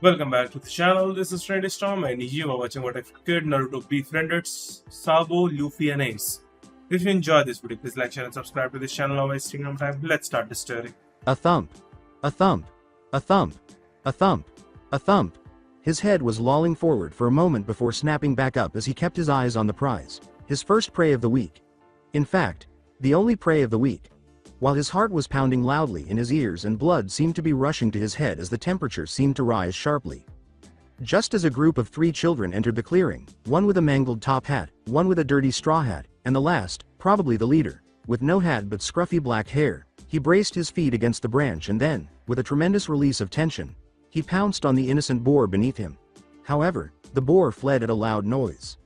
Welcome back to the channel. This is Trendy Storm and you are watching What If Kid Naruto Befriended Sabo Luffy and Ace. If you enjoyed this video, please like, share and subscribe to this channel. Now wasting no time, let's start the story. A thump. A thump. A thump. A thump. A thump. His head was lolling forward for a moment before snapping back up as he kept his eyes on the prize, his first prey of the week. In fact, the only prey of the week. While his heart was pounding loudly in his ears and blood seemed to be rushing to his head as the temperature seemed to rise sharply. Just as a group of 3 children entered the clearing, one with a mangled top hat, one with a dirty straw hat, and the last, probably the leader, with no hat but scruffy black hair, he braced his feet against the branch and then, with a tremendous release of tension, he pounced on the innocent boar beneath him. However, the boar fled at a loud noise.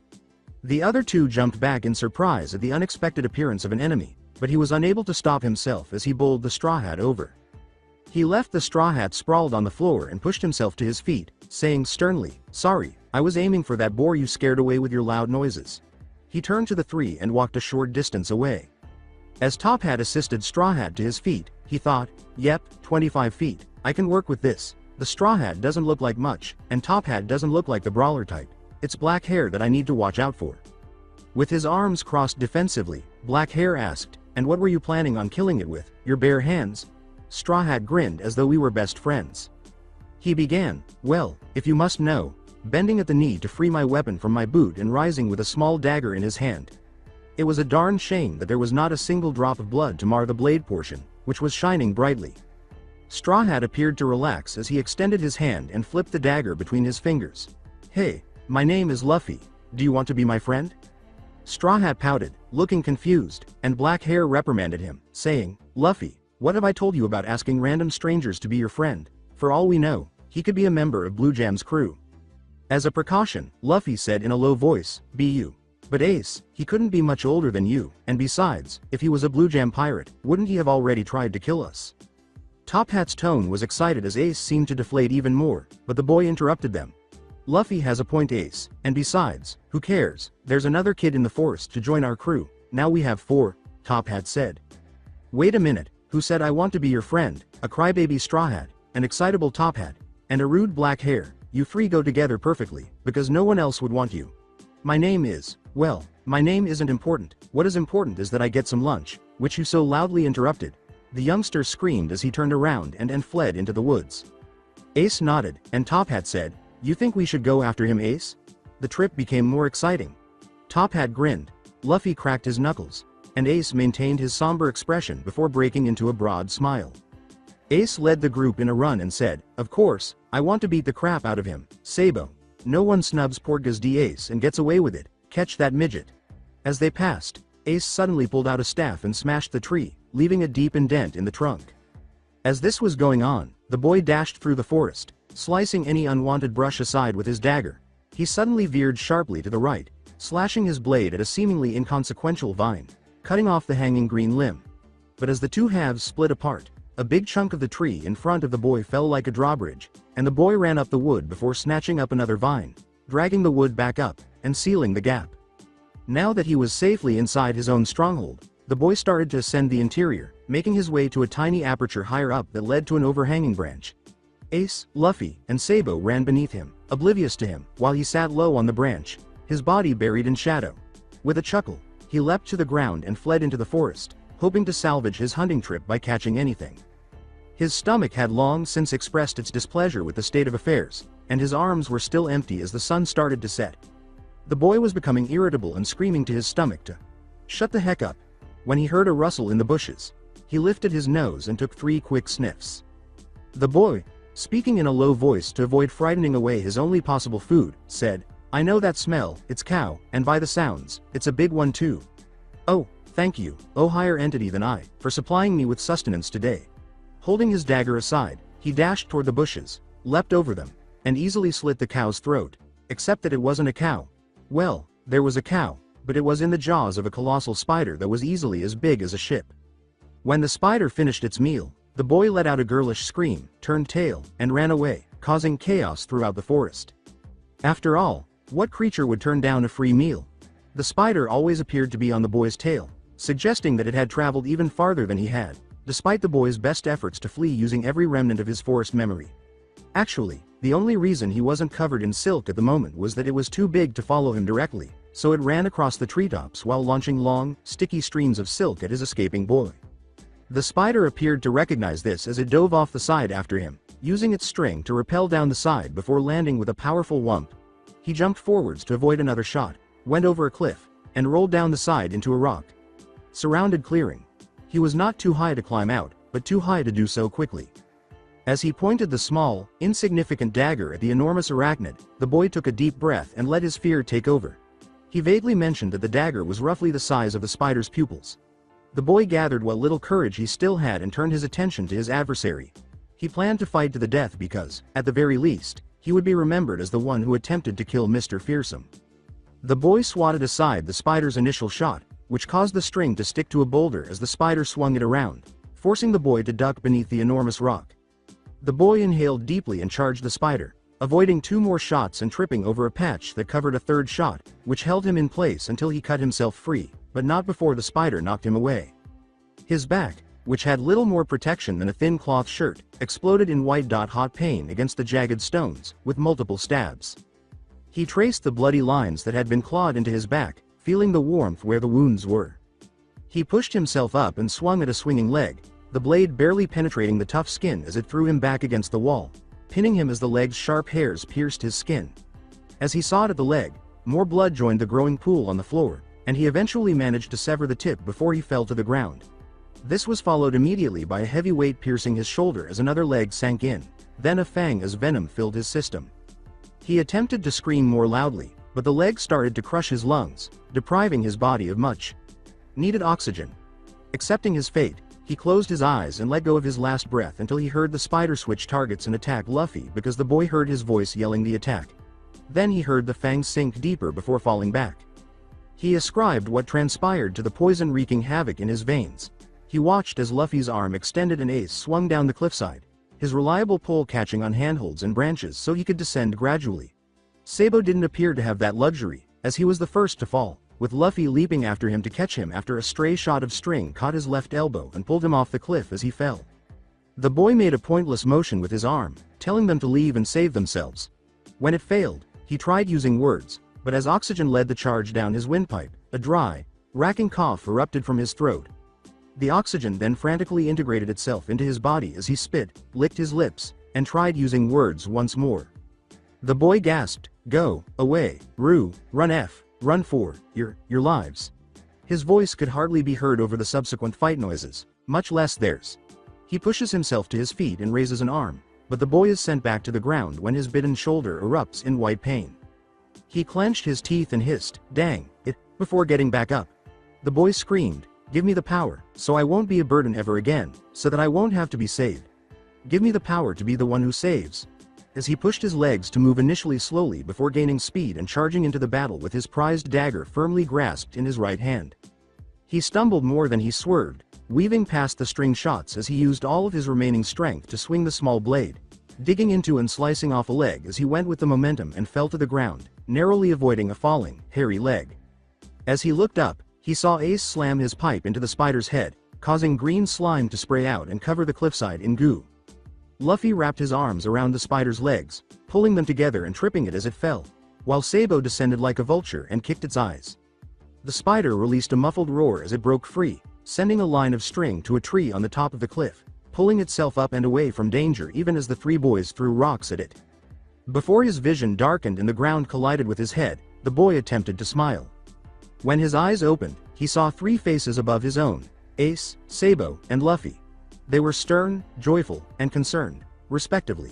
The other 2 jumped back in surprise at the unexpected appearance of an enemy, but he was unable to stop himself as he bowled the straw hat over. He left the straw hat sprawled on the floor and pushed himself to his feet, saying sternly, "Sorry, I was aiming for that boar you scared away with your loud noises." He turned to the 3 and walked a short distance away. As Top Hat assisted Straw Hat to his feet, he thought, "Yep, 25 feet, I can work with this. The Straw Hat doesn't look like much, and Top Hat doesn't look like the brawler type. It's Black Hair that I need to watch out for." With his arms crossed defensively, Black Hair asked, "And what were you planning on killing it with, your bare hands?" Straw Hat grinned as though we were best friends. He began, "Well, if you must know," bending at the knee to free my weapon from my boot and rising with a small dagger in his hand. It was a darn shame that there was not a single drop of blood to mar the blade portion, which was shining brightly. Straw Hat appeared to relax as he extended his hand and flipped the dagger between his fingers. "Hey, my name is Luffy. Do you want to be my friend?" Straw Hat pouted, looking confused, and Black Hair reprimanded him, saying, "Luffy, what have I told you about asking random strangers to be your friend? For all we know, he could be a member of Blue Jam's crew." As a precaution, Luffy said in a low voice, "Be you. But Ace, he couldn't be much older than you, and besides, if he was a Blue Jam pirate, wouldn't he have already tried to kill us?" Top Hat's tone was excited as Ace seemed to deflate even more, but the boy interrupted them. "Luffy has a point, Ace, and besides, who cares, there's another kid in the forest to join our crew, now we have 4, Top Hat said. "Wait a minute, who said I want to be your friend? A crybaby Straw Hat, an excitable Top Hat, and a rude Black Hair, you 3 go together perfectly, because no one else would want you. My name is, well, my name isn't important, what is important is that I get some lunch, which you so loudly interrupted." The youngster screamed as he turned around and fled into the woods. Ace nodded, and Top Hat said, "You think we should go after him, Ace?" The trip became more exciting. Top Hat grinned, Luffy cracked his knuckles, and Ace maintained his somber expression before breaking into a broad smile. Ace led the group in a run and said, "Of course, I want to beat the crap out of him, Sabo. No one snubs Portgas D Ace and gets away with it, catch that midget." As they passed, Ace suddenly pulled out a staff and smashed the tree, leaving a deep indent in the trunk. As this was going on, the boy dashed through the forest, slicing any unwanted brush aside with his dagger. He suddenly veered sharply to the right, slashing his blade at a seemingly inconsequential vine, cutting off the hanging green limb. But as the 2 halves split apart, a big chunk of the tree in front of the boy fell like a drawbridge, and the boy ran up the wood before snatching up another vine, dragging the wood back up, and sealing the gap. Now that he was safely inside his own stronghold, the boy started to ascend the interior, making his way to a tiny aperture higher up that led to an overhanging branch. Ace, Luffy, and Sabo ran beneath him, oblivious to him, while he sat low on the branch, his body buried in shadow. With a chuckle, he leapt to the ground and fled into the forest, hoping to salvage his hunting trip by catching anything. His stomach had long since expressed its displeasure with the state of affairs, and his arms were still empty as the sun started to set. The boy was becoming irritable and screaming to his stomach to shut the heck up, when he heard a rustle in the bushes. He lifted his nose and took 3 quick sniffs. The boy, speaking in a low voice to avoid frightening away his only possible food, said, "I know that smell, it's cow, and by the sounds, it's a big one too. Oh, thank you, oh higher entity than I, for supplying me with sustenance today." Holding his dagger aside, he dashed toward the bushes, leapt over them, and easily slit the cow's throat, except that it wasn't a cow. Well, there was a cow, but it was in the jaws of a colossal spider that was easily as big as a ship. When the spider finished its meal, the boy let out a girlish scream, turned tail, and ran away, causing chaos throughout the forest. After all, what creature would turn down a free meal? The spider always appeared to be on the boy's tail, suggesting that it had traveled even farther than he had, despite the boy's best efforts to flee using every remnant of his forest memory. Actually, The only reason he wasn't covered in silk at the moment was that it was too big to follow him directly, so it ran across the treetops while launching long, sticky streams of silk at his escaping boy. The spider appeared to recognize this as it dove off the side after him, using its string to rappel down the side before landing with a powerful whump. He jumped forwards to avoid another shot, went over a cliff, and rolled down the side into a rock. Surrounded clearing. He was not too high to climb out, but too high to do so quickly. As he pointed the small, insignificant dagger at the enormous arachnid, the boy took a deep breath and let his fear take over. He vaguely mentioned that the dagger was roughly the size of the spider's pupils. The boy gathered what little courage he still had and turned his attention to his adversary. He planned to fight to the death because, at the very least, he would be remembered as the one who attempted to kill Mr. Fearsome. The boy swatted aside the spider's initial shot, which caused the string to stick to a boulder as the spider swung it around, forcing the boy to duck beneath the enormous rock. The boy inhaled deeply and charged the spider, avoiding 2 more shots and tripping over a patch that covered a 3rd shot, which held him in place until he cut himself free, but not before the spider knocked him away. His back, which had little more protection than a thin cloth shirt, exploded in white-hot pain against the jagged stones, with multiple stabs. He traced the bloody lines that had been clawed into his back, feeling the warmth where the wounds were. He pushed himself up and swung at a swinging leg, the blade barely penetrating the tough skin as it threw him back against the wall, pinning him as the leg's sharp hairs pierced his skin. As he sawed at the leg, more blood joined the growing pool on the floor, and he eventually managed to sever the tip before he fell to the ground. This was followed immediately by a heavy weight piercing his shoulder as another leg sank in, then a fang as venom filled his system. He attempted to scream more loudly, but the leg started to crush his lungs, depriving his body of much needed oxygen. Accepting his fate, he closed his eyes and let go of his last breath until he heard the spider switch targets and attack Luffy because the boy heard his voice yelling the attack. Then he heard the fangs sink deeper before falling back. He ascribed what transpired to the poison wreaking havoc in his veins. He watched as Luffy's arm extended and Ace swung down the cliffside, his reliable pole catching on handholds and branches so he could descend gradually. Sabo didn't appear to have that luxury, as he was the first to fall, with Luffy leaping after him to catch him after a stray shot of string caught his left elbow and pulled him off the cliff as he fell. The boy made a pointless motion with his arm, telling them to leave and save themselves. When it failed, he tried using words, but as oxygen led the charge down his windpipe, a dry, racking cough erupted from his throat. The oxygen then frantically integrated itself into his body as he spit, licked his lips, and tried using words once more. The boy gasped, "Go, away, Rue, run F, run for your lives." His voice could hardly be heard over the subsequent fight noises, much less theirs. He pushes himself to his feet and raises an arm, but the boy is sent back to the ground when his bitten shoulder erupts in white pain. He clenched his teeth and hissed, "Dang it," before getting back up. The boy screamed, "Give me the power, so I won't be a burden ever again, so that I won't have to be saved. Give me the power to be the one who saves." As he pushed his legs to move initially slowly before gaining speed and charging into the battle with his prized dagger firmly grasped in his right hand. He stumbled more than he swerved, weaving past the string shots as he used all of his remaining strength to swing the small blade, digging into and slicing off a leg as he went with the momentum and fell to the ground, narrowly avoiding a falling, hairy leg. As he looked up, he saw Ace slam his pipe into the spider's head, causing green slime to spray out and cover the cliffside in goo. Luffy wrapped his arms around the spider's legs, pulling them together and tripping it as it fell, while Sabo descended like a vulture and kicked its eyes. The spider released a muffled roar as it broke free, sending a line of string to a tree on the top of the cliff, pulling itself up and away from danger even as the 3 boys threw rocks at it. Before his vision darkened and the ground collided with his head, the boy attempted to smile. When his eyes opened, he saw 3 faces above his own: Ace, Sabo, and Luffy. They were stern, joyful, and concerned, respectively.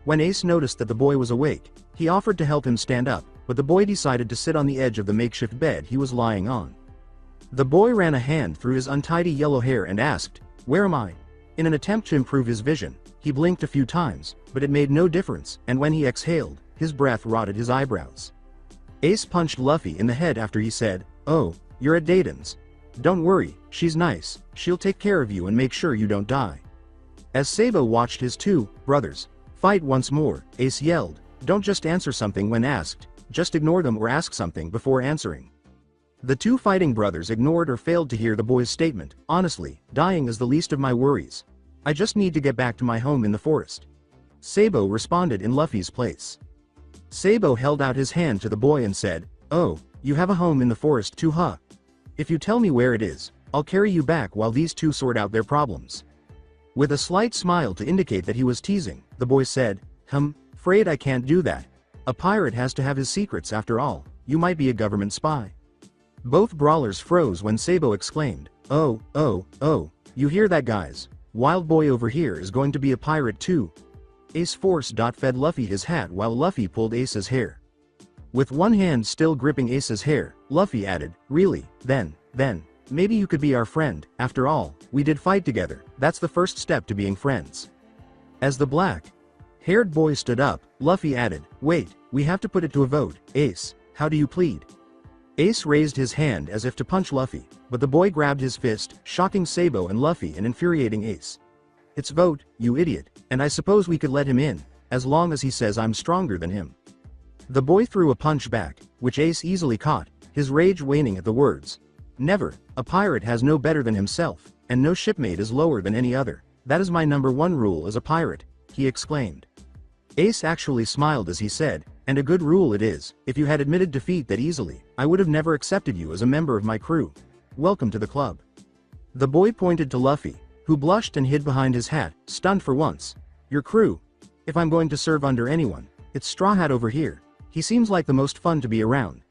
When Ace noticed that the boy was awake, he offered to help him stand up, but the boy decided to sit on the edge of the makeshift bed he was lying on. The boy ran a hand through his untidy yellow hair and asked, "Where am I?" In an attempt to improve his vision, he blinked a few times, but it made no difference, and when he exhaled, his breath rotted his eyebrows. Ace punched Luffy in the head after he said, "Oh, you're at Dayton's. Don't worry, she's nice, she'll take care of you and make sure you don't die." As Sabo watched his 2 brothers fight once more, Ace yelled, "Don't just answer something when asked, just ignore them or ask something before answering." The 2 fighting brothers ignored or failed to hear the boy's statement, "Honestly, dying is the least of my worries. I just need to get back to my home in the forest." Sabo responded in Luffy's place. Sabo held out his hand to the boy and said, "Oh, you have a home in the forest too, huh? If you tell me where it is, I'll carry you back while these two sort out their problems." With a slight smile to indicate that he was teasing, the boy said, "Afraid I can't do that. A pirate has to have his secrets after all. You might be a government spy." Both brawlers froze when Sabo exclaimed, "Oh, you hear that, guys? Wild boy over here is going to be a pirate too." Ace fed Luffy his hat while Luffy pulled Ace's hair. With one hand still gripping Ace's hair, Luffy added, "Really, then, maybe you could be our friend. After all, we did fight together. That's the first step to being friends." As the black-haired boy stood up, Luffy added, "Wait, we have to put it to a vote. Ace, how do you plead?" Ace raised his hand as if to punch Luffy, but the boy grabbed his fist, shocking Sabo and Luffy and infuriating Ace. "It's vote, you idiot, and I suppose we could let him in, as long as he says I'm stronger than him." The boy threw a punch back, which Ace easily caught, his rage waning at the words. "Never, a pirate has no better than himself, and no shipmate is lower than any other. That is my number one rule as a pirate," he exclaimed. Ace actually smiled as he said, "And a good rule it is. If you had admitted defeat that easily, I would have never accepted you as a member of my crew. Welcome to the club." The boy pointed to Luffy, who blushed and hid behind his hat, stunned for once. "Your crew? If I'm going to serve under anyone, it's Straw Hat over here. He seems like the most fun to be around."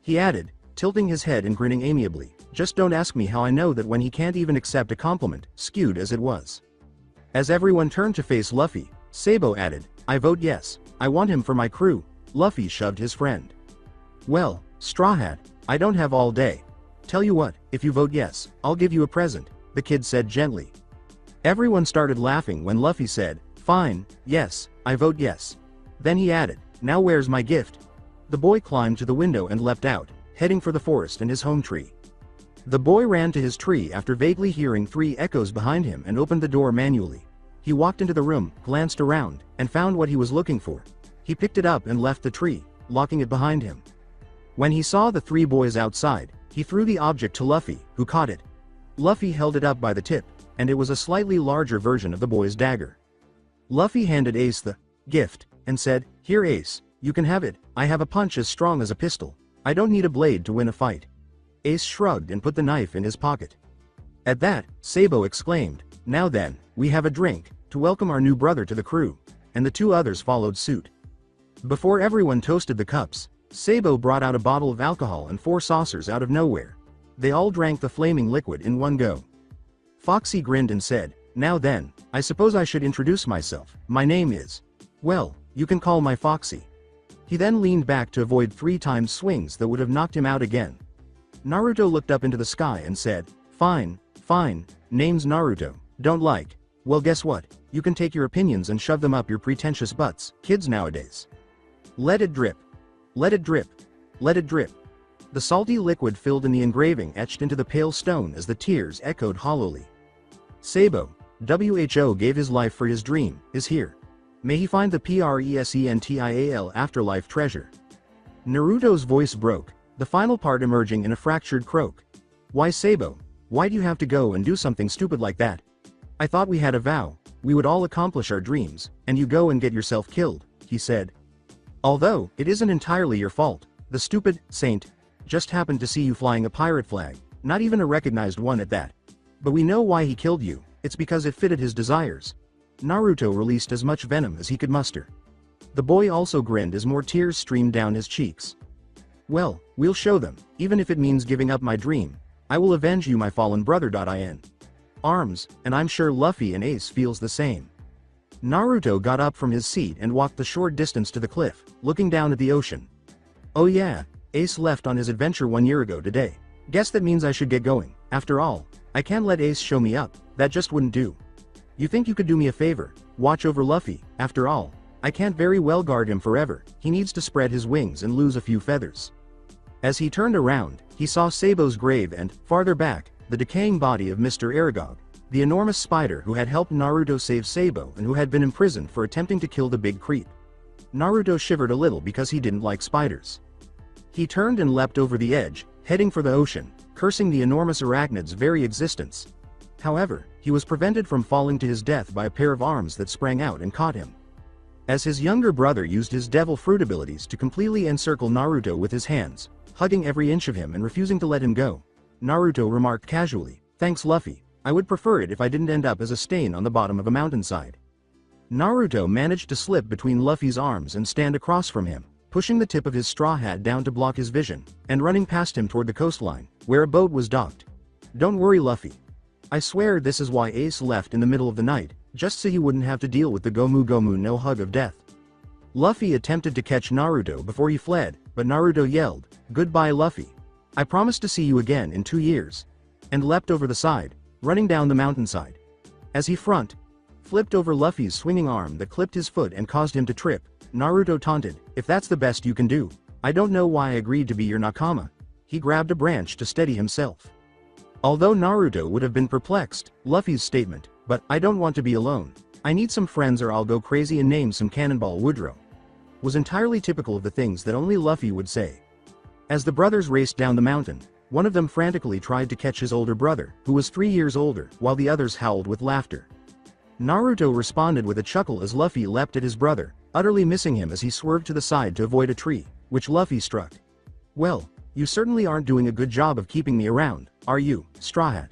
He added, tilting his head and grinning amiably, "Just don't ask me how I know that when he can't even accept a compliment, skewed as it was." As everyone turned to face Luffy, Sabo added, "I vote yes. I want him for my crew." Luffy shoved his friend. "Well, Straw Hat, I don't have all day. Tell you what, if you vote yes, I'll give you a present," the kid said gently. Everyone started laughing when Luffy said, "Fine, yes, I vote yes." Then he added, "Now where's my gift?" The boy climbed to the window and leapt out, heading for the forest and his home tree. The boy ran to his tree after vaguely hearing 3 echoes behind him and opened the door manually. He walked into the room, glanced around, and found what he was looking for. He picked it up and left the tree, locking it behind him. When he saw the 3 boys outside, he threw the object to Luffy, who caught it. Luffy held it up by the tip, and it was a slightly larger version of the boy's dagger. Luffy handed Ace the gift, and said, "Here Ace, you can have it. I have a punch as strong as a pistol. I don't need a blade to win a fight." Ace shrugged and put the knife in his pocket. At that, Sabo exclaimed, "Now then, we have a drink, to welcome our new brother to the crew," and the 2 others followed suit. Before everyone toasted the cups, Sabo brought out a bottle of alcohol and 4 saucers out of nowhere. They all drank the flaming liquid in one go. Foxy grinned and said, "Now then, I suppose I should introduce myself. My name is... well, you can call my Foxy." He then leaned back to avoid 3 times swings that would have knocked him out again. Naruto looked up into the sky and said, Fine, name's Naruto. Don't like? Well, guess what? You can take your opinions and shove them up your pretentious butts, kids nowadays. Let it drip. Let it drip. Let it drip. The salty liquid filled in the engraving etched into the pale stone as the tears echoed hollowly. Sabo, WHO gave his life for his dream, is here. May he find the Presential afterlife treasure. Naruto's voice broke, the final part emerging in a fractured croak. Why Sabo? Why do you have to go and do something stupid like that? I thought we had a vow, we would all accomplish our dreams, and you go and get yourself killed, he said. Although, it isn't entirely your fault, the stupid saint just happened to see you flying a pirate flag, not even a recognized one at that. But we know why he killed you, it's because it fitted his desires. Naruto released as much venom as he could muster. The boy also grinned as more tears streamed down his cheeks. Well, we'll show them, even if it means giving up my dream. I will avenge you, my fallen brother. In arms, and I'm sure Luffy and Ace feels the same. Naruto got up from his seat and walked the short distance to the cliff, looking down at the ocean. Oh yeah, Ace left on his adventure 1 year ago today. Guess that means I should get going. After all, I can't let Ace show me up, that just wouldn't do. You think you could do me a favor? Watch over Luffy, after all. I can't very well guard him forever, he needs to spread his wings and lose a few feathers. As he turned around, he saw Sabo's grave and, farther back, the decaying body of Mr. Aragog, the enormous spider who had helped Naruto save Sabo and who had been imprisoned for attempting to kill the big creep. Naruto shivered a little because he didn't like spiders. He turned and leapt over the edge, heading for the ocean, cursing the enormous arachnid's very existence. However, he was prevented from falling to his death by a pair of arms that sprang out and caught him. as his younger brother used his devil fruit abilities to completely encircle Naruto with his hands, hugging every inch of him and refusing to let him go. Naruto remarked casually, "Thanks Luffy, I would prefer it if I didn't end up as a stain on the bottom of a mountainside." Naruto managed to slip between Luffy's arms and stand across from him, pushing the tip of his straw hat down to block his vision, and running past him toward the coastline, where a boat was docked. "Don't worry Luffy. I swear this is why Ace left in the middle of the night, just so he wouldn't have to deal with the Gomu Gomu no hug of death." Luffy attempted to catch Naruto before he fled, but Naruto yelled, "Goodbye Luffy. I promise to see you again in 2 years," and leapt over the side, running down the mountainside. As he flipped over Luffy's swinging arm that clipped his foot and caused him to trip, Naruto taunted, "If that's the best you can do, I don't know why I agreed to be your nakama." He grabbed a branch to steady himself. Although Naruto would have been perplexed, Luffy's statement, "But I don't want to be alone. I need some friends or I'll go crazy and name some Cannonball Woodrow," was entirely typical of the things that only Luffy would say. As the brothers raced down the mountain, one of them frantically tried to catch his older brother, who was 3 years older, while the others howled with laughter. Naruto responded with a chuckle as Luffy leapt at his brother, utterly missing him as he swerved to the side to avoid a tree, which Luffy struck. "Well, you certainly aren't doing a good job of keeping me around, are you, Straw Hat?"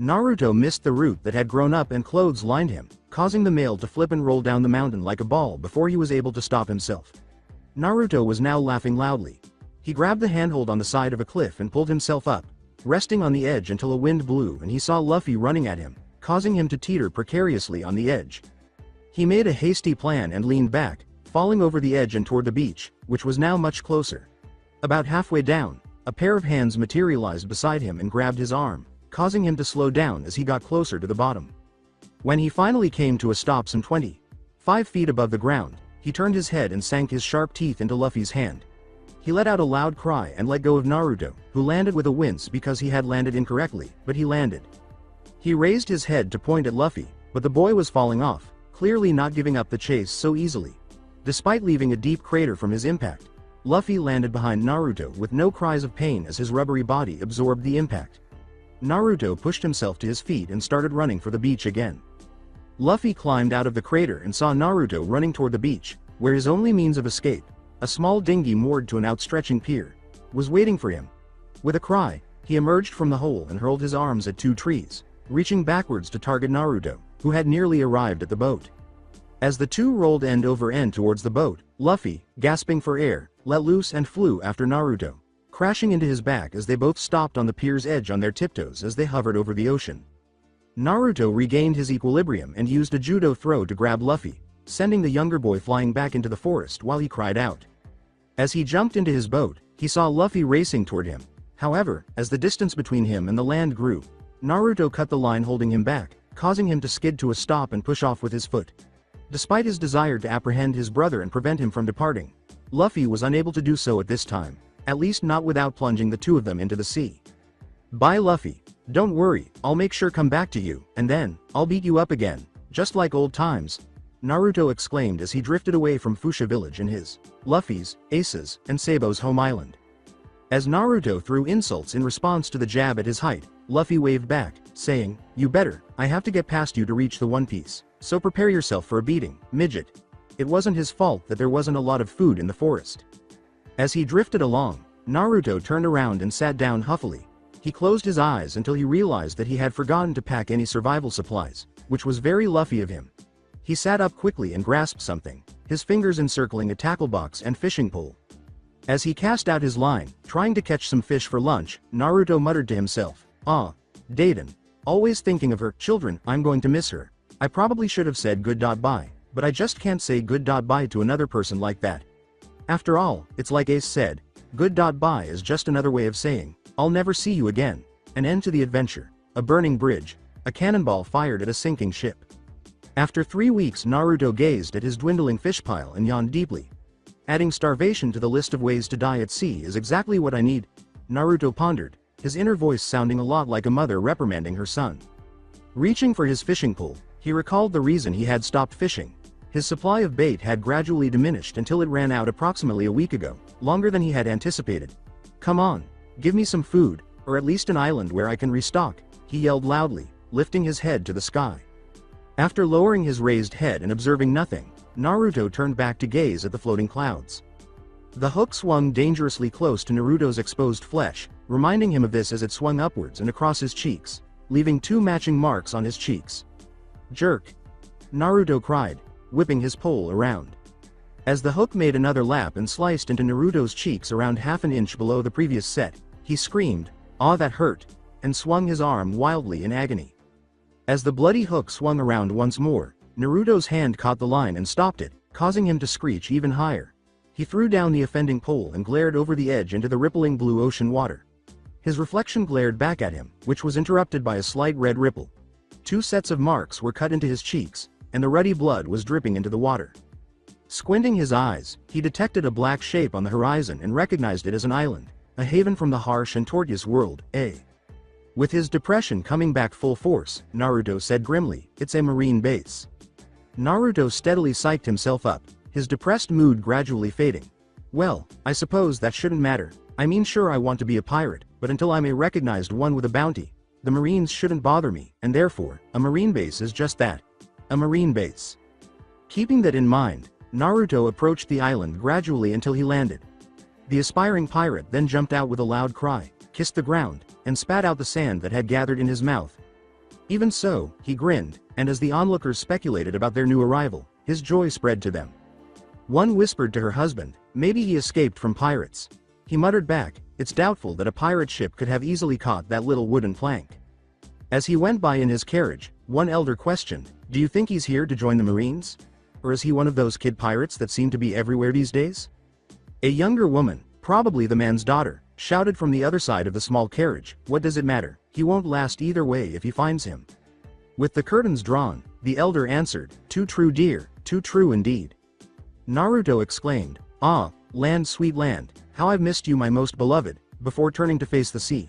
Naruto missed the root that had grown up and clothes lined him, causing the male to flip and roll down the mountain like a ball before he was able to stop himself. Naruto was now laughing loudly. He grabbed the handhold on the side of a cliff and pulled himself up, resting on the edge until a wind blew and he saw Luffy running at him, causing him to teeter precariously on the edge. He made a hasty plan and leaned back, falling over the edge and toward the beach, which was now much closer. About halfway down, a pair of hands materialized beside him and grabbed his arm, causing him to slow down as he got closer to the bottom. When he finally came to a stop some 25 feet above the ground, he turned his head and sank his sharp teeth into Luffy's hand. He let out a loud cry and let go of Naruto, who landed with a wince because he had landed incorrectly, but he landed. He raised his head to point at Luffy, but the boy was falling off, clearly not giving up the chase so easily. Despite leaving a deep crater from his impact, Luffy landed behind Naruto with no cries of pain as his rubbery body absorbed the impact. Naruto pushed himself to his feet and started running for the beach again. Luffy climbed out of the crater and saw Naruto running toward the beach, where his only means of escape, a small dinghy moored to an outstretching pier, was waiting for him. With a cry, he emerged from the hole and hurled his arms at 2 trees, reaching backwards to target Naruto, who had nearly arrived at the boat. As the two rolled end over end towards the boat, Luffy, gasping for air, let loose and flew after Naruto, crashing into his back as they both stopped on the pier's edge on their tiptoes as they hovered over the ocean. Naruto regained his equilibrium and used a judo throw to grab Luffy, sending the younger boy flying back into the forest while he cried out. As he jumped into his boat, he saw Luffy racing toward him. However, as the distance between him and the land grew, Naruto cut the line holding him back, causing him to skid to a stop and push off with his foot. Despite his desire to apprehend his brother and prevent him from departing, Luffy was unable to do so at this time, at least not without plunging the two of them into the sea. "Bye Luffy, don't worry, I'll make sure come back to you, and then, I'll beat you up again, just like old times," Naruto exclaimed as he drifted away from Fuchsia village and his, Luffy's, Ace's, and Sabo's home island. As Naruto threw insults in response to the jab at his height, Luffy waved back, saying, "You better, I have to get past you to reach the One Piece, so prepare yourself for a beating, midget." It wasn't his fault that there wasn't a lot of food in the forest. As he drifted along, Naruto turned around and sat down huffily. He closed his eyes until he realized that he had forgotten to pack any survival supplies, which was very Luffy of him. He sat up quickly and grasped something, his fingers encircling a tackle box and fishing pole. As he cast out his line, trying to catch some fish for lunch, Naruto muttered to himself, "Ah, Daiden. Always thinking of her, children, I'm going to miss her. I probably should have said good-bye, but I just can't say good-bye to another person like that. After all, it's like Ace said, good-bye is just another way of saying, I'll never see you again." An end to the adventure, a burning bridge, a cannonball fired at a sinking ship. After 3 weeks, Naruto gazed at his dwindling fish pile and yawned deeply. Adding starvation to the list of ways to die at sea is exactly what I need, Naruto pondered, his inner voice sounding a lot like a mother reprimanding her son. Reaching for his fishing pole, he recalled the reason he had stopped fishing. His supply of bait had gradually diminished until it ran out approximately a week ago, longer than he had anticipated. "Come on, give me some food, or at least an island where I can restock," he yelled loudly, lifting his head to the sky. After lowering his raised head and observing nothing, Naruto turned back to gaze at the floating clouds. The hook swung dangerously close to Naruto's exposed flesh, reminding him of this as it swung upwards and across his cheeks, leaving 2 matching marks on his cheeks. "Jerk!" Naruto cried, whipping his pole around. As the hook made another lap and sliced into Naruto's cheeks around half an inch below the previous set, he screamed, "Aw, that hurt," and swung his arm wildly in agony. As the bloody hook swung around once more, Naruto's hand caught the line and stopped it, causing him to screech even higher. He threw down the offending pole and glared over the edge into the rippling blue ocean water. His reflection glared back at him, which was interrupted by a slight red ripple. 2 sets of marks were cut into his cheeks, and the ruddy blood was dripping into the water. Squinting his eyes, he detected a black shape on the horizon and recognized it as an island, a haven from the harsh and tortuous world, With his depression coming back full force, Naruto said grimly, "It's a marine base." Naruto steadily psyched himself up, his depressed mood gradually fading. "Well, I suppose that shouldn't matter. I mean, sure, I want to be a pirate, but until I'm a recognized one with a bounty, the Marines shouldn't bother me, and therefore, a marine base is just that. A marine base." Keeping that in mind, Naruto approached the island gradually until he landed. The aspiring pirate then jumped out with a loud cry, kissed the ground, and spat out the sand that had gathered in his mouth. Even so, he grinned, and as the onlookers speculated about their new arrival, his joy spread to them. One whispered to her husband, "Maybe he escaped from pirates." He muttered back, "It's doubtful that a pirate ship could have easily caught that little wooden plank." As he went by in his carriage, one elder questioned, "Do you think he's here to join the Marines? Or is he one of those kid pirates that seem to be everywhere these days?" A younger woman, probably the man's daughter, shouted from the other side of the small carriage, "What does it matter? He won't last either way if he finds him." With the curtains drawn, the elder answered, "Too true, dear, too true indeed." Naruto exclaimed, "Ah, land, sweet land, how I've missed you, my most beloved," before turning to face the sea.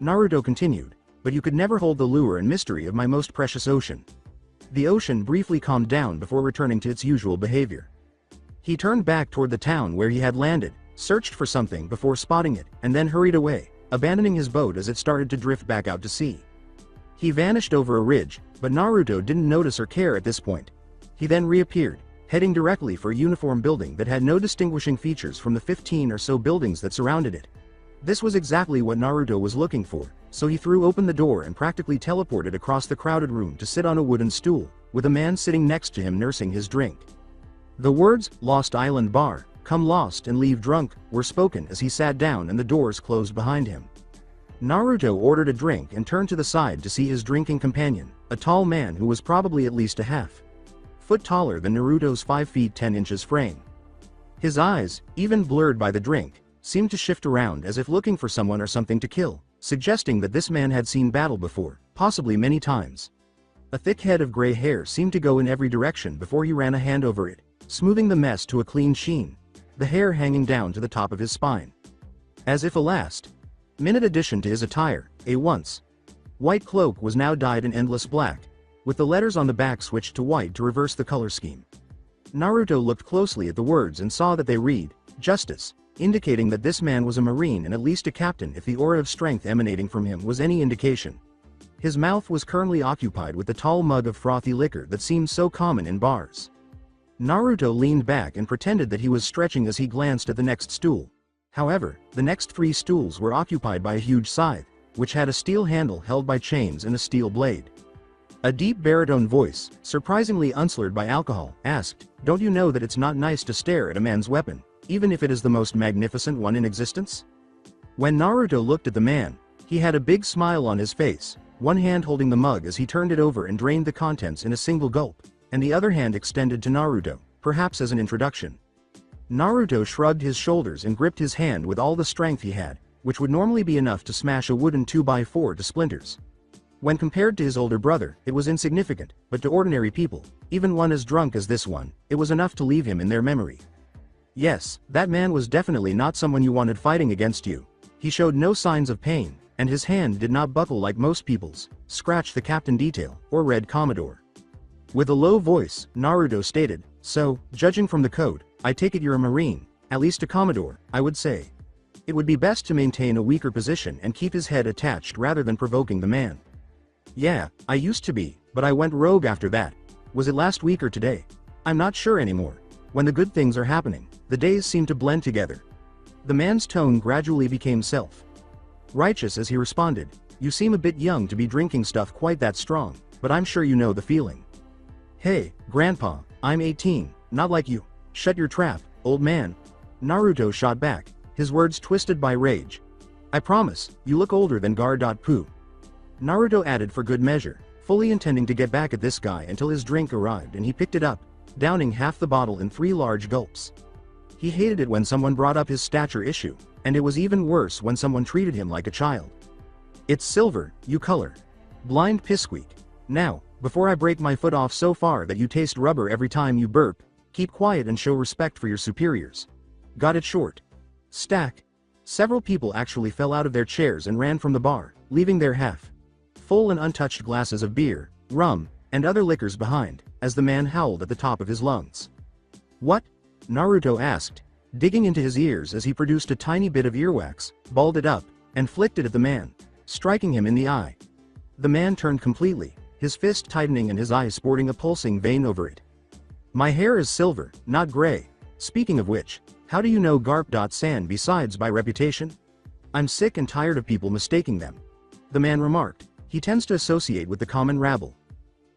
Naruto continued, "But you could never hold the lure and mystery of my most precious ocean." The ocean briefly calmed down before returning to its usual behavior. He turned back toward the town where he had landed, searched for something before spotting it, and then hurried away, abandoning his boat as it started to drift back out to sea. He vanished over a ridge, but Naruto didn't notice or care at this point. He then reappeared, heading directly for a uniform building that had no distinguishing features from the 15 or so buildings that surrounded it. This was exactly what Naruto was looking for, so he threw open the door and practically teleported across the crowded room to sit on a wooden stool, with a man sitting next to him nursing his drink. The words, "Lost Island Bar, come lost and leave drunk," were spoken as he sat down and the doors closed behind him. Naruto ordered a drink and turned to the side to see his drinking companion, a tall man who was probably at least a half-foot taller than Naruto's 5 feet 10 inches frame. His eyes, even blurred by the drink, seemed to shift around as if looking for someone or something to kill, suggesting that this man had seen battle before, possibly many times. A thick head of gray hair seemed to go in every direction before he ran a hand over it, smoothing the mess to a clean sheen, the hair hanging down to the top of his spine. As if a last-minute addition to his attire, a once-white cloak was now dyed an endless black, with the letters on the back switched to white to reverse the color scheme. Naruto looked closely at the words and saw that they read, "Justice," indicating that this man was a marine and at least a captain if the aura of strength emanating from him was any indication. His mouth was currently occupied with the tall mug of frothy liquor that seemed so common in bars. Naruto leaned back and pretended that he was stretching as he glanced at the next stool. However, the next 3 stools were occupied by a huge scythe, which had a steel handle held by chains and a steel blade. A deep baritone voice, surprisingly unslurred by alcohol, asked, "Don't you know that it's not nice to stare at a man's weapon, even if it is the most magnificent one in existence?" When Naruto looked at the man, he had a big smile on his face, one hand holding the mug as he turned it over and drained the contents in a single gulp, and the other hand extended to Naruto, perhaps as an introduction. Naruto shrugged his shoulders and gripped his hand with all the strength he had, which would normally be enough to smash a wooden 2x4 to splinters. When compared to his older brother, it was insignificant, but to ordinary people, even one as drunk as this one, it was enough to leave him in their memory. Yes, that man was definitely not someone you wanted fighting against you. He showed no signs of pain, and his hand did not buckle like most people's, scratch the captain detail, or red Commodore. With a low voice, Naruto stated, "So, judging from the code, I take it you're a marine, at least a Commodore, I would say. It would be best to maintain a weaker position and keep his head attached rather than provoking the man." "Yeah, I used to be, but I went rogue after that. Was it last week or today? I'm not sure anymore. When the good things are happening, the days seem to blend together. The man's tone gradually became self-righteous as he responded, you seem a bit young to be drinking stuff quite that strong, but I'm sure you know the feeling. Hey, Grandpa, I'm 18, not like you. Shut your trap, old man. Naruto shot back, his words twisted by rage. I promise, you look older than Gar.Poo. Naruto added for good measure, fully intending to get back at this guy until his drink arrived and he picked it up, downing half the bottle in 3 large gulps. He hated it when someone brought up his stature issue, and it was even worse when someone treated him like a child. It's silver, you color. Blind pissqueak. Now, before I break my foot off so far that you taste rubber every time you burp, keep quiet and show respect for your superiors. Got it short. Stack. Several people actually fell out of their chairs and ran from the bar, leaving their half-full and untouched glasses of beer, rum, and other liquors behind, as the man howled at the top of his lungs. What? Naruto asked, digging into his ears as he produced a tiny bit of earwax, balled it up, and flicked it at the man, striking him in the eye. The man turned completely, his fist tightening and his eye sporting a pulsing vein over it. My hair is silver, not gray. Speaking of which, how do you know Garp.san besides by reputation? I'm sick and tired of people mistaking them. The man remarked, he tends to associate with the common rabble.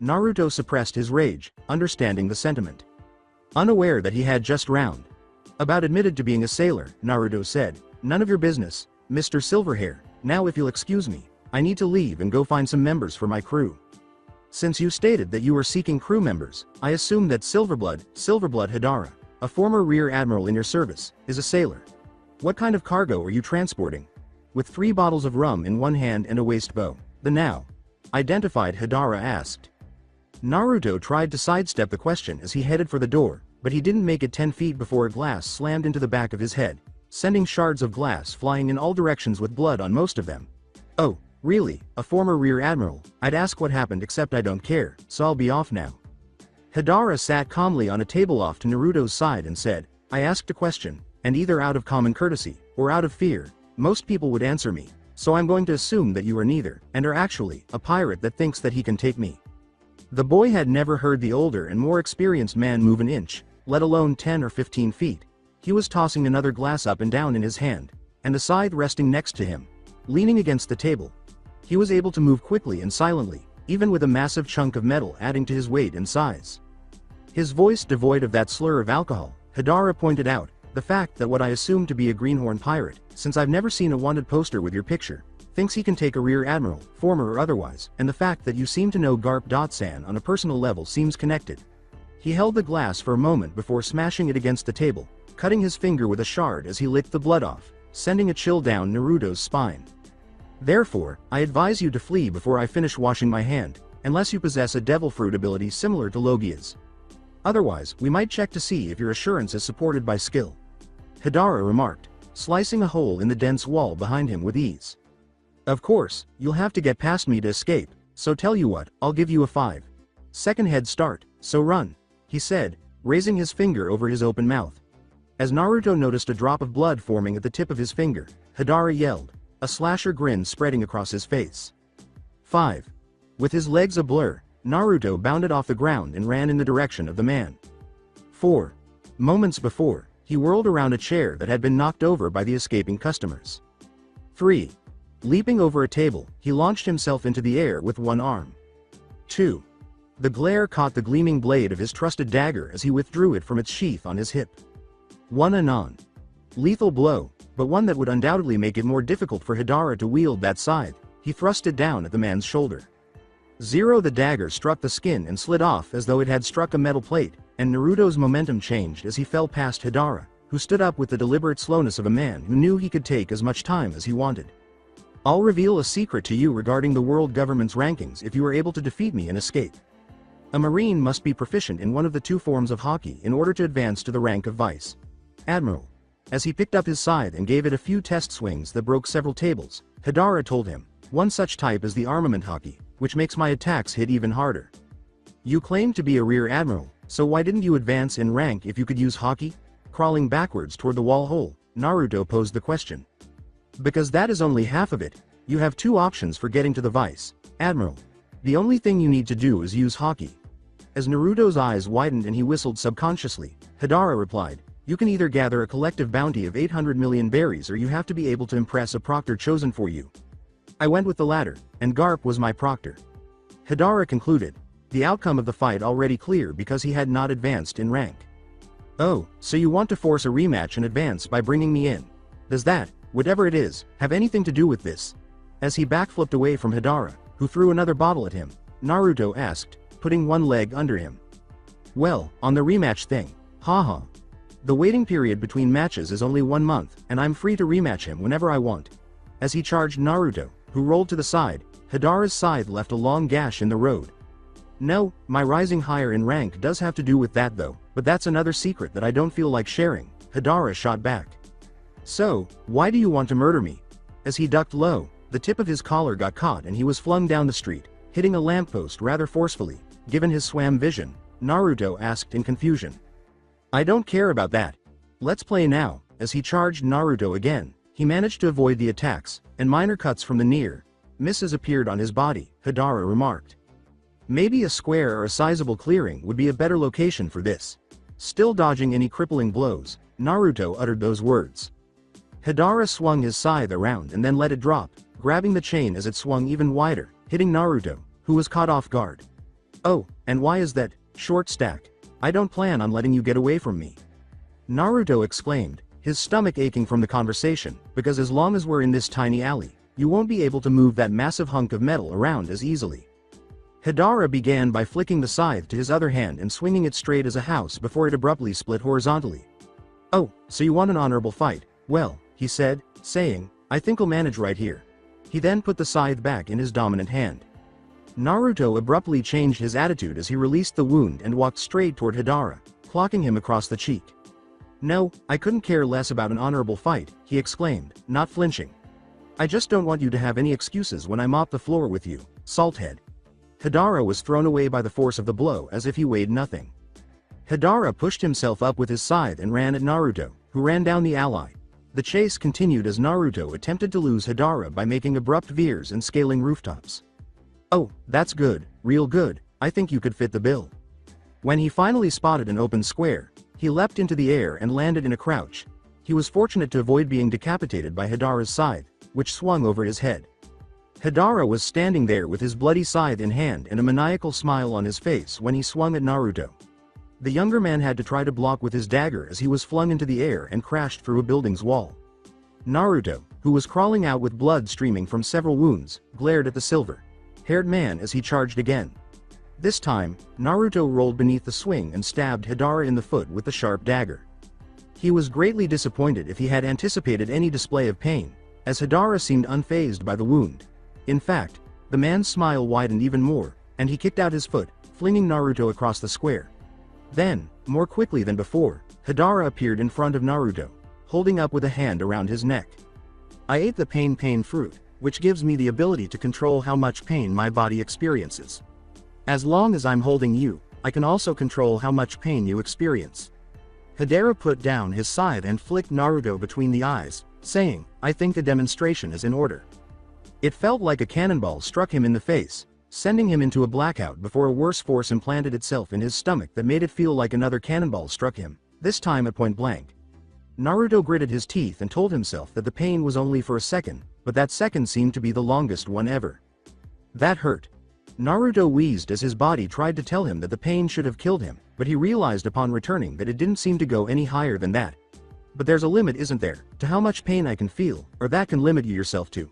Naruto suppressed his rage, understanding the sentiment. Unaware that he had just round about admitted to being a sailor, Naruto said, none of your business, Mr. Silverhair. Now if you'll excuse me, I need to leave and go find some members for my crew. Since you stated that you were seeking crew members, I assume that Silverblood Hidara, a former rear admiral in your service, is a sailor. What kind of cargo are you transporting? With 3 bottles of rum in one hand and a waist bow, the now identified Hidara asked. Naruto tried to sidestep the question as he headed for the door, but he didn't make it 10 feet before a glass slammed into the back of his head, sending shards of glass flying in all directions with blood on most of them. Oh, really, a former rear admiral? I'd ask what happened except I don't care, so I'll be off now. Hidara sat calmly on a table off to Naruto's side and said, I asked a question, and either out of common courtesy, or out of fear, most people would answer me, so I'm going to assume that you are neither, and are actually a pirate that thinks that he can take me. The boy had never heard the older and more experienced man move an inch, let alone 10 or 15 feet. He was tossing another glass up and down in his hand, and the scythe resting next to him, leaning against the table. He was able to move quickly and silently, even with a massive chunk of metal adding to his weight and size. His voice devoid of that slur of alcohol, Hidara pointed out, the fact that what I assume to be a greenhorn pirate, since I've never seen a wanted poster with your picture, thinks he can take a rear admiral, former or otherwise, and the fact that you seem to know Garp.san on a personal level seems connected. He held the glass for a moment before smashing it against the table, cutting his finger with a shard as he licked the blood off, sending a chill down Naruto's spine. Therefore, I advise you to flee before I finish washing my hand, unless you possess a devil fruit ability similar to Logia's. Otherwise, we might check to see if your assurance is supported by skill. Hidara remarked, slicing a hole in the dense wall behind him with ease. Of course, you'll have to get past me to escape, so tell you what, I'll give you a 5-second head start, so run, he said, raising his finger over his open mouth. As Naruto noticed a drop of blood forming at the tip of his finger, Hidara yelled, a slasher grin spreading across his face. 5. With his legs a blur, Naruto bounded off the ground and ran in the direction of the man. 4. Moments before, he whirled around a chair that had been knocked over by the escaping customers. 3. Leaping over a table, he launched himself into the air with one arm. 2. The glare caught the gleaming blade of his trusted dagger as he withdrew it from its sheath on his hip. 1 anon. Lethal blow, but one that would undoubtedly make it more difficult for Hidara to wield that scythe. He thrust it down at the man's shoulder. 0. The dagger struck the skin and slid off as though it had struck a metal plate, and Naruto's momentum changed as he fell past Hidara, who stood up with the deliberate slowness of a man who knew he could take as much time as he wanted. I'll reveal a secret to you regarding the world government's rankings if you are able to defeat me and escape. A Marine must be proficient in one of the 2 forms of hockey in order to advance to the rank of Vice Admiral. As he picked up his scythe and gave it a few test swings that broke several tables, Hidara told him, one such type is the armament hockey, which makes my attacks hit even harder. You claim to be a rear admiral, so why didn't you advance in rank if you could use hockey? Crawling backwards toward the wall hole, Naruto posed the question. Because that is only half of it. You have 2 options for getting to the Vice Admiral. The only thing you need to do is use hockey. As Naruto's eyes widened and he whistled subconsciously, Hidara replied, "You can either gather a collective bounty of 800 million berries or you have to be able to impress a proctor chosen for you. I went with the latter, and Garp was my proctor." Hidara concluded, the outcome of the fight already clear because he had not advanced in rank. "Oh, so you want to force a rematch and advance by bringing me in. Does that, whatever it is, have anything to do with this?" As he backflipped away from Hidara, who threw another bottle at him, Naruto asked, putting one leg under him. "Well, on the rematch thing. Haha. The waiting period between matches is only 1 month, and I'm free to rematch him whenever I want." As he charged Naruto, who rolled to the side, Hidara's scythe left a long gash in the road. "No, my rising higher in rank does have to do with that though, but that's another secret that I don't feel like sharing," Hidara shot back. "So, why do you want to murder me?" As he ducked low, the tip of his collar got caught and he was flung down the street, hitting a lamppost rather forcefully. Given his swam vision, Naruto asked in confusion. "I don't care about that. Let's play now." As he charged Naruto again, he managed to avoid the attacks, and minor cuts from the near misses appeared on his body, Hidara remarked. Maybe a square or a sizable clearing would be a better location for this. Still dodging any crippling blows, Naruto uttered those words. Hidara swung his scythe around and then let it drop, grabbing the chain as it swung even wider, hitting Naruto, who was caught off guard. "Oh, and why is that, short stack? I don't plan on letting you get away from me," Naruto exclaimed, his stomach aching from the conversation, "because as long as we're in this tiny alley, you won't be able to move that massive hunk of metal around as easily." Hidara began by flicking the scythe to his other hand and swinging it straight as a house before it abruptly split horizontally. "Oh, so you want an honorable fight? Well," he said, saying, "I think I'll manage right here." He then put the scythe back in his dominant hand. Naruto abruptly changed his attitude as he released the wound and walked straight toward Hidara, clocking him across the cheek. "No, I couldn't care less about an honorable fight," he exclaimed, not flinching. "I just don't want you to have any excuses when I mop the floor with you, salthead." Hidara was thrown away by the force of the blow as if he weighed nothing. Hidara pushed himself up with his scythe and ran at Naruto, who ran down the ally. The chase continued as Naruto attempted to lose Hidara by making abrupt veers and scaling rooftops. "Oh, that's good, real good, I think you could fit the bill." When he finally spotted an open square, he leapt into the air and landed in a crouch. He was fortunate to avoid being decapitated by Hidara's scythe, which swung over his head. Hidara was standing there with his bloody scythe in hand and a maniacal smile on his face when he swung at Naruto. The younger man had to try to block with his dagger as he was flung into the air and crashed through a building's wall. Naruto, who was crawling out with blood streaming from several wounds, glared at the silver-haired man as he charged again. This time, Naruto rolled beneath the swing and stabbed Hidara in the foot with the sharp dagger. He was greatly disappointed if he had anticipated any display of pain, as Hidara seemed unfazed by the wound. In fact, the man's smile widened even more, and he kicked out his foot, flinging Naruto across the square. Then, more quickly than before, Hidara appeared in front of Naruto, holding up with a hand around his neck. "I ate the pain fruit, which gives me the ability to control how much pain my body experiences. As long as I'm holding you, I can also control how much pain you experience." Hidara put down his scythe and flicked Naruto between the eyes, saying, "I think the demonstration is in order." It felt like a cannonball struck him in the face, sending him into a blackout before a worse force implanted itself in his stomach that made it feel like another cannonball struck him, this time at point blank. Naruto gritted his teeth and told himself that the pain was only for a second, but that second seemed to be the longest one ever. That hurt. Naruto wheezed as his body tried to tell him that the pain should have killed him, but he realized upon returning that it didn't seem to go any higher than that. "But there's a limit, isn't there, to how much pain I can feel, or that can limit you yourself to?"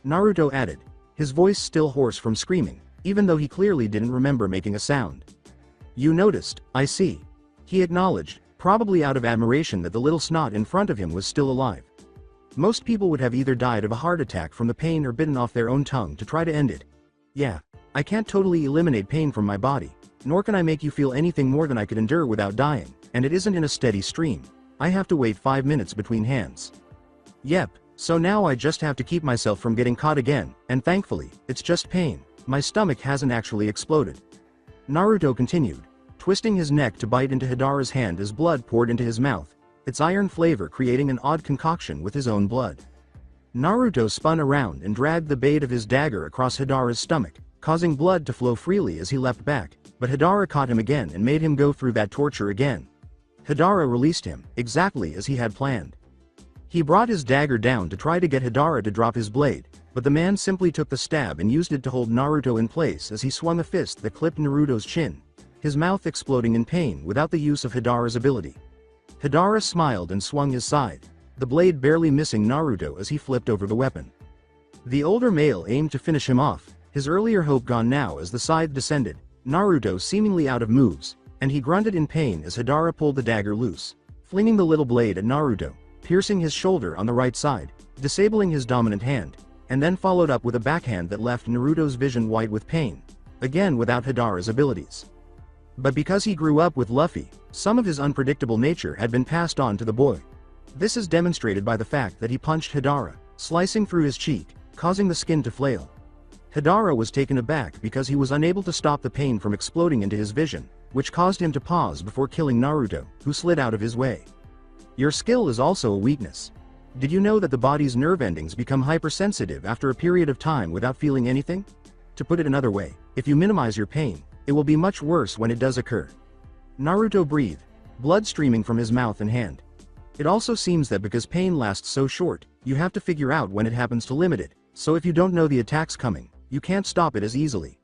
Naruto added, his voice still hoarse from screaming, even though he clearly didn't remember making a sound. "You noticed, I see," he acknowledged, probably out of admiration that the little snot in front of him was still alive. Most people would have either died of a heart attack from the pain or bitten off their own tongue to try to end it. "Yeah, I can't totally eliminate pain from my body, nor can I make you feel anything more than I could endure without dying, and it isn't in a steady stream. I have to wait 5 minutes between hands. Yep, so now I just have to keep myself from getting caught again, and thankfully, it's just pain. My stomach hasn't actually exploded." Naruto continued, twisting his neck to bite into Hidara's hand as blood poured into his mouth, its iron flavor creating an odd concoction with his own blood. Naruto spun around and dragged the blade of his dagger across Hidara's stomach, causing blood to flow freely as he leapt back, but Hidara caught him again and made him go through that torture again. Hidara released him, exactly as he had planned. He brought his dagger down to try to get Hidara to drop his blade, but the man simply took the stab and used it to hold Naruto in place as he swung a fist that clipped Naruto's chin, his mouth exploding in pain without the use of Hidara's ability. Hidara smiled and swung his side, the blade barely missing Naruto as he flipped over the weapon. The older male aimed to finish him off, his earlier hope gone now as the scythe descended, Naruto seemingly out of moves, and he grunted in pain as Hidara pulled the dagger loose, flinging the little blade at Naruto, piercing his shoulder on the right side, disabling his dominant hand, and then followed up with a backhand that left Naruto's vision white with pain, again without Hidara's abilities. But because he grew up with Luffy, some of his unpredictable nature had been passed on to the boy. This is demonstrated by the fact that he punched Hidara, slicing through his cheek, causing the skin to flail. Hidara was taken aback because he was unable to stop the pain from exploding into his vision, which caused him to pause before killing Naruto, who slid out of his way. Your skill is also a weakness. Did you know that the body's nerve endings become hypersensitive after a period of time without feeling anything? To put it another way, if you minimize your pain, it will be much worse when it does occur. Naruto breathed, blood streaming from his mouth and hand. It also seems that because pain lasts so short, you have to figure out when it happens to limit it, so if you don't know the attack's coming, you can't stop it as easily.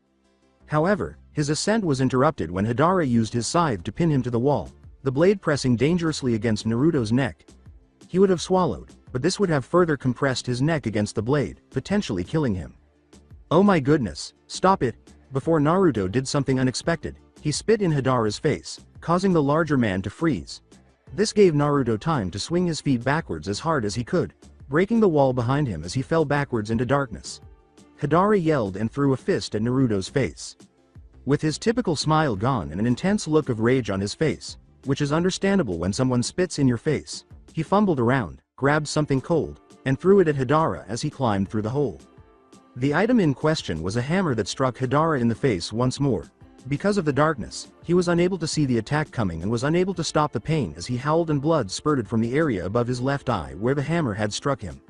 However, his ascent was interrupted when Hidara used his scythe to pin him to the wall, the blade pressing dangerously against Naruto's neck. He would have swallowed, but this would have further compressed his neck against the blade, potentially killing him. Oh my goodness, stop it! Before Naruto did something unexpected, he spit in Hidara's face, causing the larger man to freeze. This gave Naruto time to swing his feet backwards as hard as he could, breaking the wall behind him as he fell backwards into darkness. Hidara yelled and threw a fist at Naruto's face. With his typical smile gone and an intense look of rage on his face, which is understandable when someone spits in your face, he fumbled around, grabbed something cold, and threw it at Hidara as he climbed through the hole. The item in question was a hammer that struck Hidara in the face once more. Because of the darkness, he was unable to see the attack coming and was unable to stop the pain as he howled and blood spurted from the area above his left eye where the hammer had struck him.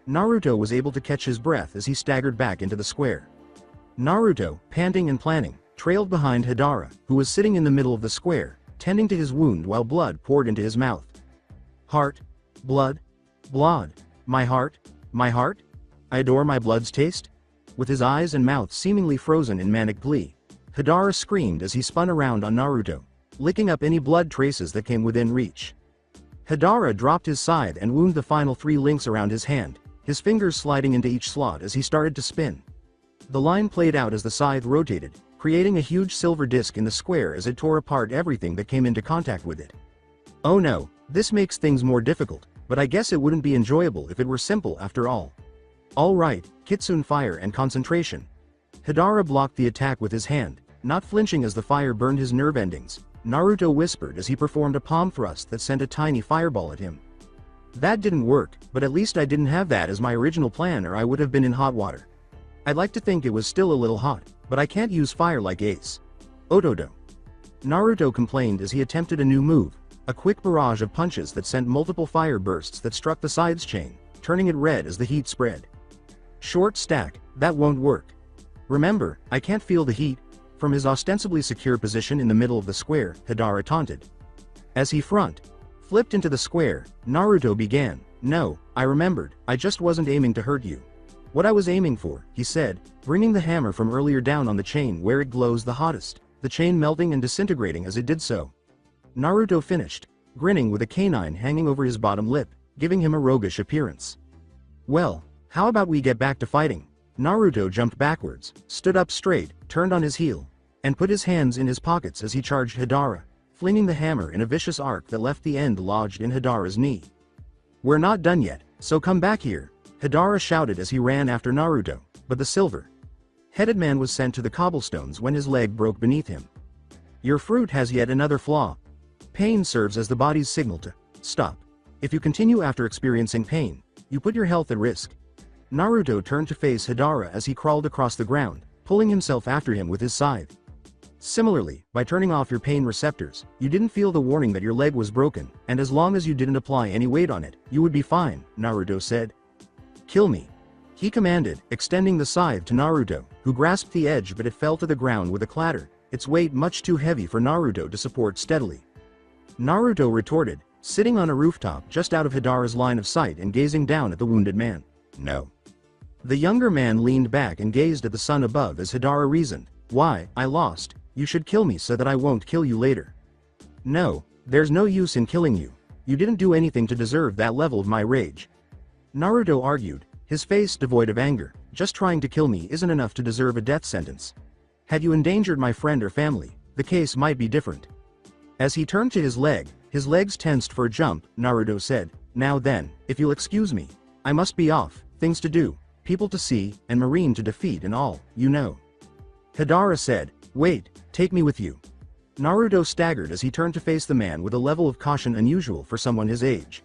Naruto was able to catch his breath as he staggered back into the square. Naruto, panting and planning, trailed behind Hidara, who was sitting in the middle of the square, tending to his wound while blood poured into his mouth. Heart, blood, blood, my heart, I adore my blood's taste? With his eyes and mouth seemingly frozen in manic glee, Hidara screamed as he spun around on Naruto, licking up any blood traces that came within reach. Hidara dropped his scythe and wounded the final 3 links around his hand, his fingers sliding into each slot as he started to spin. The line played out as the scythe rotated, creating a huge silver disc in the square as it tore apart everything that came into contact with it. Oh no, this makes things more difficult, but I guess it wouldn't be enjoyable if it were simple after all. Alright, Kitsune fire and concentration. Hidara blocked the attack with his hand, not flinching as the fire burned his nerve endings. Naruto whispered as he performed a palm thrust that sent a tiny fireball at him. That didn't work, but at least I didn't have that as my original plan or I would have been in hot water. I'd like to think it was still a little hot, but I can't use fire like Ace. Otodo. Naruto complained as he attempted a new move, a quick barrage of punches that sent multiple fire bursts that struck the scythe's chain, turning it red as the heat spread. Short stack, that won't work. Remember, I can't feel the heat. From his ostensibly secure position in the middle of the square, Hidara taunted. As he flipped into the square, Naruto began, "No, I remembered, I just wasn't aiming to hurt you. What I was aiming for," he said, bringing the hammer from earlier down on the chain where it glows the hottest, the chain melting and disintegrating as it did so. Naruto finished, grinning with a canine hanging over his bottom lip, giving him a roguish appearance. Well, how about we get back to fighting? Naruto jumped backwards, stood up straight, turned on his heel, and put his hands in his pockets as he charged Hidara, flinging the hammer in a vicious arc that left the end lodged in Hidara's knee. "We're not done yet, so come back here," Hidara shouted as he ran after Naruto, but the silver-headed man was sent to the cobblestones when his leg broke beneath him. Your fruit has yet another flaw. Pain serves as the body's signal to stop. If you continue after experiencing pain, you put your health at risk. Naruto turned to face Hidara as he crawled across the ground, pulling himself after him with his scythe. Similarly, by turning off your pain receptors, you didn't feel the warning that your leg was broken, and as long as you didn't apply any weight on it, you would be fine, Naruto said. "Kill me," he commanded, extending the scythe to Naruto, who grasped the edge but it fell to the ground with a clatter, its weight much too heavy for Naruto to support steadily. Naruto retorted, sitting on a rooftop just out of Hidara's line of sight and gazing down at the wounded man. No. The younger man leaned back and gazed at the sun above as Hidara reasoned, why, I lost, you should kill me so that I won't kill you later. No, there's no use in killing you. You didn't do anything to deserve that level of my rage. Naruto argued, his face devoid of anger, just trying to kill me isn't enough to deserve a death sentence. Had you endangered my friend or family, the case might be different. As he turned to his legs tensed for a jump, Naruto said, now then, if you'll excuse me, I must be off, things to do, people to see, and Marine to defeat and all, you know. Hidara said, wait, take me with you. Naruto staggered as he turned to face the man with a level of caution unusual for someone his age.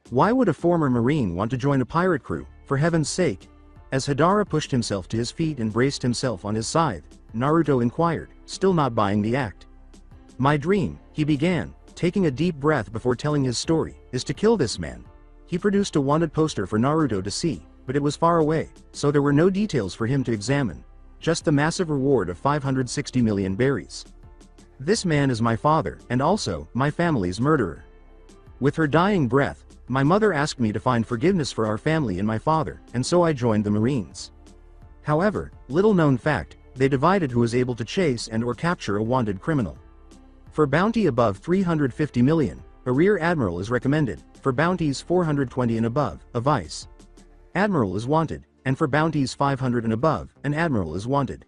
Why would a former Marine want to join a pirate crew, for heaven's sake? As Hidara pushed himself to his feet and braced himself on his scythe, Naruto inquired, still not buying the act. My dream, he began, taking a deep breath before telling his story, is to kill this man. He produced a wanted poster for Naruto to see, but it was far away, so there were no details for him to examine. Just the massive reward of 560 million berries. This man is my father, and also, my family's murderer. With her dying breath, my mother asked me to find forgiveness for our family and my father, and so I joined the Marines. However, little known fact, they divided who was able to chase and or capture a wanted criminal. For bounty above 350 million, a rear admiral is recommended, for bounties 420 and above, a vice admiral is wanted, and for bounties 500 and above, an admiral is wanted.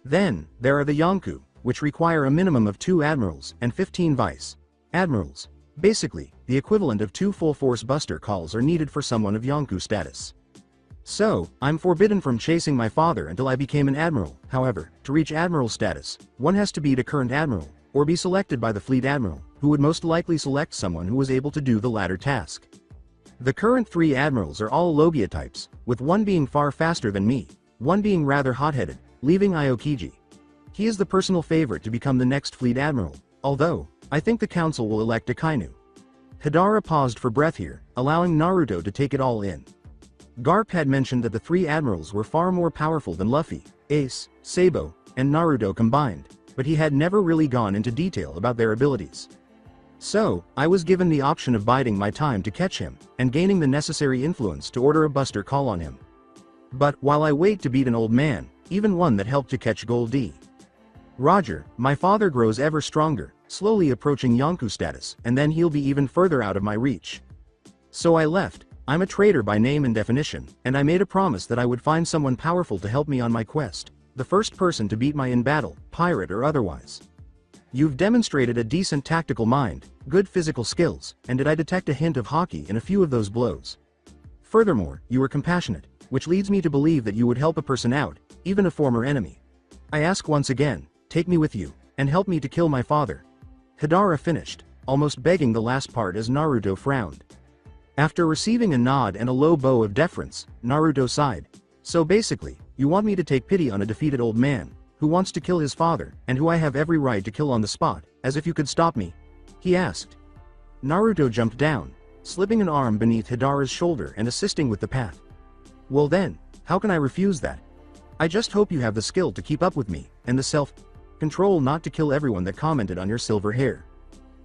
Then, there are the Yonku, which require a minimum of 2 admirals and 15 vice admirals. Basically, the equivalent of 2 full-force buster calls are needed for someone of Yonku status. So, I'm forbidden from chasing my father until I became an admiral. However, to reach admiral status, one has to beat a current admiral, or be selected by the fleet admiral, who would most likely select someone who was able to do the latter task. The current 3 admirals are all Logia types, with one being far faster than me, one being rather hot-headed, leaving Aokiji. He is the personal favorite to become the next fleet admiral, although, I think the council will elect Akainu. Hidara paused for breath here, allowing Naruto to take it all in. Garp had mentioned that the 3 admirals were far more powerful than Luffy, Ace, Sabo, and Naruto combined, but he had never really gone into detail about their abilities. So, I was given the option of biding my time to catch him, and gaining the necessary influence to order a buster call on him. But, while I wait to beat an old man, even one that helped to catch Goldie. Roger, my father grows ever stronger, slowly approaching Yonku status, and then he'll be even further out of my reach. So I left. I'm a traitor by name and definition, and I made a promise that I would find someone powerful to help me on my quest, the first person to beat my in battle, pirate or otherwise. You've demonstrated a decent tactical mind, good physical skills, and did I detect a hint of hockey in a few of those blows? Furthermore, you were compassionate, which leads me to believe that you would help a person out, even a former enemy. I ask once again, take me with you, and help me to kill my father. Hidara finished, almost begging the last part as Naruto frowned. After receiving a nod and a low bow of deference, Naruto sighed. So basically, you want me to take pity on a defeated old man, who wants to kill his father, and who I have every right to kill on the spot, as if you could stop me? He asked. Naruto jumped down, slipping an arm beneath Hidara's shoulder and assisting with the path. Well then, how can I refuse that? I just hope you have the skill to keep up with me, and the self-control not to kill everyone that commented on your silver hair.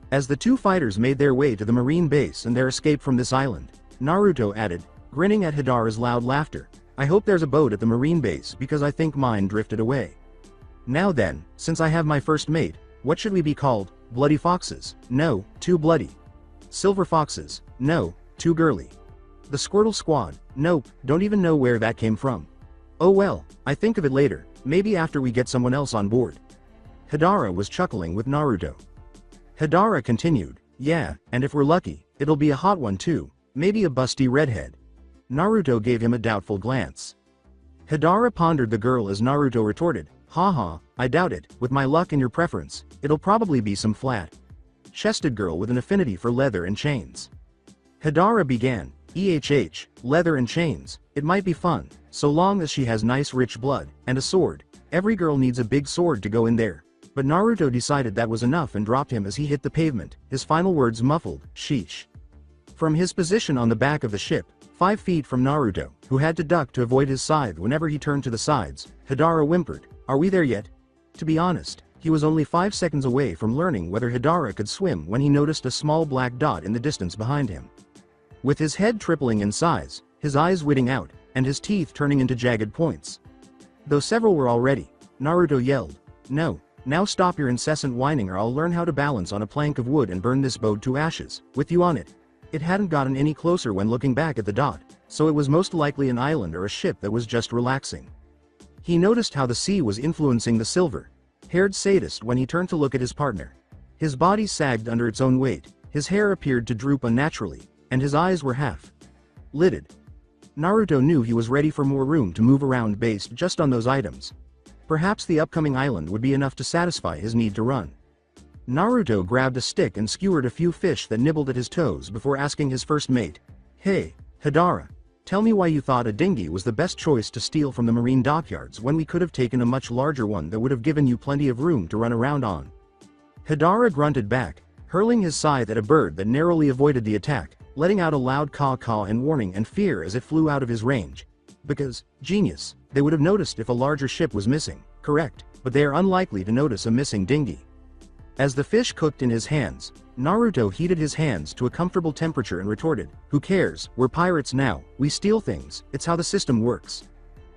As the 2 fighters made their way to the marine base and their escape from this island, Naruto added, grinning at Hidara's loud laughter, I hope there's a boat at the marine base because I think mine drifted away. Now then, since I have my first mate, what should we be called? Bloody foxes? No, too bloody. Silver foxes? No, too girly. The Squirtle Squad? Nope, don't even know where that came from. Oh well, I think of it later, maybe after we get someone else on board. Hidara was chuckling with Naruto. Hidara continued, yeah, and if we're lucky, it'll be a hot one too, maybe a busty redhead. Naruto gave him a doubtful glance. Hidara pondered the girl as Naruto retorted, haha, I doubt it, with my luck and your preference, it'll probably be some flat-chested girl with an affinity for leather and chains. Hidara began, leather and chains, it might be fun, so long as she has nice rich blood, and a sword, every girl needs a big sword to go in there. But Naruto decided that was enough and dropped him as he hit the pavement, his final words muffled, sheesh. From his position on the back of the ship, 5 feet from Naruto, who had to duck to avoid his scythe whenever he turned to the sides, Hidara whimpered, are we there yet? To be honest, He was only 5 seconds away from learning whether Hidara could swim when he noticed a small black dot in the distance behind him. With his head tripling in size, his eyes widening out, and his teeth turning into jagged points. Though several were already, Naruto yelled, "No, now stop your incessant whining or I'll learn how to balance on a plank of wood and burn this boat to ashes, with you on it." It hadn't gotten any closer when looking back at the dot, so it was most likely an island or a ship that was just relaxing. He noticed how the sea was influencing the silver-haired sadist when he turned to look at his partner. His body sagged under its own weight, his hair appeared to droop unnaturally, and his eyes were half-lidded. Naruto knew he was ready for more room to move around based just on those items. Perhaps the upcoming island would be enough to satisfy his need to run. Naruto grabbed a stick and skewered a few fish that nibbled at his toes before asking his first mate, "Hey, Hidara, tell me why you thought a dinghy was the best choice to steal from the marine dockyards when we could have taken a much larger one that would have given you plenty of room to run around on." Hidara grunted back, hurling his scythe at a bird that narrowly avoided the attack, letting out a loud caw-caw in warning and fear as it flew out of his range. Because, genius, they would have noticed if a larger ship was missing, correct, but they are unlikely to notice a missing dinghy. As the fish cooked in his hands, Naruto heated his hands to a comfortable temperature and retorted, "Who cares, we're pirates now, we steal things, it's how the system works.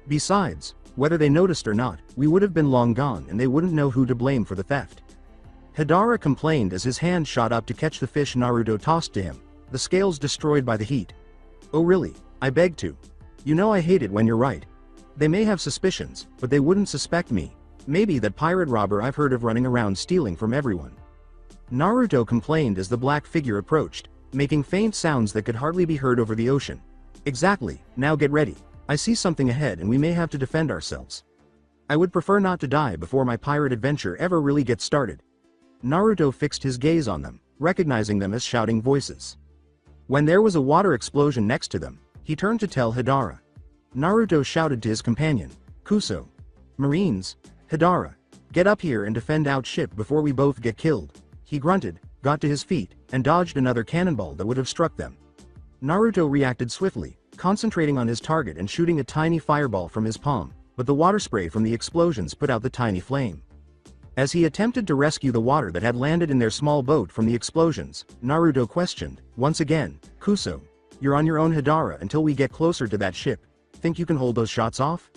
Besides, whether they noticed or not, we would have been long gone and they wouldn't know who to blame for the theft." Hidara complained as his hand shot up to catch the fish Naruto tossed to him, the scales destroyed by the heat. "Oh really, I beg to. You know I hate it when you're right. They may have suspicions, but they wouldn't suspect me. Maybe that pirate robber I've heard of running around stealing from everyone." Naruto complained as the black figure approached, making faint sounds that could hardly be heard over the ocean. "Exactly, now get ready. I see something ahead and we may have to defend ourselves. I would prefer not to die before my pirate adventure ever really gets started." Naruto fixed his gaze on them, recognizing them as shouting voices. When there was a water explosion next to them, he turned to tell Hidara. Naruto shouted to his companion, "Kuso. Marines. Hidara. Get up here and defend our ship before we both get killed." He grunted, got to his feet, and dodged another cannonball that would have struck them. Naruto reacted swiftly, concentrating on his target and shooting a tiny fireball from his palm, but the water spray from the explosions put out the tiny flame. As he attempted to rescue the water that had landed in their small boat from the explosions, Naruto questioned, once again, "Kuso, you're on your own Hidara until we get closer to that ship. Think you can hold those shots off?"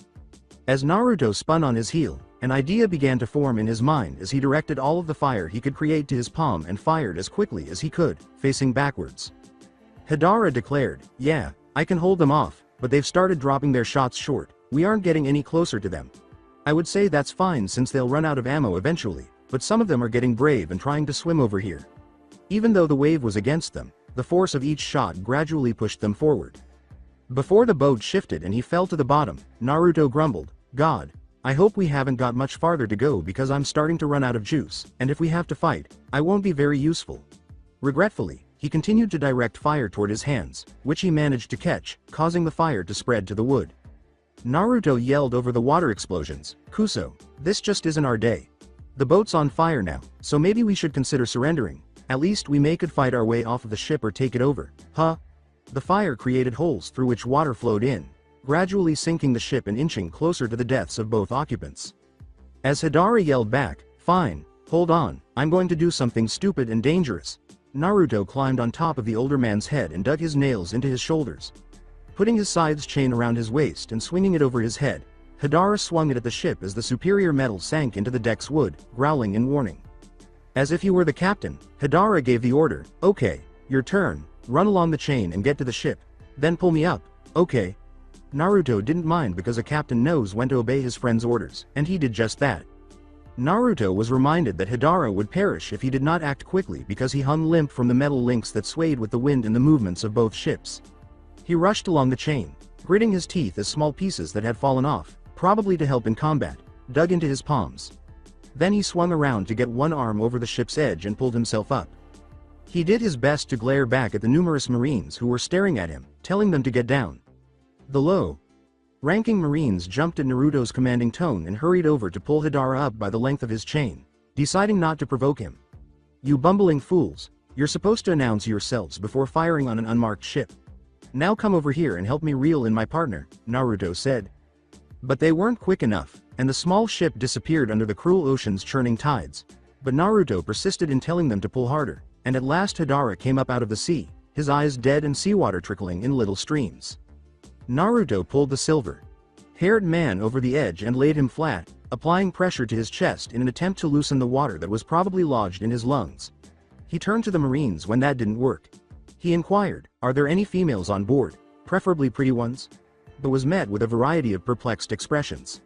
As Naruto spun on his heel, an idea began to form in his mind as he directed all of the fire he could create to his palm and fired as quickly as he could, facing backwards. Hidara declared, "Yeah, I can hold them off, but they've started dropping their shots short. We aren't getting any closer to them. I would say that's fine since they'll run out of ammo eventually, but some of them are getting brave and trying to swim over here." Even though the wave was against them, the force of each shot gradually pushed them forward. Before the boat shifted and he fell to the bottom, Naruto grumbled, "God, I hope we haven't got much farther to go because I'm starting to run out of juice, and if we have to fight, I won't be very useful." Regretfully, he continued to direct fire toward his hands, which he managed to catch, causing the fire to spread to the wood. Naruto yelled over the water explosions, "Kuso, this just isn't our day. The boat's on fire now, so maybe we should consider surrendering. At least we could fight our way off of the ship or take it over, huh?" The fire created holes through which water flowed in, gradually sinking the ship and inching closer to the deaths of both occupants. As Hidara yelled back, "Fine, hold on, I'm going to do something stupid and dangerous," Naruto climbed on top of the older man's head and dug his nails into his shoulders. Putting his scythe's chain around his waist and swinging it over his head, Hidara swung it at the ship as the superior metal sank into the deck's wood, growling in warning. As if he were the captain, Hidara gave the order, "Okay, your turn, run along the chain and get to the ship. Then pull me up, okay?" Naruto didn't mind because a captain knows when to obey his friend's orders, and he did just that. Naruto was reminded that Hidara would perish if he did not act quickly because he hung limp from the metal links that swayed with the wind and the movements of both ships. He rushed along the chain, gritting his teeth as small pieces that had fallen off, probably to help in combat, dug into his palms. Then he swung around to get one arm over the ship's edge and pulled himself up. He did his best to glare back at the numerous Marines who were staring at him, telling them to get down. The low-ranking Marines jumped at Naruto's commanding tone and hurried over to pull Hidara up by the length of his chain, deciding not to provoke him. "You bumbling fools, you're supposed to announce yourselves before firing on an unmarked ship. Now come over here and help me reel in my partner," Naruto said. But they weren't quick enough, and the small ship disappeared under the cruel ocean's churning tides. But Naruto persisted in telling them to pull harder, and at last Hidara came up out of the sea, his eyes dead and seawater trickling in little streams. Naruto pulled the silver-haired man over the edge and laid him flat, applying pressure to his chest in an attempt to loosen the water that was probably lodged in his lungs. He turned to the Marines when that didn't work. He inquired, "Are there any females on board, preferably pretty ones?" But was met with a variety of perplexed expressions.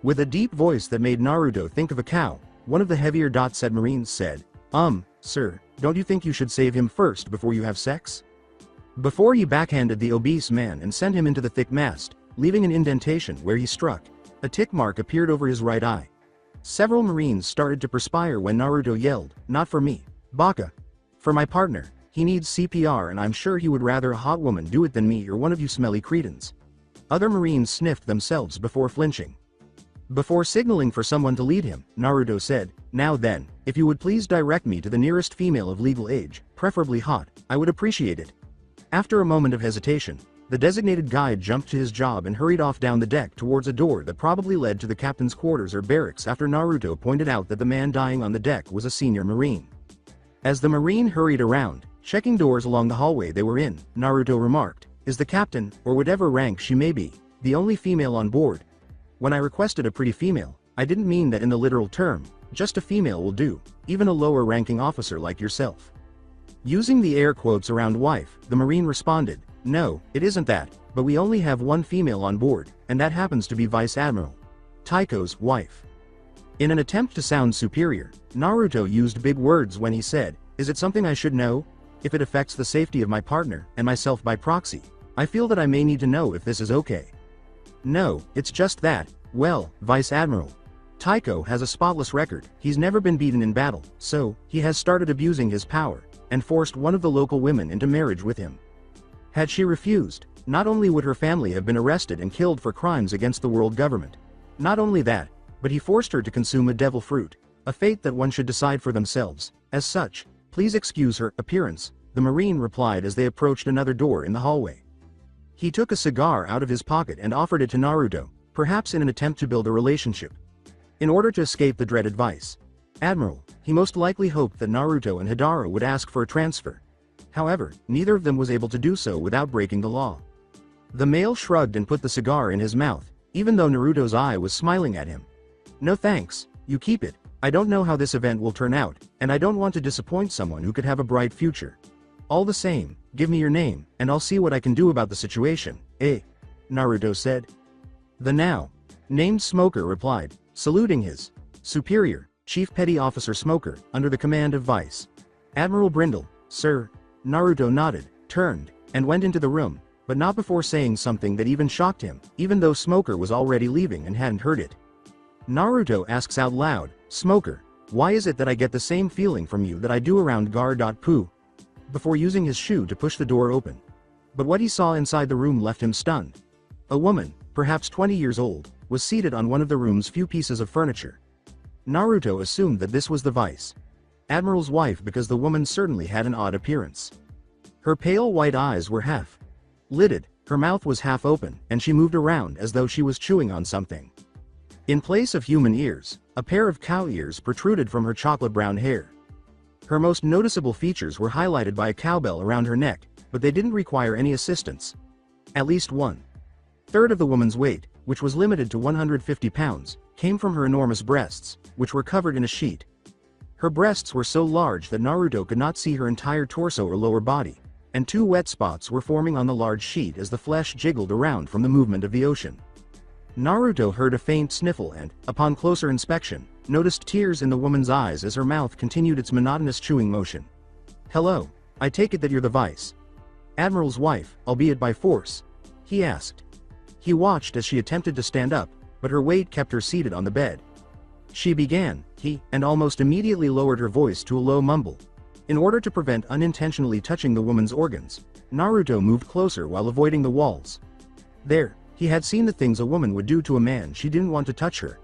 With a deep voice that made Naruto think of a cow, one of the heavier-set Marines said, Sir, don't you think you should save him first before you have sex?" Before he backhanded the obese man and sent him into the thick mast, leaving an indentation where he struck. A tick mark appeared over his right eye. Several Marines started to perspire when Naruto yelled, "Not for me, Baka. For my partner. He needs CPR and I'm sure he would rather a hot woman do it than me or one of you smelly cretins." Other Marines sniffed themselves before flinching. Before signaling for someone to lead him, Naruto said, "Now then, if you would please direct me to the nearest female of legal age, preferably hot, I would appreciate it." After a moment of hesitation, the designated guide jumped to his job and hurried off down the deck towards a door that probably led to the captain's quarters or barracks after Naruto pointed out that the man dying on the deck was a senior Marine. As the Marine hurried around, checking doors along the hallway they were in, Naruto remarked, "Is the captain, or whatever rank she may be, the only female on board? When I requested a pretty female, I didn't mean that in the literal term, just a female will do, even a lower-ranking officer like yourself." Using the air quotes around wife, the Marine responded, "No, it isn't that, but we only have one female on board, and that happens to be Vice Admiral Taiko's wife." In an attempt to sound superior, Naruto used big words when he said, "Is it something I should know? If it affects the safety of my partner, and myself by proxy, I feel that I may need to know if this is okay." "No, it's just that, well, Vice Admiral Taiko has a spotless record, he's never been beaten in battle, so, he has started abusing his power, and forced one of the local women into marriage with him. Had she refused, not only would her family have been arrested and killed for crimes against the world government. Not only that, but he forced her to consume a devil fruit, a fate that one should decide for themselves. As such, please excuse her appearance," the Marine replied as they approached another door in the hallway. He took a cigar out of his pocket and offered it to Naruto, perhaps in an attempt to build a relationship. In order to escape the dreaded Vice Admiral, he most likely hoped that Naruto and Hidara would ask for a transfer. However, neither of them was able to do so without breaking the law. The male shrugged and put the cigar in his mouth, even though Naruto's eye was smiling at him. "No thanks, you keep it. I don't know how this event will turn out, and I don't want to disappoint someone who could have a bright future. All the same, give me your name, and I'll see what I can do about the situation, Naruto said. The now-named Smoker replied, saluting his superior, Chief Petty Officer Smoker, under the command of Vice Admiral Brindle. "Sir." Naruto nodded, turned, and went into the room, but not before saying something that even shocked him, even though Smoker was already leaving and hadn't heard it. Naruto asks out loud, "Smoker, why is it that I get the same feeling from you that I do around Gar.Poo?" before using his shoe to push the door open. But what he saw inside the room left him stunned. A woman, perhaps 20 years old, was seated on one of the room's few pieces of furniture. Naruto assumed that this was the Vice Admiral's wife because the woman certainly had an odd appearance. Her pale white eyes were half-lidded, her mouth was half open, and she moved around as though she was chewing on something. In place of human ears, a pair of cow ears protruded from her chocolate-brown hair. Her most noticeable features were highlighted by a cowbell around her neck, but they didn't require any assistance. At least 1/3 of the woman's weight, which was limited to 150 pounds, came from her enormous breasts, which were covered in a sheet. Her breasts were so large that Naruto could not see her entire torso or lower body, and 2 wet spots were forming on the large sheet as the flesh jiggled around from the movement of the ocean. Naruto heard a faint sniffle and, upon closer inspection, noticed tears in the woman's eyes as her mouth continued its monotonous chewing motion. "Hello, I take it that you're the Vice Admiral's wife, albeit by force?" he asked. He watched as she attempted to stand up, but her weight kept her seated on the bed. She began, and almost immediately lowered her voice to a low mumble. In order to prevent unintentionally touching the woman's organs, Naruto moved closer while avoiding the walls. There, he had seen the things a woman would do to a man she didn't want to touch her.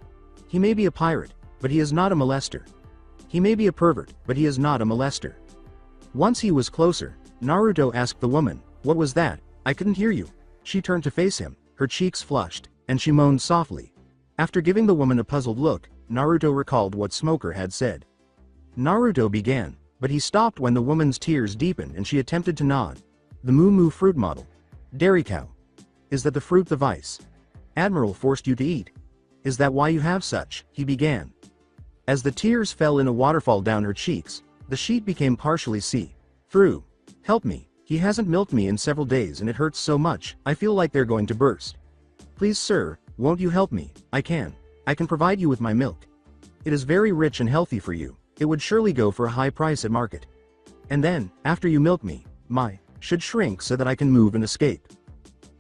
He may be a pirate, but he is not a molester. He may be a pervert, but he is not a molester. Once he was closer, Naruto asked the woman, "What was that? I couldn't hear you." She turned to face him, her cheeks flushed, and she moaned softly. After giving the woman a puzzled look, Naruto recalled what Smoker had said. Naruto began, but he stopped when the woman's tears deepened and she attempted to nod. The Moo Moo fruit model. Dairy cow. Is that the fruit the vice Admiral forced you to eat? Is that why you have such? He began. As the tears fell in a waterfall down her cheeks, the sheet became partially see-through. Help me, he hasn't milked me in several days and it hurts so much, I feel like they're going to burst. Please sir, won't you help me? I can provide you with my milk. It is very rich and healthy for you, it would surely go for a high price at market. And then, after you milk me, my should shrink so that I can move and escape.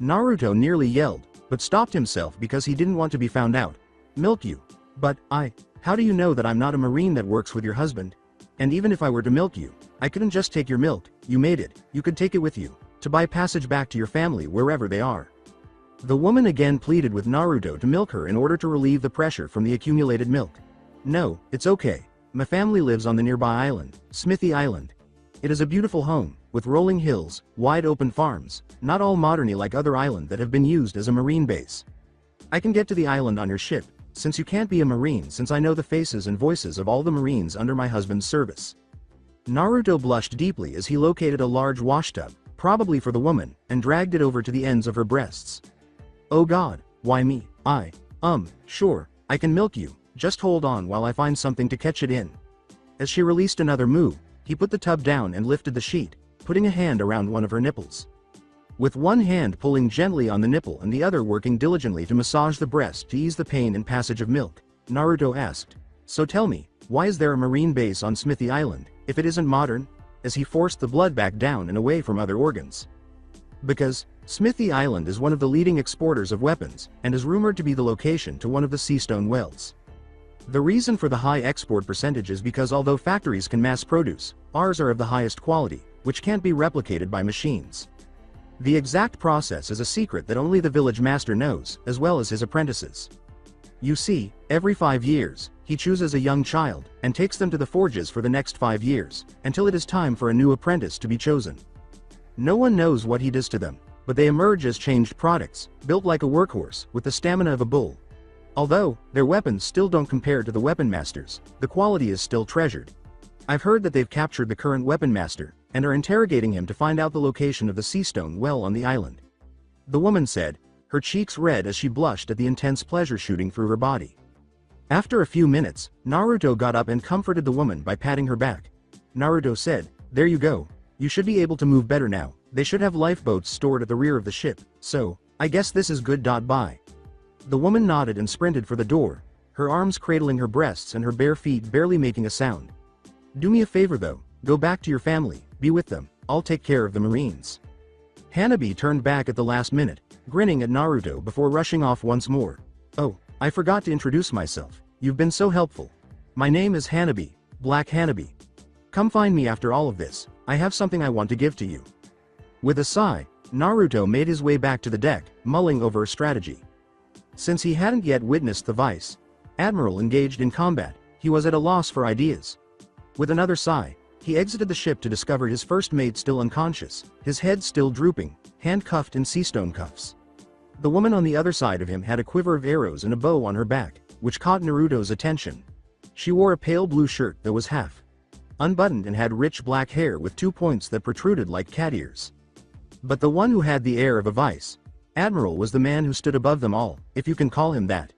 Naruto nearly yelled, but stopped himself because he didn't want to be found out. Milk you? But, how do you know that I'm not a marine that works with your husband? And even if I were to milk you, I couldn't just take your milk, you made it, you could take it with you, to buy passage back to your family wherever they are. The woman again pleaded with Naruto to milk her in order to relieve the pressure from the accumulated milk. No, it's okay. My family lives on the nearby island, Smithy Island. It is a beautiful home, with rolling hills, wide open farms, not all moderny like other islands that have been used as a marine base. I can get to the island on your ship, since you can't be a marine since I know the faces and voices of all the marines under my husband's service. Naruto blushed deeply as he located a large washtub, probably for the woman, and dragged it over to the ends of her breasts. Oh god, why me? Sure, I can milk you, just hold on while I find something to catch it in. As she released another moo, he put the tub down and lifted the sheet, putting a hand around one of her nipples. With one hand pulling gently on the nipple and the other working diligently to massage the breast to ease the pain and passage of milk, Naruto asked, so tell me, why is there a marine base on Smithy Island, if it isn't modern? As he forced the blood back down and away from other organs. Because, Smithy Island is one of the leading exporters of weapons, and is rumored to be the location to one of the seastone wells. The reason for the high export percentage is because although factories can mass produce, ours are of the highest quality, which can't be replicated by machines. The exact process is a secret that only the village master knows, as well as his apprentices. You see, every 5 years, he chooses a young child, and takes them to the forges for the next 5 years, until it is time for a new apprentice to be chosen. No one knows what he does to them, but they emerge as changed products, built like a workhorse, with the stamina of a bull. Although, their weapons still don't compare to the weapon masters, the quality is still treasured. I've heard that they've captured the current weapon master, and are interrogating him to find out the location of the seastone well on the island. The woman said, her cheeks red as she blushed at the intense pleasure shooting through her body. After a few minutes, Naruto got up and comforted the woman by patting her back. Naruto said, there you go, you should be able to move better now, they should have lifeboats stored at the rear of the ship, so, I guess this is good. Bye. The woman nodded and sprinted for the door, her arms cradling her breasts and her bare feet barely making a sound. Do me a favor though, go back to your family, be with them, I'll take care of the marines. Hanabi turned back at the last minute, grinning at Naruto before rushing off once more. Oh, I forgot to introduce myself, you've been so helpful. My name is Hanabi, Black Hanabi. Come find me after all of this, I have something I want to give to you. With a sigh, Naruto made his way back to the deck, mulling over a strategy. Since he hadn't yet witnessed the Vice Admiral engaged in combat, he was at a loss for ideas. With another sigh, he exited the ship to discover his first mate still unconscious, his head still drooping, handcuffed in seastone cuffs. The woman on the other side of him had a quiver of arrows and a bow on her back, which caught Naruto's attention. She wore a pale blue shirt that was half unbuttoned and had rich black hair with 2 points that protruded like cat ears. But the one who had the air of a vice admiral was the man who stood above them all, if you can call him that.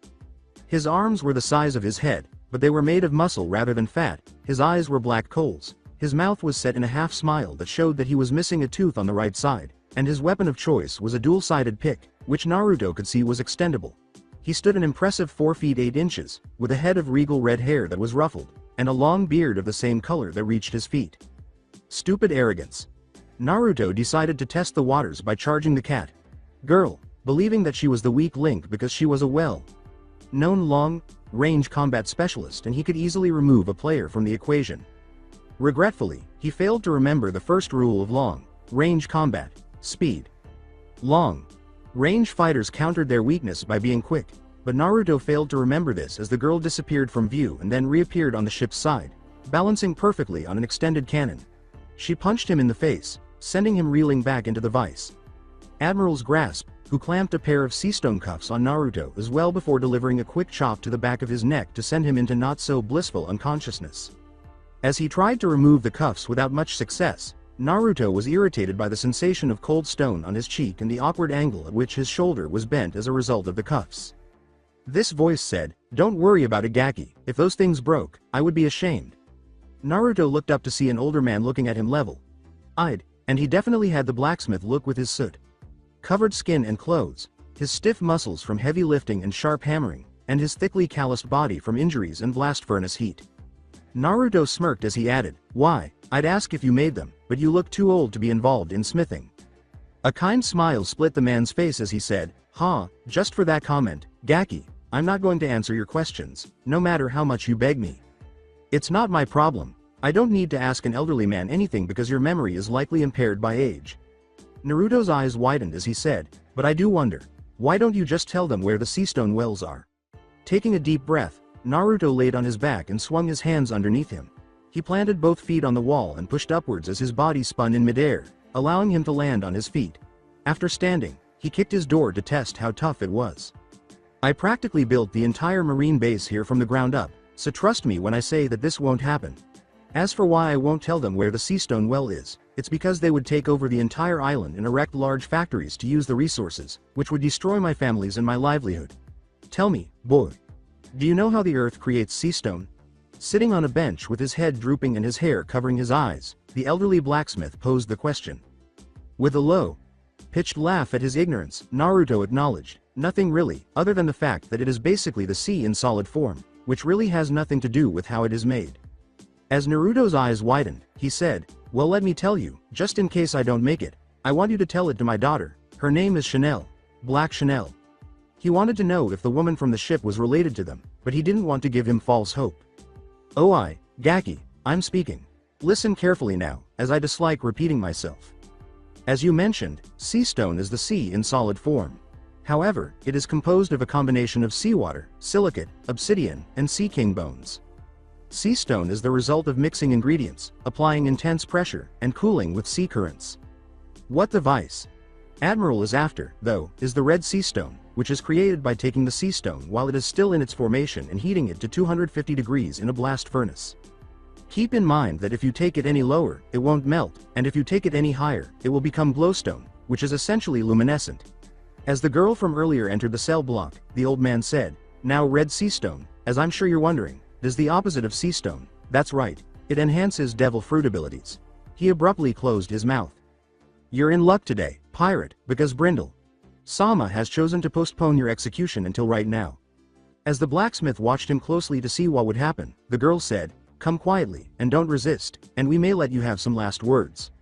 His arms were the size of his head, but they were made of muscle rather than fat, his eyes were black coals, his mouth was set in a half smile that showed that he was missing a tooth on the right side, and his weapon of choice was a dual-sided pick, which Naruto could see was extendable. He stood an impressive 4 feet 8 inches, with a head of regal red hair that was ruffled, and a long beard of the same color that reached his feet. Stupid arrogance. Naruto decided to test the waters by charging the cat girl, believing that she was the weak link because she was a well-known long-range combat specialist and he could easily remove a player from the equation. Regretfully, he failed to remember the first rule of long-range combat: speed. Long-range fighters countered their weakness by being quick, but Naruto failed to remember this as the girl disappeared from view and then reappeared on the ship's side, balancing perfectly on an extended cannon. She punched him in the face, sending him reeling back into the Vice Admiral's grasp, who clamped a pair of sea stone cuffs on Naruto as well before delivering a quick chop to the back of his neck to send him into not-so-blissful unconsciousness. As he tried to remove the cuffs without much success, Naruto was irritated by the sensation of cold stone on his cheek and the awkward angle at which his shoulder was bent as a result of the cuffs. This voice said, "Don't worry about it, Gaki. If those things broke, I would be ashamed." Naruto looked up to see an older man looking at him level-eyed, and he definitely had the blacksmith look with his soot-covered skin and clothes, his stiff muscles from heavy lifting and sharp hammering, and his thickly calloused body from injuries and blast furnace heat. Naruto smirked as he added, "Why, I'd ask if you made them, but you look too old to be involved in smithing." A kind smile split the man's face as he said, Just for that comment, Gaki, I'm not going to answer your questions, no matter how much you beg me. It's not my problem. I don't need to ask an elderly man anything because your memory is likely impaired by age." Naruto's eyes widened as he said, "But I do wonder, why don't you just tell them where the sea stone wells are?" Taking a deep breath, Naruto laid on his back and swung his hands underneath him. He planted both feet on the wall and pushed upwards as his body spun in midair, allowing him to land on his feet. After standing, he kicked his door to test how tough it was. "I practically built the entire marine base here from the ground up, so trust me when I say that this won't happen. As for why I won't tell them where the sea stone well is, it's because they would take over the entire island and erect large factories to use the resources, which would destroy my families and my livelihood. Tell me, boy, do you know how the earth creates sea stone?" Sitting on a bench with his head drooping and his hair covering his eyes, the elderly blacksmith posed the question. With a low-pitched laugh at his ignorance, Naruto acknowledged, "Nothing really, other than the fact that it is basically the sea in solid form, which really has nothing to do with how it is made." As Naruto's eyes widened, he said, "Well, let me tell you, just in case I don't make it, I want you to tell it to my daughter. Her name is Chanel. Black Chanel." He wanted to know if the woman from the ship was related to them, but he didn't want to give him false hope. "Oh, Gaki, I'm speaking. Listen carefully now, as I dislike repeating myself. As you mentioned, sea stone is the sea in solid form. However, it is composed of a combination of seawater, silicate, obsidian, and sea king bones. Sea stone is the result of mixing ingredients, applying intense pressure, and cooling with sea currents. What the vice Admiral is after, though, is the red sea stone, which is created by taking the sea stone while it is still in its formation and heating it to 250 degrees in a blast furnace. Keep in mind that if you take it any lower, it won't melt, and if you take it any higher, it will become glowstone, which is essentially luminescent." As the girl from earlier entered the cell block, the old man said, "Now red sea stone, as I'm sure you're wondering, is the opposite of sea stone. That's right, it enhances devil fruit abilities." He abruptly closed his mouth. "You're in luck today, pirate, because Brindle Sama has chosen to postpone your execution until right now." As the blacksmith watched him closely to see what would happen, the girl said, "Come quietly, and don't resist, and we may let you have some last words.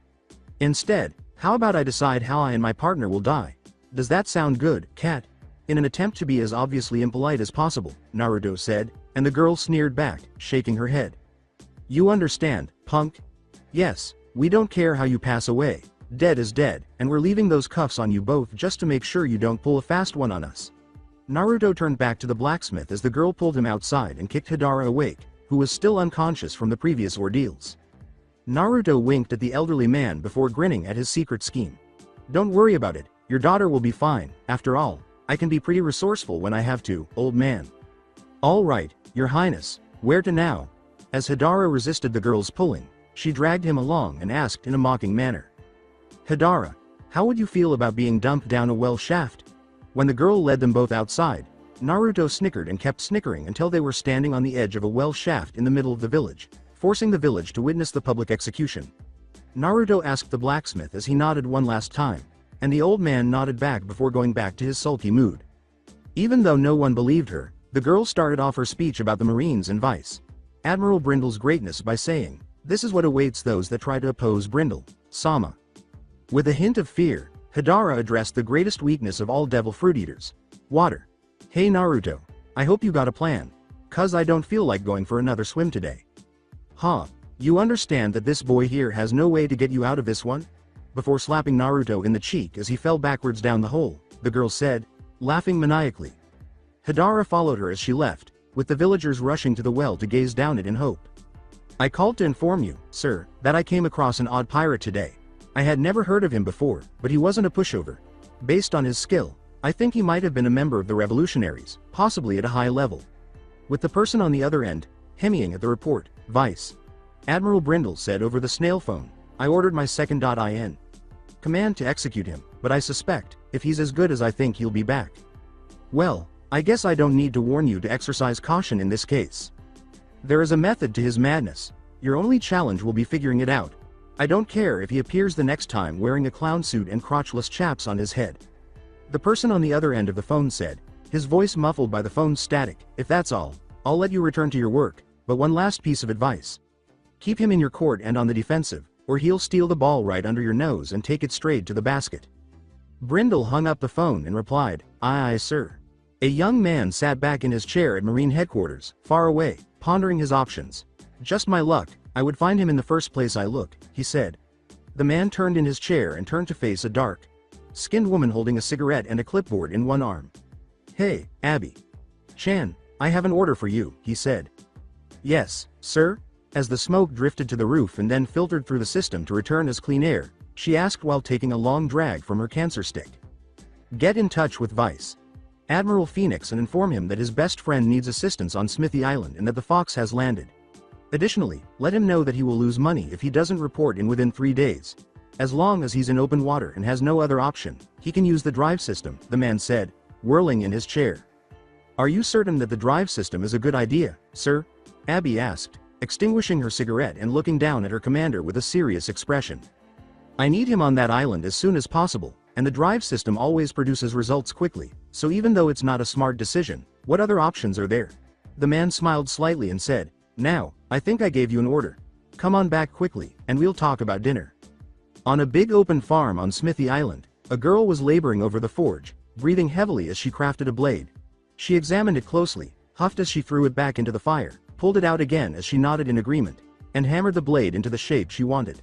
Instead, how about I decide how I and my partner will die? Does that sound good, cat?" In an attempt to be as obviously impolite as possible, Naruto said, and the girl sneered back, shaking her head. "You understand, punk? Yes, we don't care how you pass away. Dead is dead, and we're leaving those cuffs on you both just to make sure you don't pull a fast one on us." Naruto turned back to the blacksmith as the girl pulled him outside and kicked Hidara awake, who was still unconscious from the previous ordeals. Naruto winked at the elderly man before grinning at his secret scheme. "Don't worry about it, your daughter will be fine. After all, I can be pretty resourceful when I have to, old man." "All right, your highness, where to now?" As Hidara resisted the girl's pulling, she dragged him along and asked in a mocking manner. "Hidara, how would you feel about being dumped down a well shaft?" When the girl led them both outside, Naruto snickered and kept snickering until they were standing on the edge of a well shaft in the middle of the village, forcing the village to witness the public execution. Naruto asked the blacksmith as he nodded one last time, and the old man nodded back before going back to his sulky mood. Even though no one believed her, the girl started off her speech about the Marines and Vice Admiral Brindle's greatness by saying, "This is what awaits those that try to oppose Brindle Sama." With a hint of fear, Hidara addressed the greatest weakness of all devil fruit eaters: water. "Hey Naruto, I hope you got a plan. 'Cause I don't feel like going for another swim today." You understand that this boy here has no way to get you out of this one?" Before slapping Naruto in the cheek as he fell backwards down the hole, the girl said, laughing maniacally. Hidara followed her as she left, with the villagers rushing to the well to gaze down it in hope. "I called to inform you, sir, that I came across an odd pirate today. I had never heard of him before, but he wasn't a pushover. Based on his skill, I think he might have been a member of the revolutionaries, possibly at a high level. With the person on the other end, hemming at the report, Vice Admiral Brindle said over the snail phone, I ordered my second.in command to execute him, but I suspect, if he's as good as I think he'll be back. Well, I guess I don't need to warn you to exercise caution in this case. There is a method to his madness. Your only challenge will be figuring it out. I don't care if he appears the next time wearing a clown suit and crotchless chaps on his head. The person on the other end of the phone said, his voice muffled by the phone's static, if that's all, I'll let you return to your work, but one last piece of advice. Keep him in your court and on the defensive, or he'll steal the ball right under your nose and take it straight to the basket. Brindle hung up the phone and replied, aye, sir. A young man sat back in his chair at Marine headquarters, far away, pondering his options. Just my luck, I would find him in the first place I look, he said. The man turned in his chair and turned to face a dark-skinned woman holding a cigarette and a clipboard in one arm. Hey, Abby. Chan, I have an order for you, he said. Yes, sir? As the smoke drifted to the roof and then filtered through the system to return as clean air, she asked while taking a long drag from her cancer stick. Get in touch with Vice Admiral Phoenix and inform him that his best friend needs assistance on Smithy Island and that the Fox has landed. Additionally, let him know that he will lose money if he doesn't report in within 3 days. As long as he's in open water and has no other option, he can use the drive system, the man said, whirling in his chair. Are you certain that the drive system is a good idea, sir? Abby asked, extinguishing her cigarette and looking down at her commander with a serious expression. I need him on that island as soon as possible, and the drive system always produces results quickly, so even though it's not a smart decision, what other options are there? The man smiled slightly and said, now, I think I gave you an order. Come on back quickly, and we'll talk about dinner. On a big open farm on Smithy Island, a girl was laboring over the forge, breathing heavily as she crafted a blade. She examined it closely, huffed as she threw it back into the fire, pulled it out again as she nodded in agreement, and hammered the blade into the shape she wanted.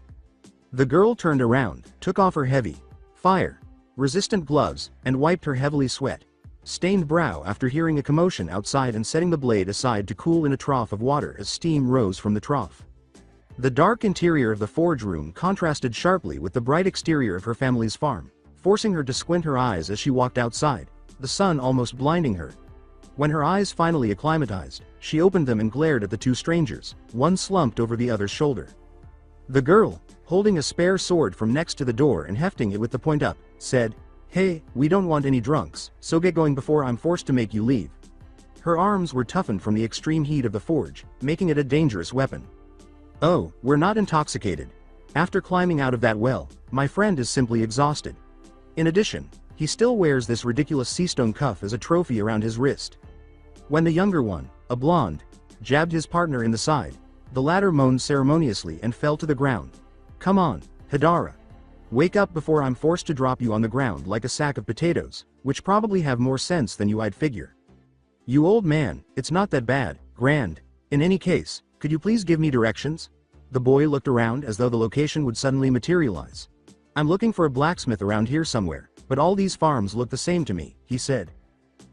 The girl turned around, took off her heavy, fire-resistant gloves, and wiped her heavily sweat-stained brow after hearing a commotion outside and setting the blade aside to cool in a trough of water as steam rose from the trough. The dark interior of the forge room contrasted sharply with the bright exterior of her family's farm, forcing her to squint her eyes as she walked outside, the sun almost blinding her. When her eyes finally acclimatized, she opened them and glared at the two strangers, one slumped over the other's shoulder. The girl, holding a spare sword from next to the door and hefting it with the point up, said, Hey, we don't want any drunks, so get going before I'm forced to make you leave. Her arms were toughened from the extreme heat of the forge, making it a dangerous weapon. Oh, we're not intoxicated. After climbing out of that well, my friend is simply exhausted. In addition, he still wears this ridiculous seastone cuff as a trophy around his wrist. When the younger one, a blonde, jabbed his partner in the side, the latter moaned ceremoniously and fell to the ground. Come on, Hidara. Wake up before I'm forced to drop you on the ground like a sack of potatoes, which probably have more sense than I'd figure. You old man, it's not that bad, Grand. In any case, could you please give me directions? The boy looked around as though the location would suddenly materialize. I'm looking for a blacksmith around here somewhere, but all these farms look the same to me, he said.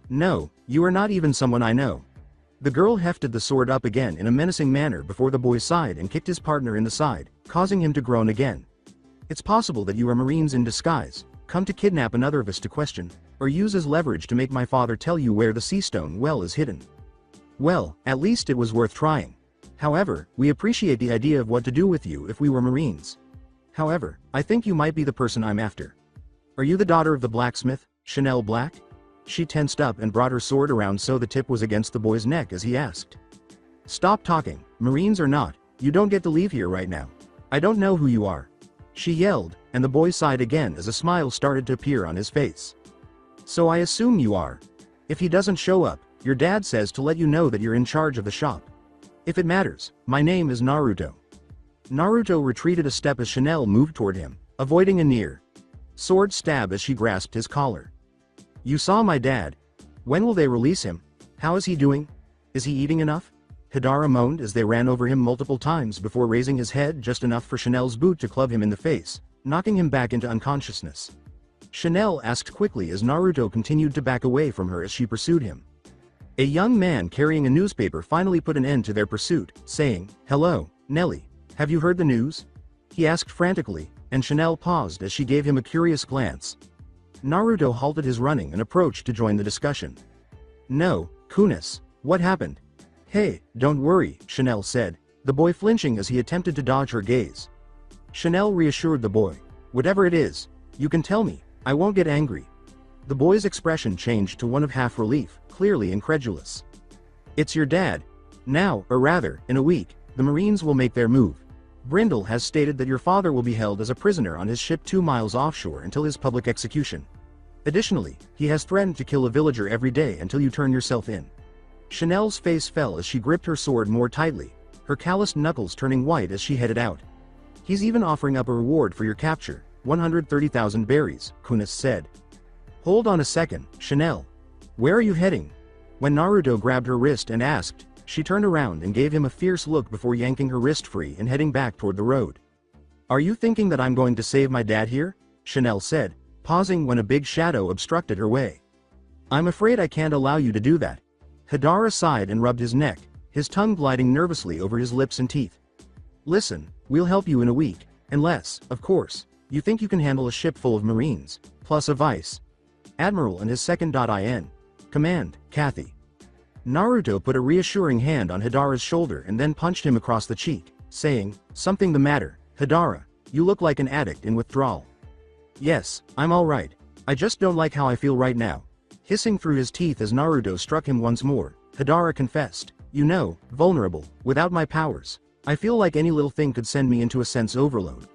No, you are not even someone I know. The girl hefted the sword up again in a menacing manner before the boy sighed and kicked his partner in the side, causing him to groan again. It's possible that you are Marines in disguise, come to kidnap another of us to question, or use as leverage to make my father tell you where the seastone well is hidden. Well, at least it was worth trying. However, we appreciate the idea of what to do with you if we were Marines. However, I think you might be the person I'm after. Are you the daughter of the blacksmith, Chanel Black? She tensed up and brought her sword around so the tip was against the boy's neck as he asked. Stop talking, Marines or not, you don't get to leave here right now. I don't know who you are. She yelled, and the boy sighed again as a smile started to appear on his face. So I assume you are. If he doesn't show up, your dad says to let you know that you're in charge of the shop. If it matters, my name is Naruto. Naruto retreated a step as Chanel moved toward him, avoiding a near sword stab as she grasped his collar. You saw my dad. When will they release him? How is he doing? Is he eating enough? Hidara moaned as they ran over him multiple times before raising his head just enough for Chanel's boot to club him in the face, knocking him back into unconsciousness. Chanel asked quickly as Naruto continued to back away from her as she pursued him. A young man carrying a newspaper finally put an end to their pursuit, saying, Hello, Nelly. Have you heard the news? He asked frantically, and Chanel paused as she gave him a curious glance. Naruto halted his running and approached to join the discussion. No, Kunis, what happened? Hey, don't worry, Chanel said, the boy flinching as he attempted to dodge her gaze. Chanel reassured the boy. Whatever it is, you can tell me, I won't get angry. The boy's expression changed to one of half relief, clearly incredulous. It's your dad. Now, or rather, in a week, the Marines will make their move. Brindle has stated that your father will be held as a prisoner on his ship 2 miles offshore until his public execution. Additionally, he has threatened to kill a villager every day until you turn yourself in. Chanel's face fell as she gripped her sword more tightly, her calloused knuckles turning white as she headed out. He's even offering up a reward for your capture, 130,000 berries, Kunis said. Hold on a second, Chanel. Where are you heading? When Naruto grabbed her wrist and asked, she turned around and gave him a fierce look before yanking her wrist free and heading back toward the road. Are you thinking that I'm going to save my dad here? Chanel said, pausing when a big shadow obstructed her way. I'm afraid I can't allow you to do that. Hidara sighed and rubbed his neck, his tongue gliding nervously over his lips and teeth. Listen, we'll help you in a week, unless, of course, you think you can handle a ship full of Marines, plus a vice admiral and his second.in command, Kathy. Naruto put a reassuring hand on Hidara's shoulder and then punched him across the cheek, saying, something the matter, Hidara, you look like an addict in withdrawal. Yes, I'm alright. I just don't like how I feel right now. Hissing through his teeth as Naruto struck him once more, Hidara confessed, you know, vulnerable, without my powers. I feel like any little thing could send me into a sense overload.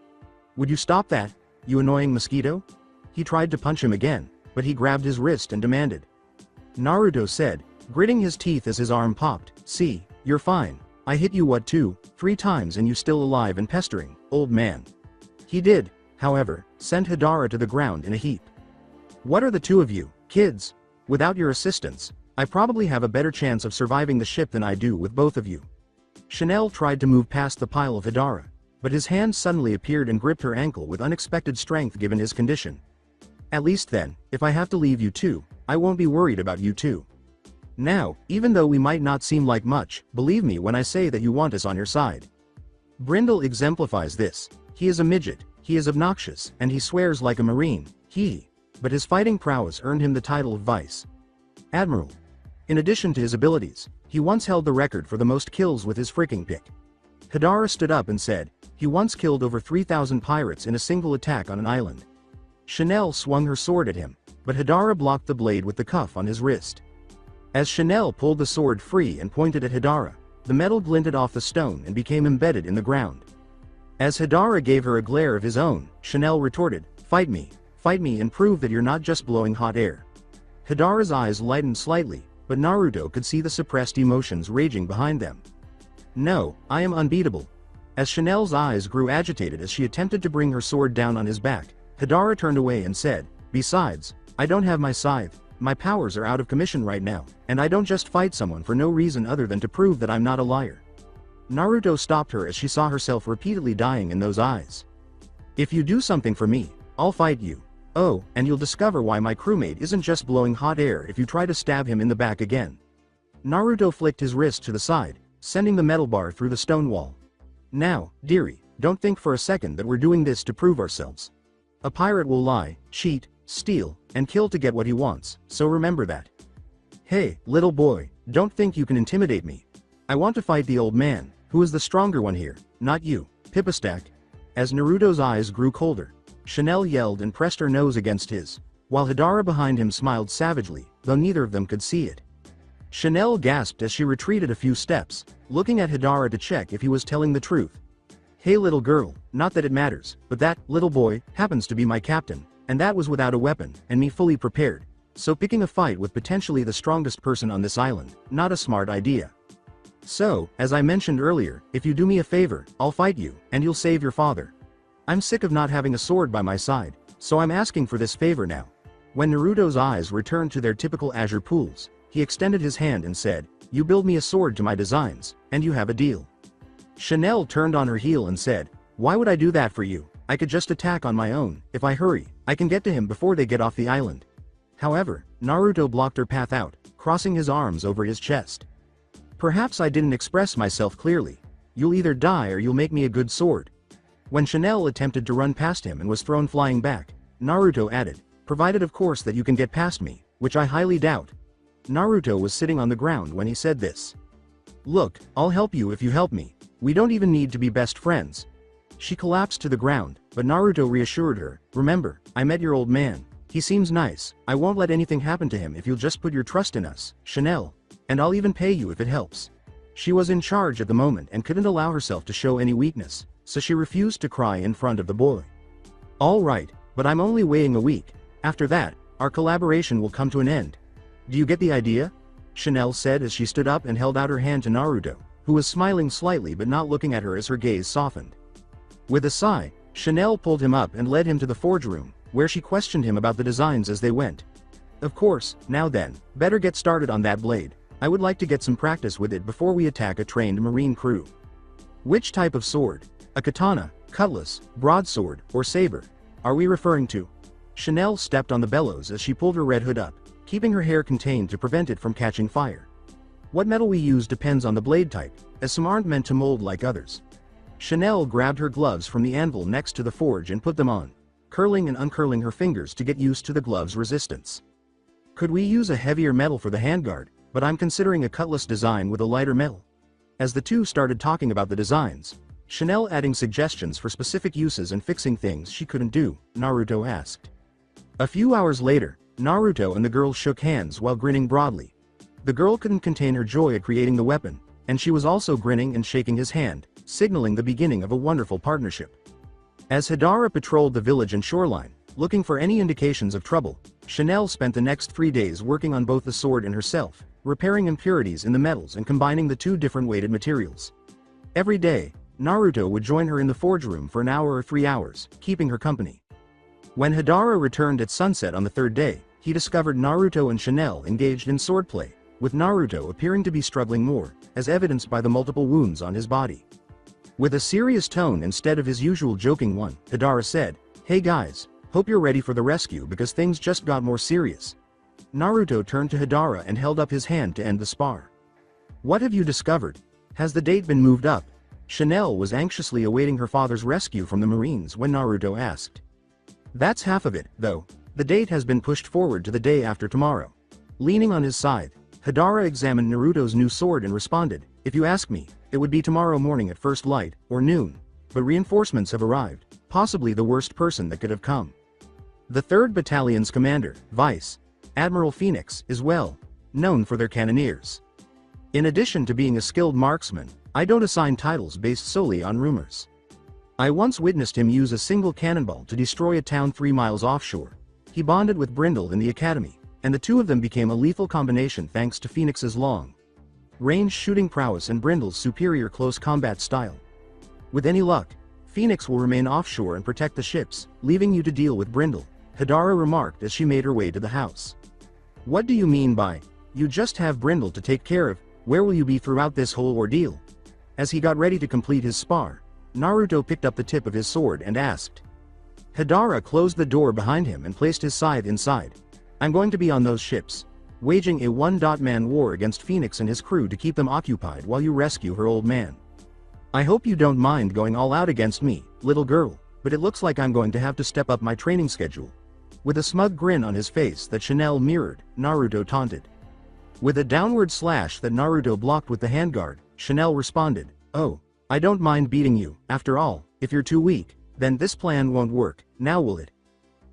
Would you stop that, you annoying mosquito? He tried to punch him again, but he grabbed his wrist and demanded. Naruto said, gritting his teeth as his arm popped, see, you're fine. I hit you 2-3 times and you still alive and pestering, old man. He did, however, send Hidara to the ground in a heap. What are the two of you, kids? Without your assistance, I probably have a better chance of surviving the ship than I do with both of you. Chanel tried to move past the pile of Hidara, but his hand suddenly appeared and gripped her ankle with unexpected strength given his condition. At least then, if I have to leave you too, I won't be worried about you too. Now, even though we might not seem like much, believe me when I say that you want us on your side. Brindle exemplifies this. He is a midget, he is obnoxious, and he swears like a Marine, but his fighting prowess earned him the title of Vice Admiral. In addition to his abilities, he once held the record for the most kills with his freaking pick. Hidara stood up and said, he once killed over 3,000 pirates in a single attack on an island. Chanel swung her sword at him, but Hidara blocked the blade with the cuff on his wrist. As Chanel pulled the sword free and pointed at Hidara, the metal glinted off the stone and became embedded in the ground. As Hidara gave her a glare of his own, Chanel retorted, fight me and prove that you're not just blowing hot air. Hidara's eyes lightened slightly, but Naruto could see the suppressed emotions raging behind them. No, I am unbeatable. As Chanel's eyes grew agitated as she attempted to bring her sword down on his back, Hidara turned away and said, besides, I don't have my scythe, my powers are out of commission right now, and I don't just fight someone for no reason other than to prove that I'm not a liar. Naruto stopped her as she saw herself repeatedly dying in those eyes. If you do something for me, I'll fight you. Oh, and you'll discover why my crewmate isn't just blowing hot air if you try to stab him in the back again. Naruto flicked his wrist to the side, sending the metal bar through the stone wall. Now, dearie, don't think for a second that we're doing this to prove ourselves. A pirate will lie, cheat, steal, and kill to get what he wants, so remember that. Hey, little boy, don't think you can intimidate me. I want to fight the old man, who is the stronger one here, not you, Pipistack. As Naruto's eyes grew colder, Chanel yelled and pressed her nose against his, while Hidara behind him smiled savagely, though neither of them could see it. Chanel gasped as she retreated a few steps, looking at Hidara to check if he was telling the truth. Hey little girl, not that it matters, but that, little boy, happens to be my captain, and that was without a weapon, and me fully prepared, so picking a fight with potentially the strongest person on this island, not a smart idea. So, as I mentioned earlier, if you do me a favor, I'll fight you, and you'll save your father. I'm sick of not having a sword by my side, so I'm asking for this favor now. When Naruto's eyes returned to their typical azure pools, he extended his hand and said, you build me a sword to my designs, and you have a deal. Chanel turned on her heel and said, why would I do that for you? I could just attack on my own. If I hurry, I can get to him before they get off the island. However, Naruto blocked her path out, crossing his arms over his chest. Perhaps I didn't express myself clearly. You'll either die or you'll make me a good sword. When Chanel attempted to run past him and was thrown flying back, Naruto added, Provided of course that you can get past me, which I highly doubt. Naruto was sitting on the ground when he said this. Look, I'll help you if you help me. We don't even need to be best friends. She collapsed to the ground, but Naruto reassured her, remember, I met your old man. He seems nice. I won't let anything happen to him if you'll just put your trust in us, Chanel. And I'll even pay you if it helps. She was in charge at the moment and couldn't allow herself to show any weakness, so she refused to cry in front of the boy. All right, but I'm only waiting a week. After that, our collaboration will come to an end. Do you get the idea? Chanel said as she stood up and held out her hand to Naruto, who was smiling slightly but not looking at her as her gaze softened. With a sigh, Chanel pulled him up and led him to the forge room, where she questioned him about the designs as they went. Of course, now then, better get started on that blade. I would like to get some practice with it before we attack a trained marine crew. Which type of sword? A katana, cutlass, broadsword, or saber? Are we referring to? Chanel stepped on the bellows as she pulled her red hood up, keeping her hair contained to prevent it from catching fire. What metal we use depends on the blade type, as some aren't meant to mold like others. Chanel grabbed her gloves from the anvil next to the forge and put them on, curling and uncurling her fingers to get used to the gloves' resistance. Could we use a heavier metal for the handguard, but I'm considering a cutlass design with a lighter metal. As the two started talking about the designs, Chanel adding suggestions for specific uses and fixing things she couldn't do, Naruto asked. A few hours later, Naruto and the girl shook hands while grinning broadly. The girl couldn't contain her joy at creating the weapon, and she was also grinning and shaking his hand, signaling the beginning of a wonderful partnership. As Hidara patrolled the village and shoreline, looking for any indications of trouble, Chanel spent the next 3 days working on both the sword and herself, repairing impurities in the metals and combining the two different weighted materials. Every day, Naruto would join her in the forge room for an hour or 3 hours, keeping her company. When Hidara returned at sunset on the 3rd day, he discovered Naruto and Chanel engaged in swordplay, with Naruto appearing to be struggling more, as evidenced by the multiple wounds on his body. With a serious tone instead of his usual joking one, Hidara said, "Hey guys, hope you're ready for the rescue because things just got more serious." Naruto turned to Hidara and held up his hand to end the spar. "What have you discovered? Has the date been moved up?" Chanel was anxiously awaiting her father's rescue from the Marines when Naruto asked. "That's half of it, though. The date has been pushed forward to the day after tomorrow." Leaning on his side, Hidara examined Naruto's new sword and responded, "If you ask me, it would be tomorrow morning at first light, or noon. But reinforcements have arrived, possibly the worst person that could have come. The 3rd Battalion's commander, Vice Admiral Phoenix, is well known for their cannoneers. In addition to being a skilled marksman, I don't assign titles based solely on rumors. I once witnessed him use a single cannonball to destroy a town 3 miles offshore. He bonded with Brindle in the academy, and the two of them became a lethal combination thanks to Phoenix's long-range shooting prowess and Brindle's superior close combat style. With any luck, Phoenix will remain offshore and protect the ships, leaving you to deal with Brindle," Hidara remarked as she made her way to the house. "What do you mean by, you just have Brindle to take care of? Where will you be throughout this whole ordeal?" As he got ready to complete his spar, Naruto picked up the tip of his sword and asked. Hidara closed the door behind him and placed his scythe inside. "I'm going to be on those ships, waging a one-man war against Phoenix and his crew to keep them occupied while you rescue her old man. I hope you don't mind going all out against me, little girl, but it looks like I'm going to have to step up my training schedule." With a smug grin on his face that Chanel mirrored, Naruto taunted. With a downward slash that Naruto blocked with the handguard, Chanel responded, "Oh, I don't mind beating you. After all, if you're too weak, then this plan won't work, now will it?"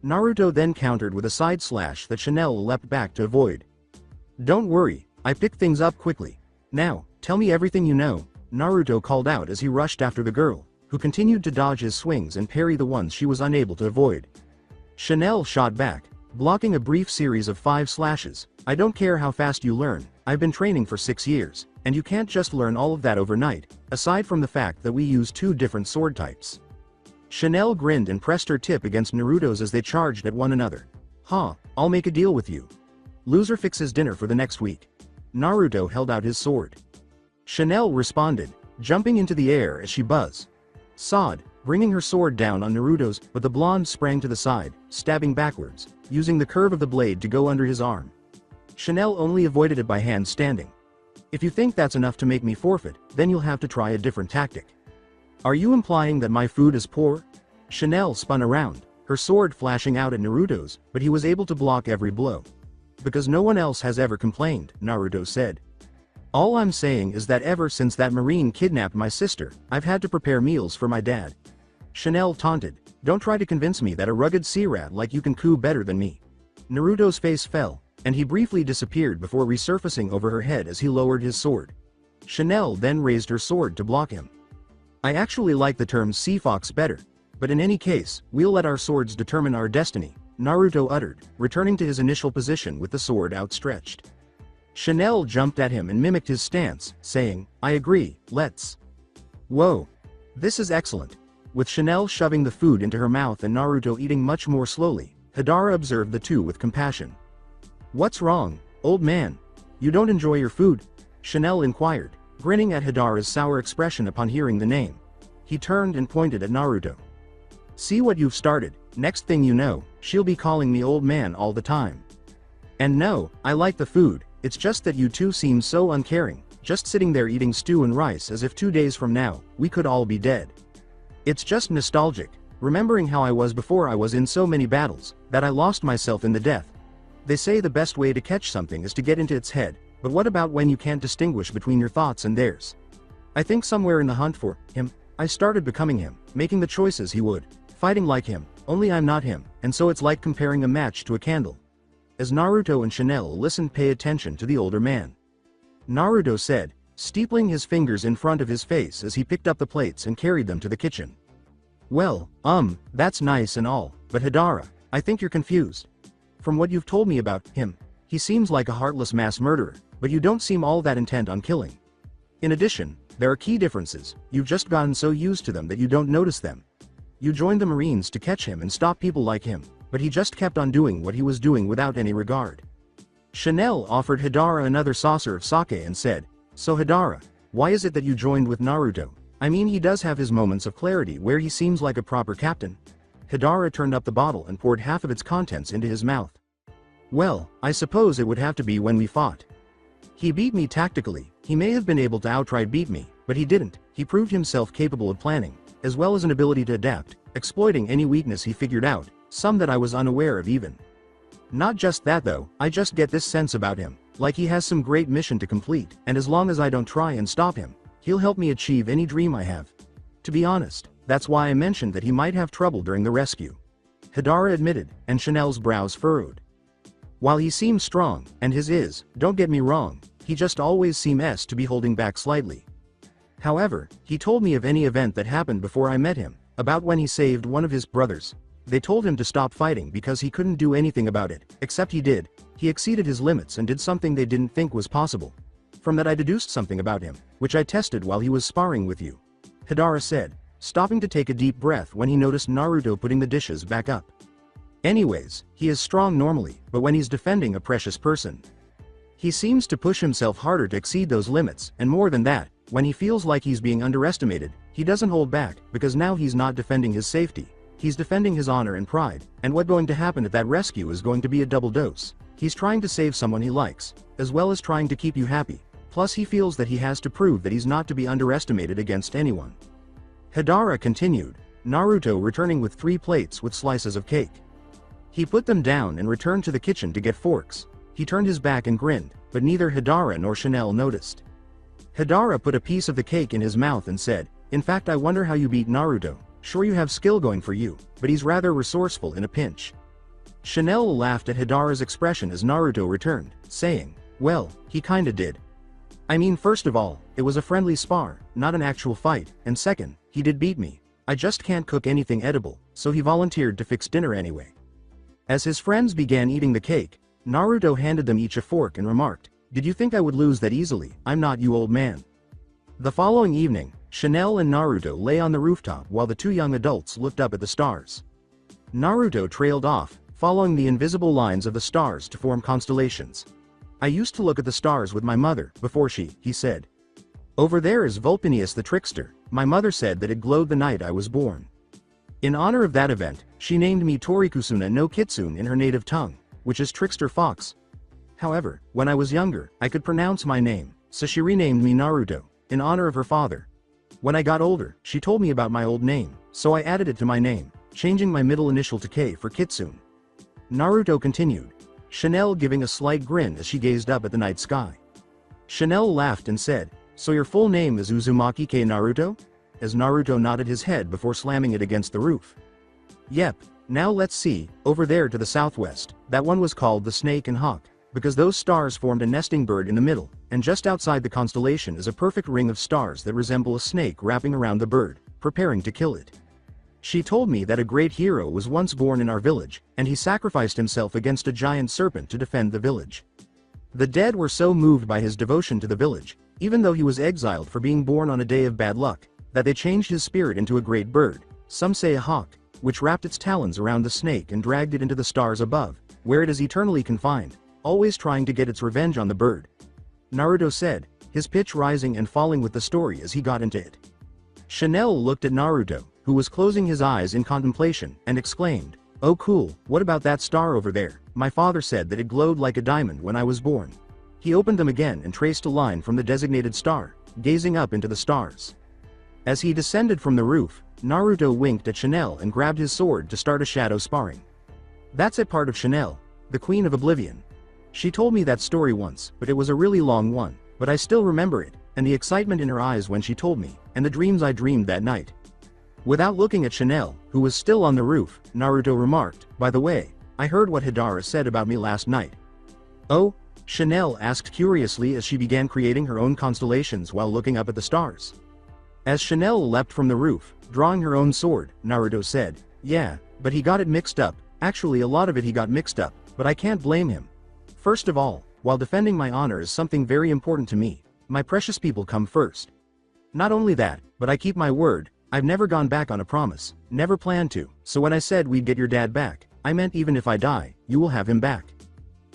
Naruto then countered with a side slash that Chanel leapt back to avoid. "Don't worry, I picked things up quickly. Now, tell me everything you know," Naruto called out as he rushed after the girl, who continued to dodge his swings and parry the ones she was unable to avoid. Chanel shot back, blocking a brief series of 5 slashes. "I don't care how fast you learn, I've been training for 6 years, and you can't just learn all of that overnight, aside from the fact that we use 2 different sword types." Chanel grinned and pressed her tip against Naruto's as they charged at one another. I'll make a deal with you. Loser fixes dinner for the next week." Naruto held out his sword. Chanel responded, jumping into the air as she buzzed-sawed, bringing her sword down on Naruto's, but the blonde sprang to the side, stabbing backwards, using the curve of the blade to go under his arm. Chanel only avoided it by hand standing. "If you think that's enough to make me forfeit, then you'll have to try a different tactic. Are you implying that my food is poor?" Chanel spun around, her sword flashing out at Naruto's, but he was able to block every blow. Because no one else has ever complained, Naruto said. All I'm saying is that ever since that Marine kidnapped my sister, I've had to prepare meals for my dad. Chanel taunted, don't try to convince me that a rugged sea rat like you can coo better than me. Naruto's face fell, and he briefly disappeared before resurfacing over her head as he lowered his sword. Chanel then raised her sword to block him. I actually like the term sea fox better, but in any case, we'll let our swords determine our destiny, Naruto uttered, returning to his initial position with the sword outstretched. Chanel jumped at him and mimicked his stance, saying, I agree, let's. Whoa. This is excellent. With Chanel shoving the food into her mouth and Naruto eating much more slowly, Hidara observed the two with compassion. What's wrong, old man? You don't enjoy your food? Chanel inquired, grinning at Hidara's sour expression upon hearing the name. He turned and pointed at Naruto. See what you've started, next thing you know, she'll be calling me old man all the time. And no, I like the food, it's just that you two seem so uncaring, just sitting there eating stew and rice as if 2 days from now, we could all be dead. It's just nostalgic, remembering how I was before I was in so many battles, that I lost myself in the death. They say the best way to catch something is to get into its head, but what about when you can't distinguish between your thoughts and theirs? I think somewhere in the hunt for him, I started becoming him, making the choices he would, fighting like him, only I'm not him, and so it's like comparing a match to a candle. As Naruto and Chanel listened, pay attention to the older man. Naruto said, steepling his fingers in front of his face as he picked up the plates and carried them to the kitchen. Well, that's nice and all, but Hidara, I think you're confused. From what you've told me about him, he seems like a heartless mass murderer, but you don't seem all that intent on killing. In addition, there are key differences, you've just gotten so used to them that you don't notice them. You joined the Marines to catch him and stop people like him, but he just kept on doing what he was doing without any regard. Chanel offered Hidara another saucer of sake and said, so Hidara, why is it that you joined with Naruto? I mean, he does have his moments of clarity where he seems like a proper captain. Hidara turned up the bottle and poured half of its contents into his mouth. Well, I suppose it would have to be when we fought. He beat me tactically, he may have been able to outright beat me, but he didn't. He proved himself capable of planning, as well as an ability to adapt, exploiting any weakness he figured out, some that I was unaware of even. Not just that though, I just get this sense about him, like he has some great mission to complete, and as long as I don't try and stop him, he'll help me achieve any dream I have. To be honest, that's why I mentioned that he might have trouble during the rescue. Hidara admitted, and Chanel's brows furrowed. While he seems strong, and his is, don't get me wrong, he just always seems to be holding back slightly. However, he told me of any event that happened before I met him, about when he saved one of his brothers. They told him to stop fighting because he couldn't do anything about it, except he did. He exceeded his limits and did something they didn't think was possible. From that I deduced something about him, which I tested while he was sparring with you. Hidara said, stopping to take a deep breath when he noticed Naruto putting the dishes back up. Anyways, he is strong normally, but when he's defending a precious person, he seems to push himself harder to exceed those limits, and more than that, when he feels like he's being underestimated, he doesn't hold back, because now he's not defending his safety, he's defending his honor and pride, and what's going to happen at that rescue is going to be a double dose. He's trying to save someone he likes, as well as trying to keep you happy, plus he feels that he has to prove that he's not to be underestimated against anyone. Hidara continued, Naruto returning with 3 plates with slices of cake. He put them down and returned to the kitchen to get forks. He turned his back and grinned, but neither Hidara nor Chanel noticed. Hidara put a piece of the cake in his mouth and said, in fact I wonder how you beat Naruto, sure you have skill going for you, but he's rather resourceful in a pinch. Chanel laughed at Hidara's expression as Naruto returned, saying, well, he kinda did. I mean, first of all, it was a friendly spar, not an actual fight, and second, he did beat me. I just can't cook anything edible, so he volunteered to fix dinner anyway. As his friends began eating the cake, Naruto handed them each a fork and remarked, did you think I would lose that easily? I'm not, you old man. The following evening, Chanel and Naruto lay on the rooftop while the 2 young adults looked up at the stars. Naruto trailed off, following the invisible lines of the stars to form constellations. I used to look at the stars with my mother, before he said. Over there is Vulpinius the trickster, my mother said that it glowed the night I was born. In honor of that event, she named me Torikusuna no Kitsune in her native tongue, which is trickster fox. However, when I was younger, I could pronounce my name, so she renamed me Naruto, in honor of her father. When I got older, she told me about my old name, so I added it to my name, changing my middle initial to K for Kitsune. Naruto continued, Chanel giving a slight grin as she gazed up at the night sky. Chanel laughed and said, so your full name is Uzumaki K Naruto? As Naruto nodded his head before slamming it against the roof. Yep, now let's see, over there to the southwest, that one was called the Snake and Hawk, because those stars formed a nesting bird in the middle, and just outside the constellation is a perfect ring of stars that resemble a snake wrapping around the bird, preparing to kill it. She told me that a great hero was once born in our village, and he sacrificed himself against a giant serpent to defend the village. The dead were so moved by his devotion to the village, even though he was exiled for being born on a day of bad luck, that they changed his spirit into a great bird, some say a hawk, which wrapped its talons around the snake and dragged it into the stars above, where it is eternally confined, always trying to get its revenge on the bird. Naruto said, his pitch rising and falling with the story as he got into it. Chanel looked at Naruto, who was closing his eyes in contemplation, and exclaimed, oh cool, what about that star over there? My father said that it glowed like a diamond when I was born. He opened them again and traced a line from the designated star, gazing up into the stars. As he descended from the roof, Naruto winked at Chanel and grabbed his sword to start a shadow sparring. That's a part of Chanel, the Queen of Oblivion. She told me that story once, but it was a really long one, but I still remember it, and the excitement in her eyes when she told me, and the dreams I dreamed that night. Without looking at Chanel, who was still on the roof, Naruto remarked, by the way, I heard what Hidara said about me last night. Oh? Chanel asked curiously as she began creating her own constellations while looking up at the stars. As Chanel leapt from the roof, drawing her own sword, Naruto said, yeah, but he got it mixed up, actually a lot of it he got mixed up, but I can't blame him. First of all, while defending my honor is something very important to me, my precious people come first. Not only that, but I keep my word, I've never gone back on a promise, never planned to, so when I said we'd get your dad back, I meant even if I die, you will have him back.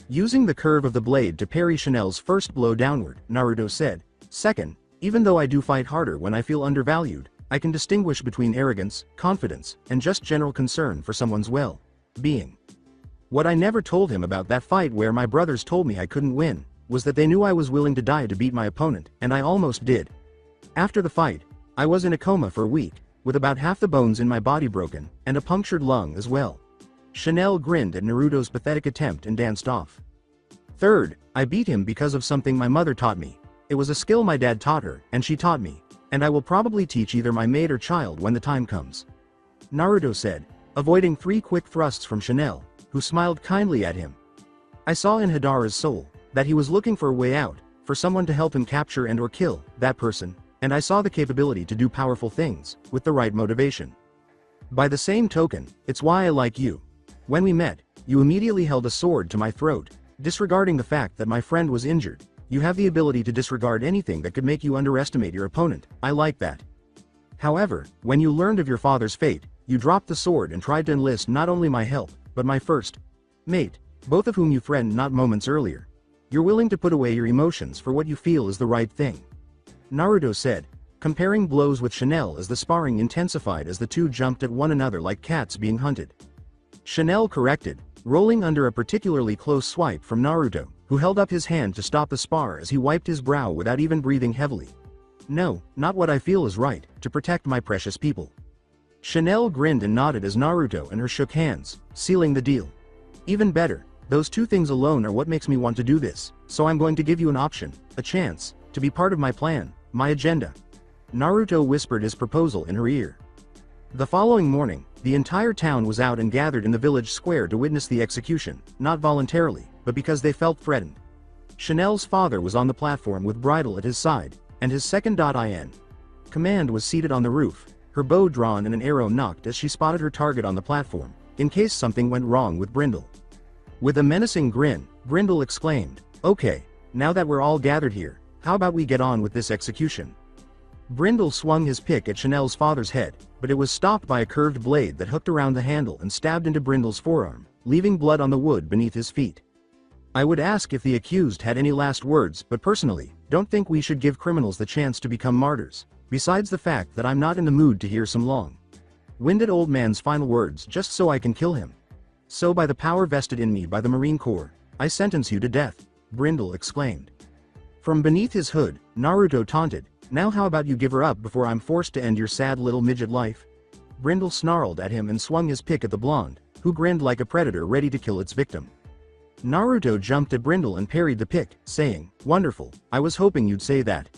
Using the curve of the blade to parry Chanel's first blow downward, Naruto said, second, even though I do fight harder when I feel undervalued, I can distinguish between arrogance, confidence, and just general concern for someone's well-being. What I never told him about that fight where my brothers told me I couldn't win, was that they knew I was willing to die to beat my opponent, and I almost did. After the fight, I was in a coma for a week, with about half the bones in my body broken, and a punctured lung as well. Chanel grinned at Naruto's pathetic attempt and danced off. Third, I beat him because of something my mother taught me. It was a skill my dad taught her, and she taught me, and I will probably teach either my mate or child when the time comes. Naruto said, avoiding 3 quick thrusts from Chanel, who smiled kindly at him. I saw in Hidara's soul, that he was looking for a way out, for someone to help him capture and or kill that person, and I saw the capability to do powerful things, with the right motivation. By the same token, it's why I like you. When we met, you immediately held a sword to my throat, disregarding the fact that my friend was injured. You have the ability to disregard anything that could make you underestimate your opponent, I like that. However, when you learned of your father's fate, you dropped the sword and tried to enlist not only my help, but my first mate, both of whom you threatened not moments earlier. You're willing to put away your emotions for what you feel is the right thing. Naruto said, comparing blows with Chanel as the sparring intensified as the two jumped at one another like cats being hunted. Chanel corrected, rolling under a particularly close swipe from Naruto, who held up his hand to stop the spar as he wiped his brow without even breathing heavily. No, not what I feel is right, to protect my precious people. Chanel grinned and nodded as Naruto and her shook hands, sealing the deal. Even better, those two things alone are what makes me want to do this, so I'm going to give you an option, a chance, to be part of my plan, my agenda. Naruto whispered his proposal in her ear. The following morning, the entire town was out and gathered in the village square to witness the execution, not voluntarily, but because they felt threatened. Chanel's father was on the platform with bridle at his side, and his second-in command was seated on the roof, her bow drawn and an arrow nocked as she spotted her target on the platform, in case something went wrong with Brindle. With a menacing grin, Brindle exclaimed, okay, now that we're all gathered here, how about we get on with this execution? Brindle swung his pick at Chanel's father's head, but it was stopped by a curved blade that hooked around the handle and stabbed into Brindle's forearm, leaving blood on the wood beneath his feet. I would ask if the accused had any last words, but personally, don't think we should give criminals the chance to become martyrs, besides the fact that I'm not in the mood to hear some long-winded old man's final words just so I can kill him. So by the power vested in me by the Marine Corps, I sentence you to death, Brindle exclaimed. From beneath his hood, Naruto taunted, now how about you give her up before I'm forced to end your sad little midget life? Brindle snarled at him and swung his pick at the blonde, who grinned like a predator ready to kill its victim. Naruto jumped at Brindle and parried the pick, saying, "Wonderful, I was hoping you'd say that."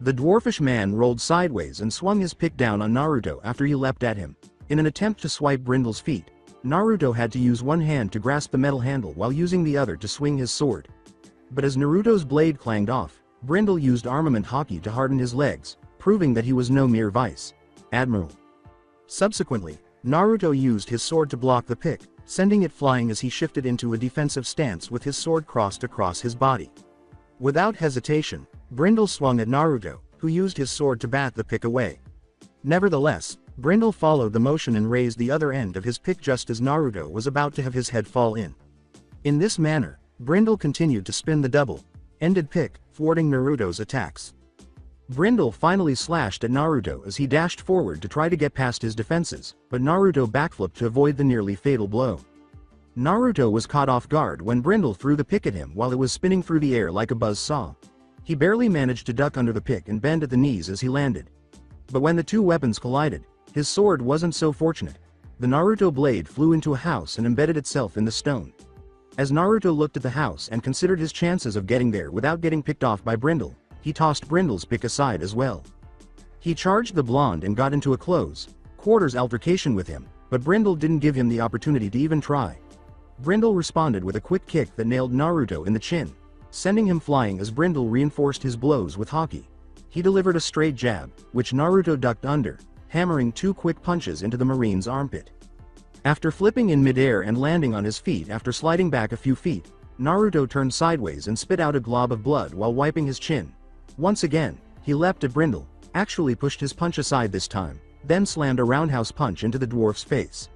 The dwarfish man rolled sideways and swung his pick down on Naruto after he leapt at him. In an attempt to swipe Brindle's feet, Naruto had to use one hand to grasp the metal handle while using the other to swing his sword. But as Naruto's blade clanged off, Brindle used armament hockey to harden his legs, proving that he was no mere vice admiral. Subsequently, Naruto used his sword to block the pick, sending it flying as he shifted into a defensive stance with his sword crossed across his body. Without hesitation, Brindle swung at Naruto, who used his sword to bat the pick away. Nevertheless, Brindle followed the motion and raised the other end of his pick just as Naruto was about to have his head fall in. In this manner, Brindle continued to spin the double-ended pick, thwarting Naruto's attacks. Brindle finally slashed at Naruto as he dashed forward to try to get past his defenses, but Naruto backflipped to avoid the nearly fatal blow. Naruto was caught off guard when Brindle threw the pick at him while it was spinning through the air like a buzz saw. He barely managed to duck under the pick and bend at the knees as he landed. But when the two weapons collided, his sword wasn't so fortunate. The Naruto blade flew into a house and embedded itself in the stone. As Naruto looked at the house and considered his chances of getting there without getting picked off by Brindle, he tossed Brindle's pick aside as well. He charged the blonde and got into a close-quarters altercation with him, but Brindle didn't give him the opportunity to even try. Brindle responded with a quick kick that nailed Naruto in the chin, sending him flying as Brindle reinforced his blows with hockey. He delivered a straight jab, which Naruto ducked under, hammering two quick punches into the Marine's armpit. After flipping in midair and landing on his feet after sliding back a few feet, Naruto turned sideways and spit out a glob of blood while wiping his chin. Once again, he leapt at Brindle, actually pushed his punch aside this time, then slammed a roundhouse punch into the dwarf's face.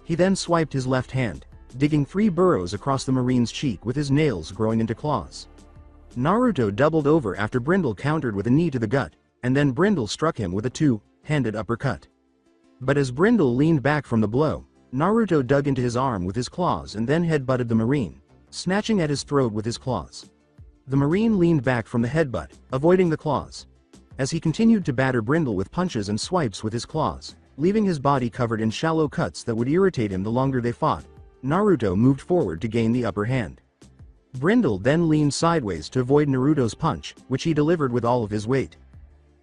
He then swiped his left hand, digging 3 burrows across the Marine's cheek with his nails growing into claws. Naruto doubled over after Brindle countered with a knee to the gut, and then Brindle struck him with a two-handed uppercut. But as Brindle leaned back from the blow, Naruto dug into his arm with his claws and then headbutted the Marine, snatching at his throat with his claws. The Marine leaned back from the headbutt, avoiding the claws. As he continued to batter Brindle with punches and swipes with his claws, leaving his body covered in shallow cuts that would irritate him the longer they fought, Naruto moved forward to gain the upper hand. Brindle then leaned sideways to avoid Naruto's punch, which he delivered with all of his weight.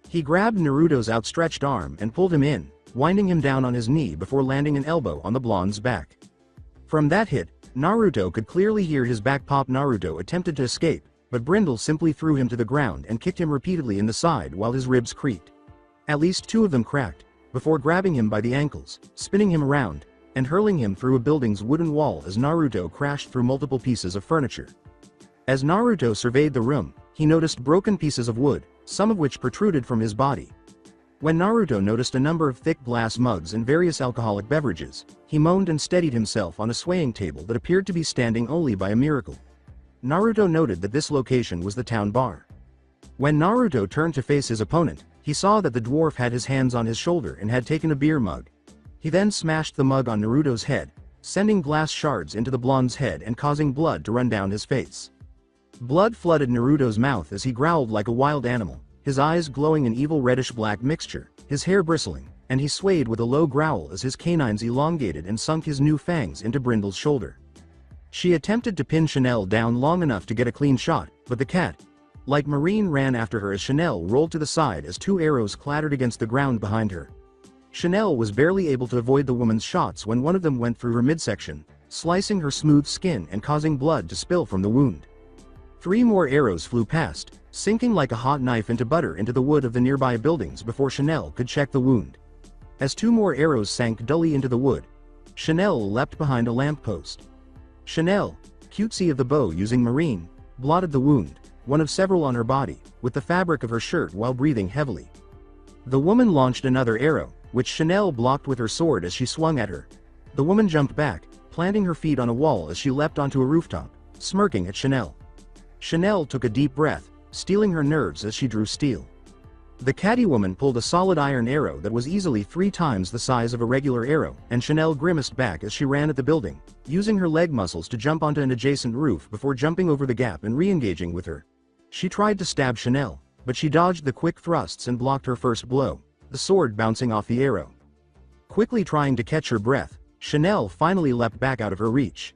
He grabbed Naruto's outstretched arm and pulled him in, winding him down on his knee before landing an elbow on the blonde's back. From that hit, Naruto could clearly hear his back pop. Naruto attempted to escape, but Brindle simply threw him to the ground and kicked him repeatedly in the side while his ribs creaked. At least 2 of them cracked, before grabbing him by the ankles, spinning him around, and hurling him through a building's wooden wall as Naruto crashed through multiple pieces of furniture. As Naruto surveyed the room, he noticed broken pieces of wood, some of which protruded from his body. When Naruto noticed a number of thick glass mugs and various alcoholic beverages, he moaned and steadied himself on a swaying table that appeared to be standing only by a miracle. Naruto noted that this location was the town bar. When Naruto turned to face his opponent, he saw that the dwarf had his hands on his shoulder and had taken a beer mug. He then smashed the mug on Naruto's head, sending glass shards into the blonde's head and causing blood to run down his face. Blood flooded Naruto's mouth as he growled like a wild animal, his eyes glowing an evil reddish-black mixture, his hair bristling, and he swayed with a low growl as his canines elongated and sunk his new fangs into Brindle's shoulder. She attempted to pin Chanel down long enough to get a clean shot, but the cat-like Marine ran after her as Chanel rolled to the side as 2 arrows clattered against the ground behind her. Chanel was barely able to avoid the woman's shots when one of them went through her midsection, slicing her smooth skin and causing blood to spill from the wound. 3 more arrows flew past, sinking like a hot knife into butter into the wood of the nearby buildings before Chanel could check the wound. As 2 more arrows sank dully into the wood, Chanel leapt behind a lamppost. Chanel, cutesy of the bow using Marine, blotted the wound, one of several on her body, with the fabric of her shirt while breathing heavily. The woman launched another arrow, which Chanel blocked with her sword as she swung at her. The woman jumped back, planting her feet on a wall as she leapt onto a rooftop, smirking at Chanel. Chanel took a deep breath, steeling her nerves as she drew steel. The catty woman pulled a solid iron arrow that was easily 3 times the size of a regular arrow, and Chanel grimaced back as she ran at the building, using her leg muscles to jump onto an adjacent roof before jumping over the gap and re-engaging with her. She tried to stab Chanel, but she dodged the quick thrusts and blocked her first blow, the sword bouncing off the arrow. Quickly trying to catch her breath, Chanel finally leapt back out of her reach.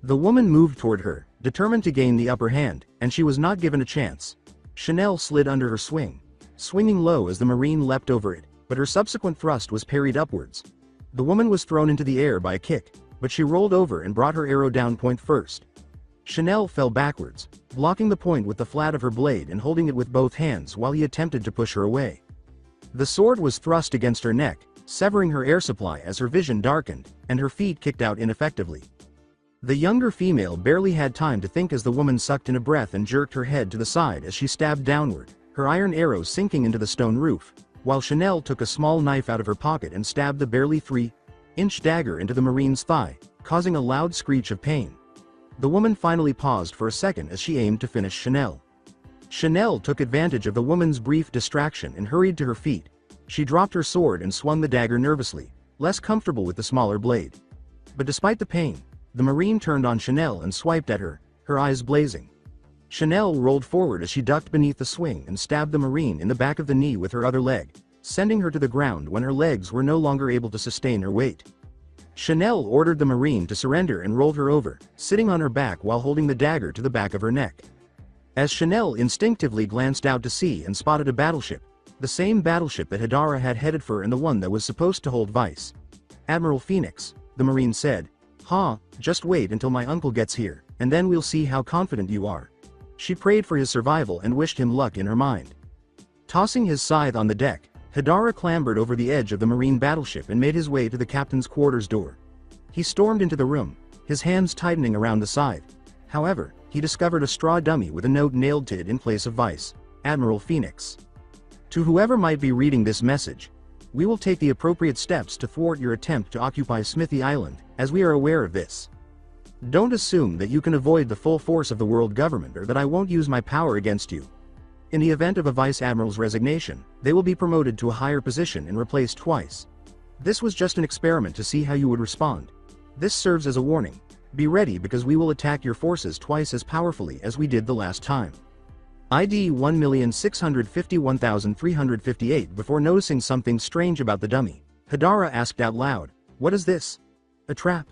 The woman moved toward her, determined to gain the upper hand, and she was not given a chance. Chanel slid under her swing, swinging low as the Marine leapt over it, but her subsequent thrust was parried upwards. The woman was thrown into the air by a kick, but she rolled over and brought her arrow down point first. Chanel fell backwards, blocking the point with the flat of her blade and holding it with both hands while he attempted to push her away. The sword was thrust against her neck, severing her air supply as her vision darkened, and her feet kicked out ineffectively. The younger female barely had time to think as the woman sucked in a breath and jerked her head to the side as she stabbed downward, her iron arrow sinking into the stone roof, while Chanel took a small knife out of her pocket and stabbed the barely 3-inch dagger into the Marine's thigh, causing a loud screech of pain. The woman finally paused for a second as she aimed to finish Chanel. Chanel took advantage of the woman's brief distraction and hurried to her feet. She dropped her sword and swung the dagger nervously, less comfortable with the smaller blade. But despite the pain, the Marine turned on Chanel and swiped at her, her eyes blazing. Chanel rolled forward as she ducked beneath the swing and stabbed the Marine in the back of the knee with her other leg, sending her to the ground when her legs were no longer able to sustain her weight. Chanel ordered the Marine to surrender and rolled her over, sitting on her back while holding the dagger to the back of her neck. As Chanel instinctively glanced out to sea and spotted a battleship, the same battleship that Hidara had headed for and the one that was supposed to hold Vice Admiral Phoenix, the Marine said, "Ha, just wait until my uncle gets here, and then we'll see how confident you are." She prayed for his survival and wished him luck in her mind. Tossing his scythe on the deck, Hidara clambered over the edge of the Marine battleship and made his way to the captain's quarters door. He stormed into the room, his hands tightening around the scythe. However, he discovered a straw dummy with a note nailed to it in place of Vice Admiral Phoenix. To whoever might be reading this message, we will take the appropriate steps to thwart your attempt to occupy Smithy Island, as we are aware of this. Don't assume that you can avoid the full force of the world government or that I won't use my power against you. In the event of a vice admiral's resignation, they will be promoted to a higher position and replaced twice. This was just an experiment to see how you would respond. This serves as a warning. Be ready because we will attack your forces twice as powerfully as we did the last time. ID 1,651,358. Before noticing something strange about the dummy, Hidara asked out loud, "What is this? A trap?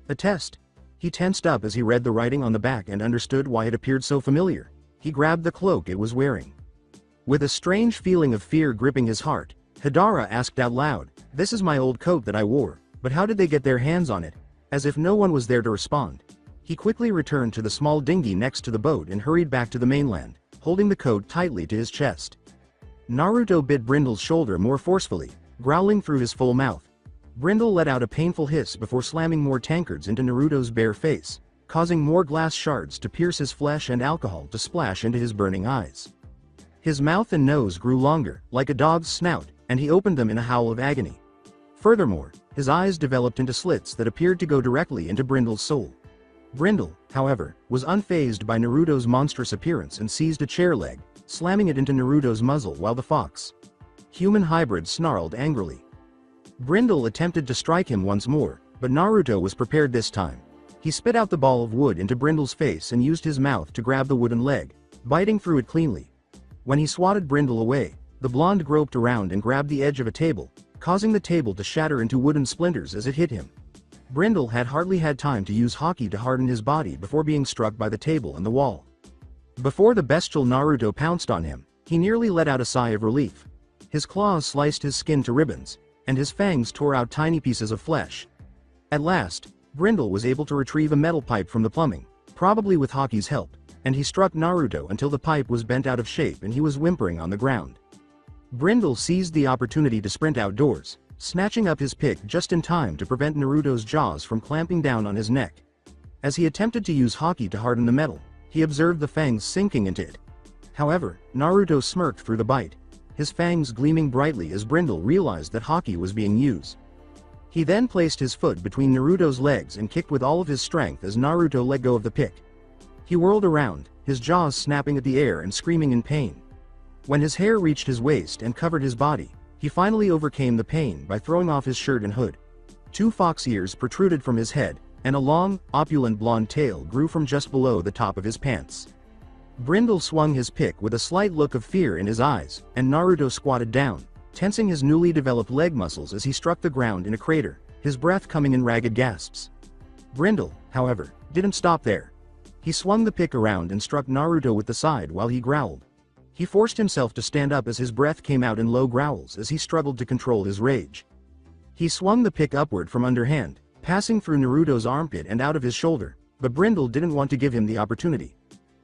A test?" He tensed up as he read the writing on the back and understood why it appeared so familiar. He grabbed the cloak it was wearing. With a strange feeling of fear gripping his heart, Hidara asked out loud, "This is my old coat that I wore, but how did they get their hands on it?" As if no one was there to respond, he quickly returned to the small dinghy next to the boat and hurried back to the mainland, holding the coat tightly to his chest. Naruto bit Brindle's shoulder more forcefully, growling through his full mouth. Brindle let out a painful hiss before slamming more tankards into Naruto's bare face, causing more glass shards to pierce his flesh and alcohol to splash into his burning eyes. His mouth and nose grew longer, like a dog's snout, and he opened them in a howl of agony. Furthermore, his eyes developed into slits that appeared to go directly into Brindle's soul. Brindle, however, was unfazed by Naruto's monstrous appearance and seized a chair leg, slamming it into Naruto's muzzle while the fox-human hybrid snarled angrily. Brindle attempted to strike him once more, but Naruto was prepared this time. He spit out the ball of wood into Brindle's face and used his mouth to grab the wooden leg, biting through it cleanly. When he swatted Brindle away, the blonde groped around and grabbed the edge of a table, causing the table to shatter into wooden splinters as it hit him. Brindle had hardly had time to use Haki to harden his body before being struck by the table and the wall. Before the bestial Naruto pounced on him, he nearly let out a sigh of relief. His claws sliced his skin to ribbons, and his fangs tore out tiny pieces of flesh. At last, Brindle was able to retrieve a metal pipe from the plumbing, probably with Haki's help, and he struck Naruto until the pipe was bent out of shape and he was whimpering on the ground. Brindle seized the opportunity to sprint outdoors, snatching up his pick just in time to prevent Naruto's jaws from clamping down on his neck. As he attempted to use Haki to harden the metal, he observed the fangs sinking into it. However, Naruto smirked through the bite, his fangs gleaming brightly as Brindle realized that Haki was being used. He then placed his foot between Naruto's legs and kicked with all of his strength as Naruto let go of the pick. He whirled around, his jaws snapping at the air and screaming in pain. When his hair reached his waist and covered his body, he finally overcame the pain by throwing off his shirt and hood. 2 fox ears protruded from his head, and a long, opulent blonde tail grew from just below the top of his pants. Brindle swung his pick with a slight look of fear in his eyes, and Naruto squatted down, tensing his newly developed leg muscles as he struck the ground in a crater, his breath coming in ragged gasps. Brindle, however, didn't stop there. He swung the pick around and struck Naruto with the side while he growled. He forced himself to stand up as his breath came out in low growls as he struggled to control his rage. He swung the pick upward from underhand, passing through Naruto's armpit and out of his shoulder, but Brindle didn't want to give him the opportunity.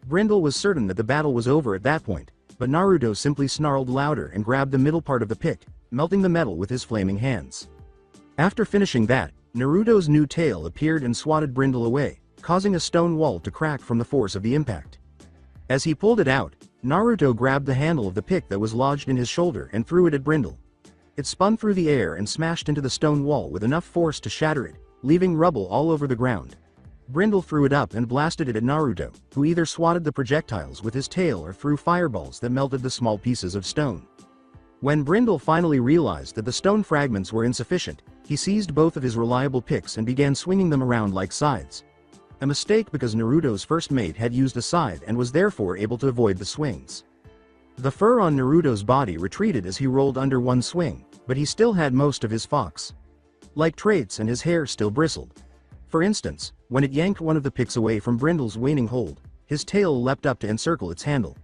Brindle was certain that the battle was over at that point, but Naruto simply snarled louder and grabbed the middle part of the pick, melting the metal with his flaming hands. After finishing that, Naruto's new tail appeared and swatted Brindle away, causing a stone wall to crack from the force of the impact. As he pulled it out, Naruto grabbed the handle of the pick that was lodged in his shoulder and threw it at Brindle. It spun through the air and smashed into the stone wall with enough force to shatter it, leaving rubble all over the ground. Brindle threw it up and blasted it at Naruto, who either swatted the projectiles with his tail or threw fireballs that melted the small pieces of stone. When Brindle finally realized that the stone fragments were insufficient, he seized both of his reliable picks and began swinging them around like scythes. A mistake because Naruto's first mate had used a scythe and was therefore able to avoid the swings. The fur on Naruto's body retreated as he rolled under one swing, but he still had most of his fox-like traits and his hair still bristled. For instance, when it yanked one of the picks away from Brindle's waning hold, his tail leapt up to encircle its handle.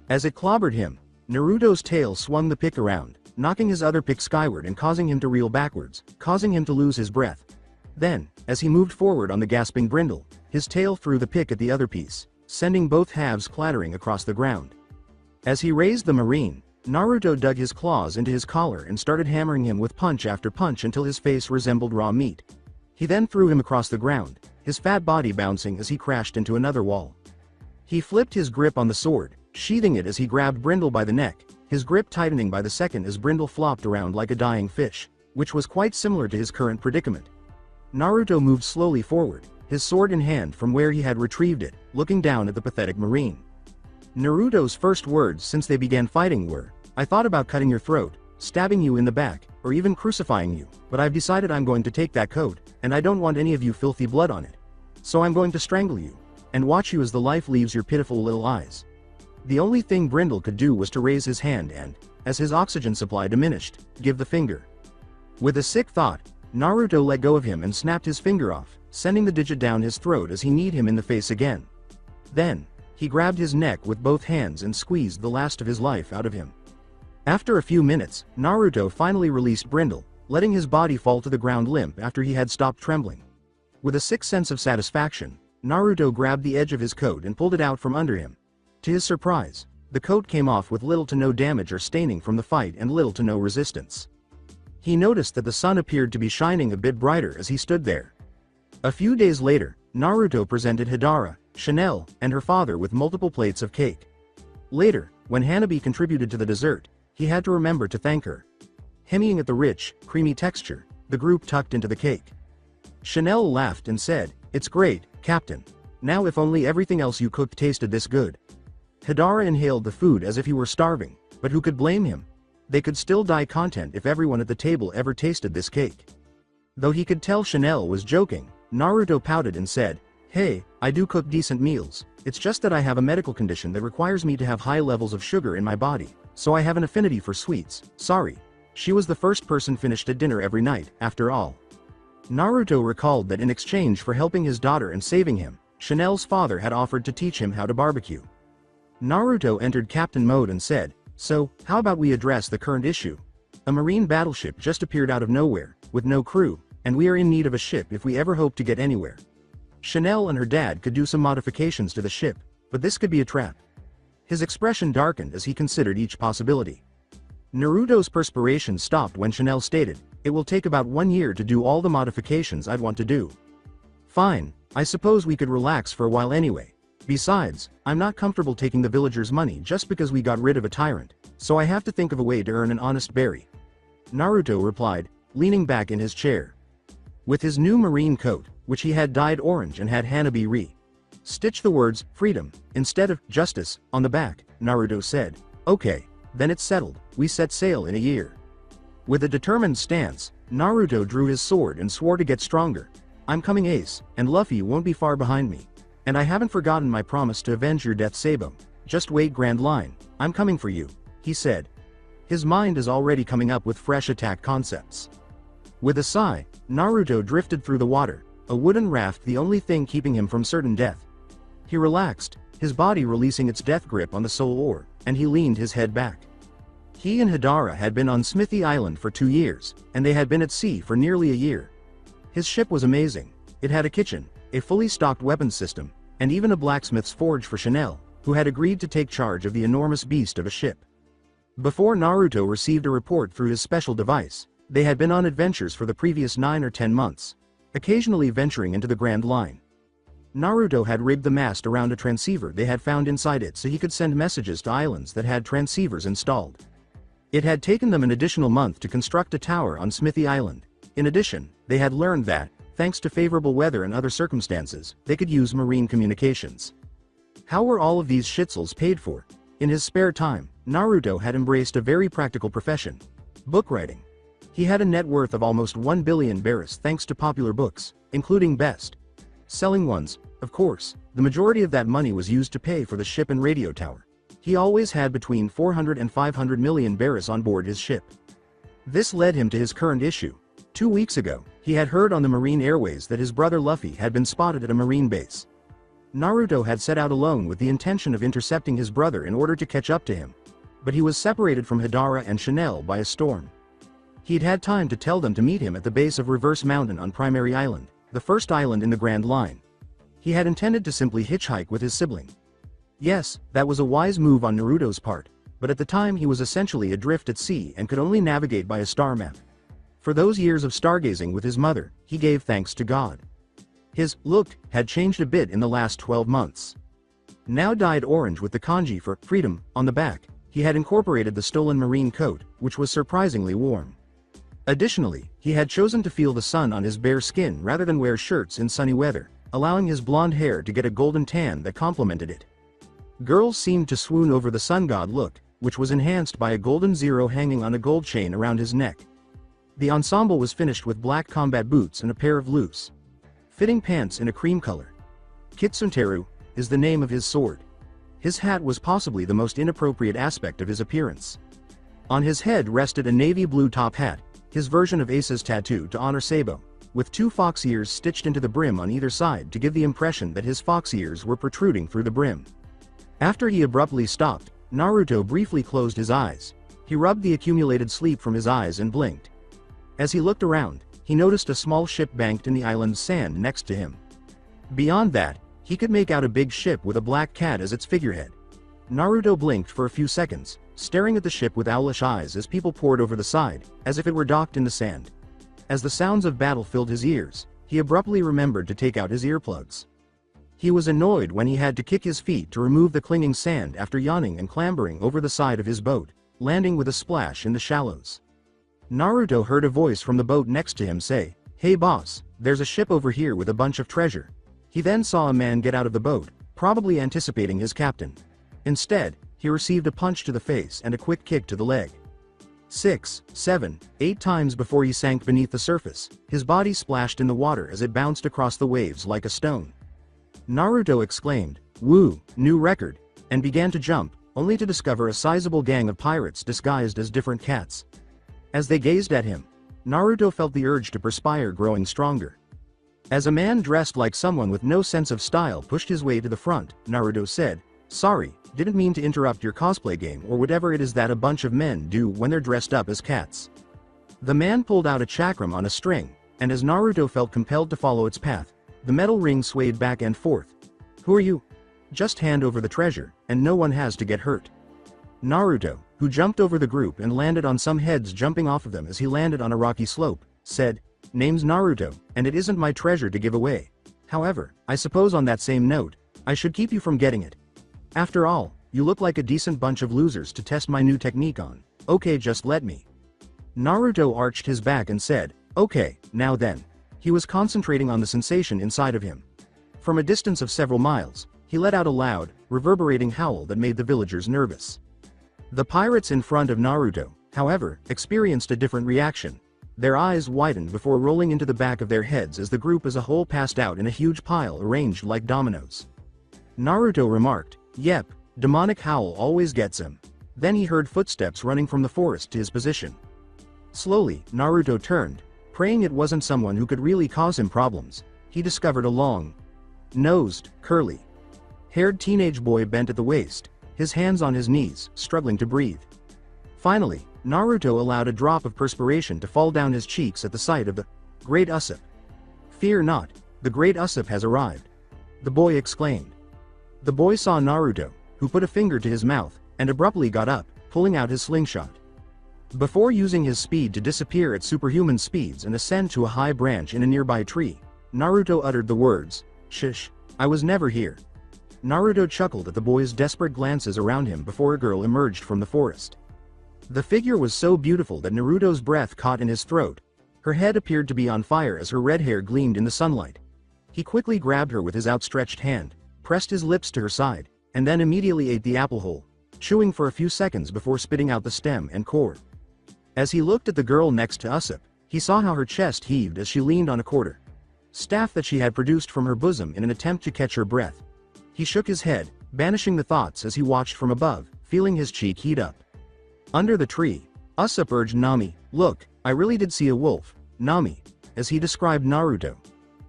As it clobbered him, Naruto's tail swung the pick around, knocking his other pick skyward and causing him to reel backwards, causing him to lose his breath. Then, as he moved forward on the gasping Brindle, his tail threw the pick at the other piece, sending both halves clattering across the ground. As he raised the marine, Naruto dug his claws into his collar and started hammering him with punch after punch until his face resembled raw meat. He then threw him across the ground, his fat body bouncing as he crashed into another wall. He flipped his grip on the sword, sheathing it as he grabbed Brindle by the neck, his grip tightening by the second as Brindle flopped around like a dying fish, which was quite similar to his current predicament. Naruto moved slowly forward, his sword in hand from where he had retrieved it, looking down at the pathetic marine. Naruto's first words since they began fighting were, "I thought about cutting your throat, stabbing you in the back, or even crucifying you, but I've decided I'm going to take that coat, and I don't want any of you filthy blood on it. So I'm going to strangle you, and watch you as the life leaves your pitiful little eyes." The only thing Brindle could do was to raise his hand and, as his oxygen supply diminished, give the finger. With a sick thought, Naruto let go of him and snapped his finger off, sending the digit down his throat as he kneed him in the face again. Then, he grabbed his neck with both hands and squeezed the last of his life out of him. After a few minutes, Naruto finally released Brindle, letting his body fall to the ground limp after he had stopped trembling. With a sick sense of satisfaction, Naruto grabbed the edge of his coat and pulled it out from under him. To his surprise, the coat came off with little to no damage or staining from the fight and little to no resistance. He noticed that the sun appeared to be shining a bit brighter as he stood there. A few days later, Naruto presented Hidara, Chanel, and her father with multiple plates of cake. Later, when Hanabi contributed to the dessert, he had to remember to thank her. Hemming at the rich, creamy texture, the group tucked into the cake. Chanel laughed and said, "It's great, Captain. Now if only everything else you cooked tasted this good." Hidara inhaled the food as if he were starving, but who could blame him? They could still die content if everyone at the table ever tasted this cake. Though he could tell Chanel was joking, Naruto pouted and said, "Hey, I do cook decent meals, it's just that I have a medical condition that requires me to have high levels of sugar in my body, so I have an affinity for sweets, sorry." She was the first person finished at dinner every night, after all. Naruto recalled that in exchange for helping his daughter and saving him, Chanel's father had offered to teach him how to barbecue. Naruto entered captain mode and said, "So, how about we address the current issue? A marine battleship just appeared out of nowhere, with no crew, and we are in need of a ship if we ever hope to get anywhere. Chanel and her dad could do some modifications to the ship, but this could be a trap." His expression darkened as he considered each possibility. Naruto's perspiration stopped when Chanel stated, "It will take about 1 year to do all the modifications I'd want to do." "Fine, I suppose we could relax for a while anyway. Besides, I'm not comfortable taking the villagers' money just because we got rid of a tyrant, so I have to think of a way to earn an honest berry," Naruto replied, leaning back in his chair. With his new marine coat, which he had dyed orange and had Hanabi stitch the words, "freedom," instead of "justice," on the back, Naruto said, "Okay, then it's settled, we set sail in a year." With a determined stance, Naruto drew his sword and swore to get stronger. "I'm coming ace, and Luffy won't be far behind me. And I haven't forgotten my promise to avenge your death, Sabo. Just wait, Grand Line, I'm coming for you," he said. His mind is already coming up with fresh attack concepts. With a sigh, Naruto drifted through the water, a wooden raft the only thing keeping him from certain death. He relaxed, his body releasing its death grip on the soul ore, and he leaned his head back. He and Hidara had been on Smithy Island for 2 years, and they had been at sea for nearly a year. His ship was amazing. It had a kitchen, a fully stocked weapons system, and even a blacksmith's forge for Chanel, who had agreed to take charge of the enormous beast of a ship. Before Naruto received a report through his special device, they had been on adventures for the previous 9 or 10 months, occasionally venturing into the Grand Line. Naruto had rigged the mast around a transceiver they had found inside it so he could send messages to islands that had transceivers installed. It had taken them an additional month to construct a tower on Smithy Island. In addition, they had learned that, thanks to favorable weather and other circumstances, they could use marine communications. How were all of these shitsels paid for? In his spare time, Naruto had embraced a very practical profession: book writing. He had a net worth of almost 1 billion beris thanks to popular books, including best-selling ones. Of course, the majority of that money was used to pay for the ship and radio tower. He always had between 400 and 500 million beris on board his ship. This led him to his current issue. 2 weeks ago, he had heard on the marine airways that his brother Luffy had been spotted at a marine base. Naruto had set out alone with the intention of intercepting his brother in order to catch up to him. But he was separated from Hidara and Chanel by a storm. He'd had time to tell them to meet him at the base of Reverse Mountain on Primary Island, the first island in the Grand Line. He had intended to simply hitchhike with his sibling. Yes, that was a wise move on Naruto's part, but at the time he was essentially adrift at sea and could only navigate by a star map. For those years of stargazing with his mother, he gave thanks to God. His look had changed a bit in the last 12 months. Now dyed orange with the kanji for freedom on the back, he had incorporated the stolen marine coat, which was surprisingly warm. Additionally, he had chosen to feel the sun on his bare skin rather than wear shirts in sunny weather, allowing his blonde hair to get a golden tan that complemented it. Girls seemed to swoon over the sun god look, which was enhanced by a golden zero hanging on a gold chain around his neck. The ensemble was finished with black combat boots and a pair of loose fitting pants in a cream color. Kitsunteru is the name of his sword. His hat was possibly the most inappropriate aspect of his appearance. On his head rested a navy blue top hat, his version of Ace's tattoo to honor Sabo, with 2 fox ears stitched into the brim on either side to give the impression that his fox ears were protruding through the brim. After he abruptly stopped, Naruto briefly closed his eyes. He rubbed the accumulated sleep from his eyes and blinked. As he looked around, he noticed a small ship banked in the island's sand next to him. Beyond that, he could make out a big ship with a black cat as its figurehead. Naruto blinked for a few seconds, staring at the ship with owlish eyes as people poured over the side, as if it were docked in the sand. As the sounds of battle filled his ears, he abruptly remembered to take out his earplugs. He was annoyed when he had to kick his feet to remove the clinging sand after yawning and clambering over the side of his boat, landing with a splash in the shallows. Naruto heard a voice from the boat next to him say, "Hey boss, there's a ship over here with a bunch of treasure." He then saw a man get out of the boat, probably anticipating his captain. Instead, he received a punch to the face and a quick kick to the leg. 6, 7, 8 times before he sank beneath the surface, his body splashed in the water as it bounced across the waves like a stone. Naruto exclaimed, "Woo, new record," and began to jump, only to discover a sizable gang of pirates disguised as different cats. As they gazed at him, Naruto felt the urge to perspire growing stronger. As a man dressed like someone with no sense of style pushed his way to the front, Naruto said, "Sorry, didn't mean to interrupt your cosplay game or whatever it is that a bunch of men do when they're dressed up as cats." The man pulled out a chakram on a string, and as Naruto felt compelled to follow its path, the metal ring swayed back and forth. "Who are you? Just hand over the treasure, and no one has to get hurt." Naruto, who jumped over the group and landed on some heads jumping off of them as he landed on a rocky slope, said, "Name's Naruto, and it isn't my treasure to give away. However, I suppose on that same note, I should keep you from getting it. After all, you look like a decent bunch of losers to test my new technique on. Okay, just let me." Naruto arched his back and said, "Okay, now then." He was concentrating on the sensation inside of him. From a distance of several miles, he let out a loud, reverberating howl that made the villagers nervous. The pirates in front of Naruto, however, experienced a different reaction. Their eyes widened before rolling into the back of their heads as the group as a whole passed out in a huge pile arranged like dominoes. Naruto remarked, "Yep, demonic howl always gets him." Then he heard footsteps running from the forest to his position. Slowly, Naruto turned, praying it wasn't someone who could really cause him problems. He discovered a long-nosed, curly-haired teenage boy bent at the waist, his hands on his knees, struggling to breathe. Finally, Naruto allowed a drop of perspiration to fall down his cheeks at the sight of the Great Usopp. "Fear not, the Great Usopp has arrived," the boy exclaimed. The boy saw Naruto, who put a finger to his mouth, and abruptly got up, pulling out his slingshot. Before using his speed to disappear at superhuman speeds and ascend to a high branch in a nearby tree, Naruto uttered the words, "Shush, I was never here." Naruto chuckled at the boy's desperate glances around him before a girl emerged from the forest. The figure was so beautiful that Naruto's breath caught in his throat. Her head appeared to be on fire as her red hair gleamed in the sunlight. He quickly grabbed her with his outstretched hand, pressed his lips to her side, and then immediately ate the apple whole, chewing for a few seconds before spitting out the stem and core. As he looked at the girl next to Usopp, he saw how her chest heaved as she leaned on a quarter staff that she had produced from her bosom in an attempt to catch her breath. He shook his head, banishing the thoughts as he watched from above, feeling his cheek heat up. Under the tree, Usopp urged Nami, "Look, I really did see a wolf, Nami," as he described Naruto.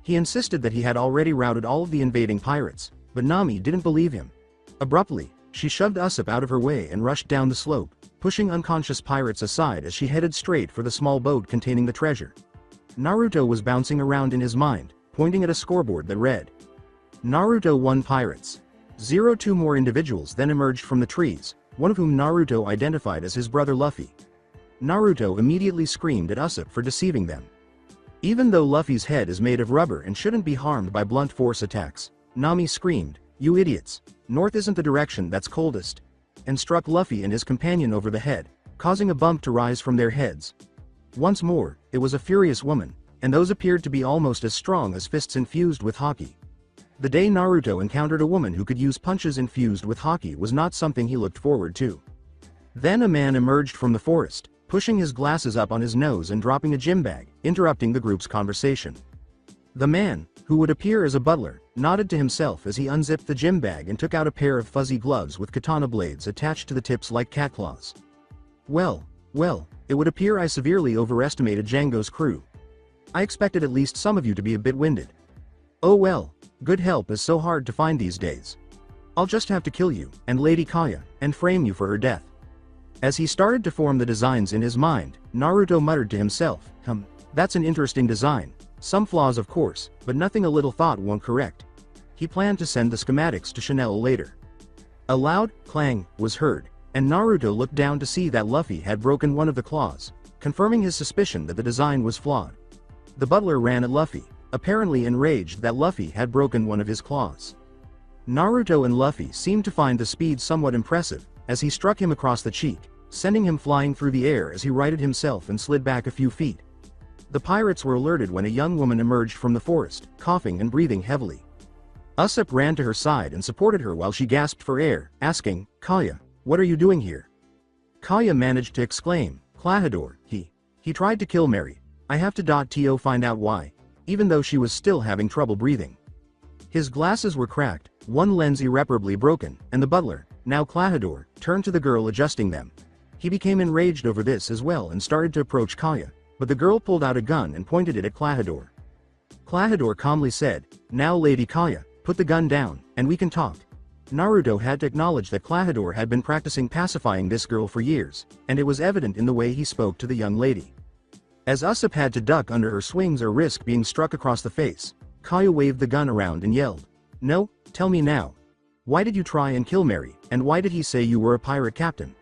He insisted that he had already routed all of the invading pirates, but Nami didn't believe him. Abruptly, she shoved Usopp out of her way and rushed down the slope, pushing unconscious pirates aside as she headed straight for the small boat containing the treasure. Naruto was bouncing around in his mind, pointing at a scoreboard that read, "Naruto 1 pirates. 0. 2 more individuals then emerged from the trees, one of whom Naruto identified as his brother Luffy." Naruto immediately screamed at Usopp for deceiving them. Even though Luffy's head is made of rubber and shouldn't be harmed by blunt force attacks, Nami screamed, "You idiots, north isn't the direction that's coldest," and struck Luffy and his companion over the head, causing a bump to rise from their heads. Once more, it was a furious woman, and those appeared to be almost as strong as fists infused with hockey. The day Naruto encountered a woman who could use punches infused with hockey was not something he looked forward to. Then a man emerged from the forest, pushing his glasses up on his nose and dropping a gym bag, interrupting the group's conversation. The man, who would appear as a butler, nodded to himself as he unzipped the gym bag and took out a pair of fuzzy gloves with katana blades attached to the tips like cat claws. Well, it would appear I severely overestimated Django's crew. I expected at least some of you to be a bit winded. Oh well, good help is so hard to find these days. I'll just have to kill you, and Lady Kaya, and frame you for her death." As he started to form the designs in his mind, Naruto muttered to himself, That's an interesting design. Some flaws of course, but nothing a little thought won't correct." He planned to send the schematics to Chanel later. A loud clang was heard, and Naruto looked down to see that Luffy had broken one of the claws, confirming his suspicion that the design was flawed. The butler ran at Luffy, apparently enraged that Luffy had broken one of his claws. Naruto and Luffy seemed to find the speed somewhat impressive, as he struck him across the cheek, sending him flying through the air as he righted himself and slid back a few feet. The pirates were alerted when a young woman emerged from the forest, coughing and breathing heavily. Usopp ran to her side and supported her while she gasped for air, asking, "Kaya, what are you doing here?" Kaya managed to exclaim, "Klahadore, he tried to kill Mary. I have to find out why," even though she was still having trouble breathing. His glasses were cracked, one lens irreparably broken, and the butler, now Klahadore, turned to the girl adjusting them. He became enraged over this as well and started to approach Kaya, but the girl pulled out a gun and pointed it at Klahadore. Klahadore calmly said, "Now Lady Kaya, put the gun down, and we can talk." Naruto had to acknowledge that Klahadore had been practicing pacifying this girl for years, and it was evident in the way he spoke to the young lady. As Usopp had to duck under her swings or risk being struck across the face, Kaya waved the gun around and yelled, "No, tell me now. Why did you try and kill Mary, and why did he say you were a pirate captain?"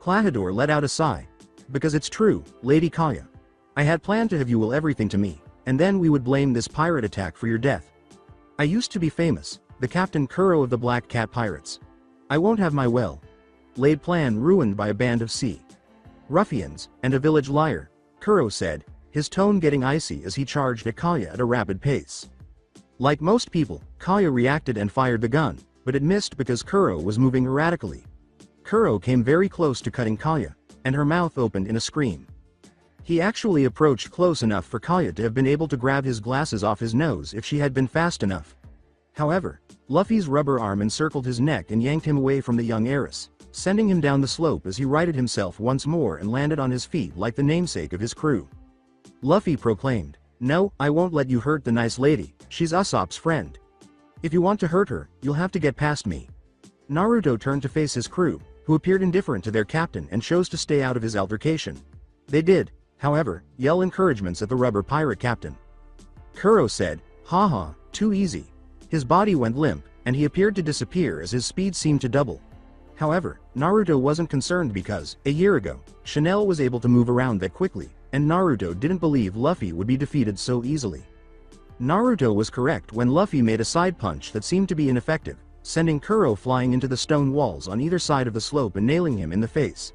Klahadore let out a sigh. "Because it's true, Lady Kaya. I had planned to have you will everything to me, and then we would blame this pirate attack for your death. I used to be famous, the Captain Kuro of the Black Cat Pirates. I won't have my well-laid plan ruined by a band of sea ruffians and a village liar," Kuro said, his tone getting icy as he charged at Kaya at a rapid pace. Like most people, Kaya reacted and fired the gun, but it missed because Kuro was moving erratically. Kuro came very close to cutting Kaya, and her mouth opened in a scream. He actually approached close enough for Kaya to have been able to grab his glasses off his nose if she had been fast enough. However, Luffy's rubber arm encircled his neck and yanked him away from the young heiress, sending him down the slope as he righted himself once more and landed on his feet like the namesake of his crew. Luffy proclaimed, "No, I won't let you hurt the nice lady, she's Usopp's friend. If you want to hurt her, you'll have to get past me." Naruto turned to face his crew, who appeared indifferent to their captain and chose to stay out of his altercation. They did, however, yell encouragements at the rubber pirate captain. Kuro said, "Haha, too easy." His body went limp, and he appeared to disappear as his speed seemed to double. However, Naruto wasn't concerned because, a year ago, Chanel was able to move around that quickly, and Naruto didn't believe Luffy would be defeated so easily. Naruto was correct when Luffy made a side punch that seemed to be ineffective, sending Kuro flying into the stone walls on either side of the slope and nailing him in the face.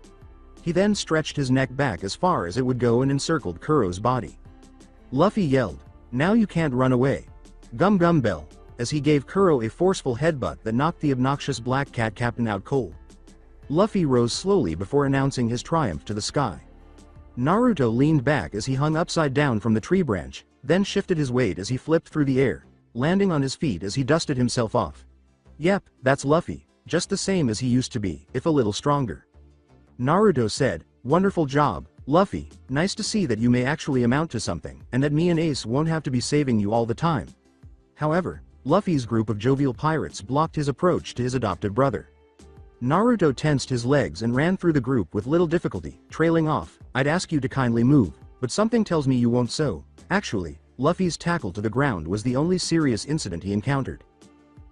He then stretched his neck back as far as it would go and encircled Kuro's body. Luffy yelled, "Now you can't run away. Gum Gum Bell," as he gave Kuro a forceful headbutt that knocked the obnoxious Black Cat captain out cold. Luffy rose slowly before announcing his triumph to the sky. Naruto leaned back as he hung upside down from the tree branch, then shifted his weight as he flipped through the air, landing on his feet as he dusted himself off. "Yep, that's Luffy, just the same as he used to be, if a little stronger." Naruto said, "Wonderful job, Luffy, nice to see that you may actually amount to something, and that me and Ace won't have to be saving you all the time." However, Luffy's group of jovial pirates blocked his approach to his adopted brother. Naruto tensed his legs and ran through the group with little difficulty, trailing off, "I'd ask you to kindly move, but something tells me you won't so." Actually, Luffy's tackle to the ground was the only serious incident he encountered.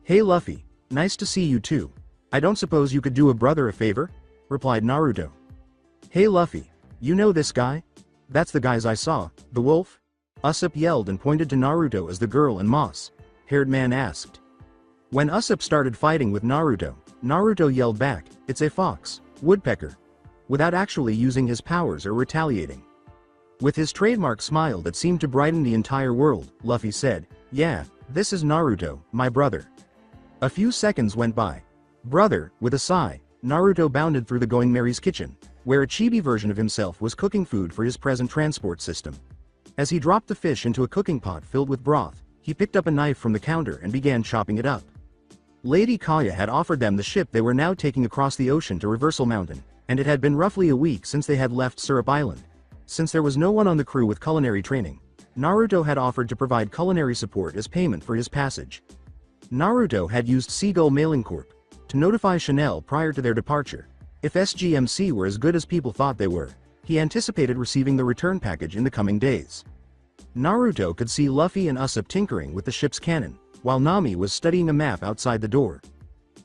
"Hey Luffy, nice to see you too. I don't suppose you could do a brother a favor?" replied Naruto. "Hey Luffy, you know this guy? That's the guys I saw, the wolf?" Usopp yelled and pointed to Naruto as the girl and moss-haired man asked. When Usopp started fighting with Naruto, Naruto yelled back, "It's a fox, woodpecker," without actually using his powers or retaliating. With his trademark smile that seemed to brighten the entire world, Luffy said, "Yeah, this is Naruto, my brother." A few seconds went by. "Brother," with a sigh, Naruto bounded through the Going Merry's kitchen, where a chibi version of himself was cooking food for his present transport system. As he dropped the fish into a cooking pot filled with broth, he picked up a knife from the counter and began chopping it up. Lady Kaya had offered them the ship they were now taking across the ocean to Reversal Mountain, and it had been roughly a week since they had left Syrup Island. Since there was no one on the crew with culinary training, Naruto had offered to provide culinary support as payment for his passage. Naruto had used Seagull Mailing Corp to notify Chanel prior to their departure. If SGMC were as good as people thought they were, he anticipated receiving the return package in the coming days. Naruto could see Luffy and Usopp tinkering with the ship's cannon, while Nami was studying a map outside the door.